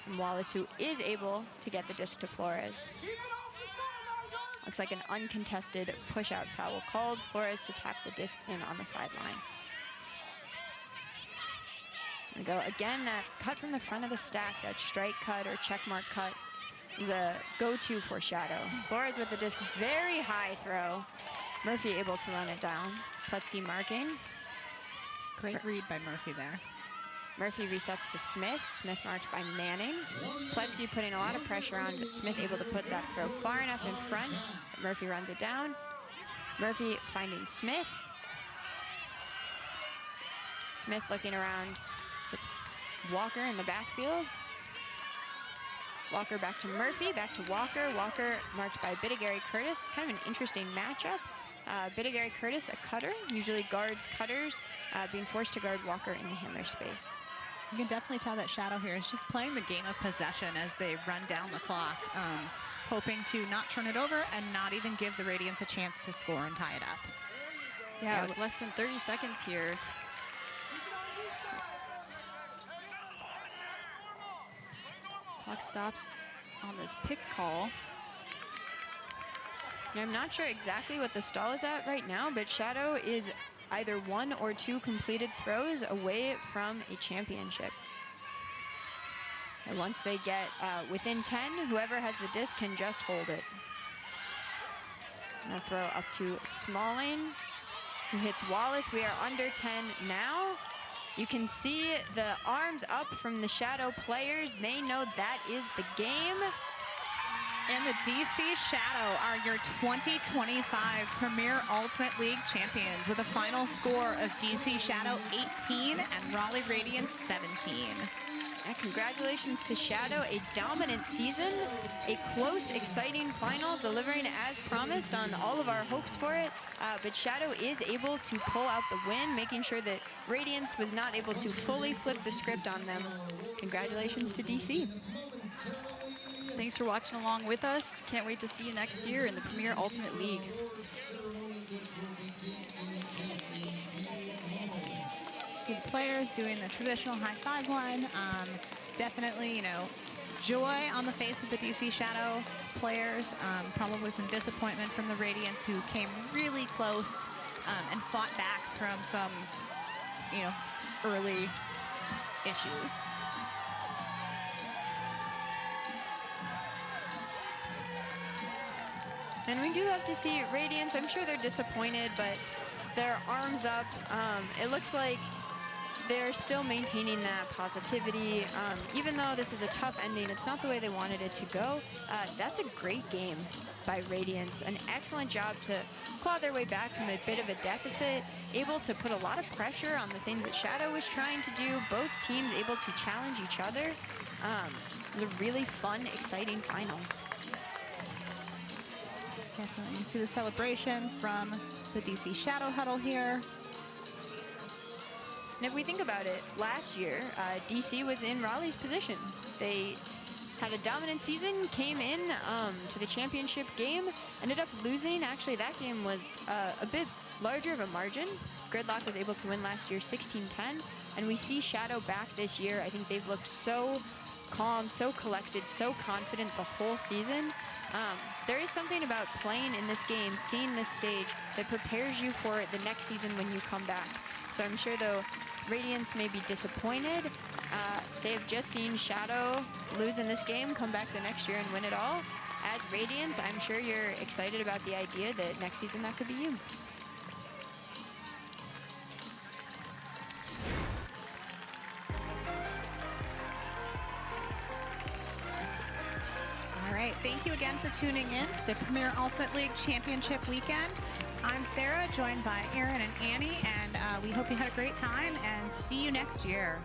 from Wallace, who is able to get the disc to Flores. Looks like an uncontested push-out foul called. Flores to tap the disc in on the sideline. Here we go. Again, that cut from the front of the stack, that strike cut or check mark cut, is a go-to for Shadow. Flores with the disc, very high throw. Murphy able to run it down. Pletzky marking. Great read by Murphy there. Murphy resets to Smith. Smith marked by Manning. Pletzky putting a lot of pressure on, but Smith able to put that throw far enough in front. Murphy runs it down. Murphy finding Smith. Smith looking around. It's Walker in the backfield. Walker back to Murphy, back to Walker. Walker marked by Bidigary Curtis. Kind of an interesting matchup. Bidigary Curtis, a cutter, usually guards cutters, being forced to guard Walker in the handler space. You can definitely tell that Shadow here is just playing the game of possession as they run down the clock, hoping to not turn it over and not even give the Radiants a chance to score and tie it up. Yeah, with less than 30 seconds here. Clock stops on this pick call. Now, I'm not sure exactly what the stall is at right now, but Shadow is either 1 or 2 completed throws away from a championship. And once they get within 10, whoever has the disc can just hold it. Now throw up to Smalling, who hits Wallace. We are under 10 now. You can see the arms up from the Shadow players. They know that is the game. And the DC Shadow are your 2025 Premier Ultimate League champions with a final score of DC Shadow 18 and Raleigh Radiance 17. And congratulations to Shadow, a dominant season, a close, exciting final, delivering as promised on all of our hopes for it. But Shadow is able to pull out the win, making sure that Radiance was not able to fully flip the script on them. Congratulations to DC. Thanks for watching along with us. Can't wait to see you next year in the Premier Ultimate League. See the players doing the traditional high five line. Definitely, you know, joy on the face of the DC Shadow players. Probably some disappointment from the Radiants, who came really close and fought back from some, you know, early issues. And we do have to see Radiance. I'm sure they're disappointed, but their arms up. It looks like they're still maintaining that positivity. Even though this is a tough ending, it's not the way they wanted it to go. That's a great game by Radiance. An excellent job to claw their way back from a bit of a deficit, able to put a lot of pressure on the things that Shadow was trying to do. Both teams able to challenge each other. It was a really fun, exciting final. Definitely. You see the celebration from the DC Shadow huddle here. And if we think about it, last year, DC was in Raleigh's position. They had a dominant season, came in to the championship game, ended up losing. Actually, that game was a bit larger of a margin. Gridlock was able to win last year 16-10, and we see Shadow back this year. I think they've looked so calm, so collected, so confident the whole season. There is something about playing in this game, seeing this stage, that prepares you for the next season when you come back. So I'm sure, though, Radiance may be disappointed. They have just seen Shadow lose in this game, come back the next year and win it all. As Radiance, I'm sure you're excited about the idea that next season that could be you. All right, thank you again for tuning in to the Premier Ultimate League Championship Weekend. I'm Sarah, joined by Aaron and Annie, and we hope you had a great time, and see you next year.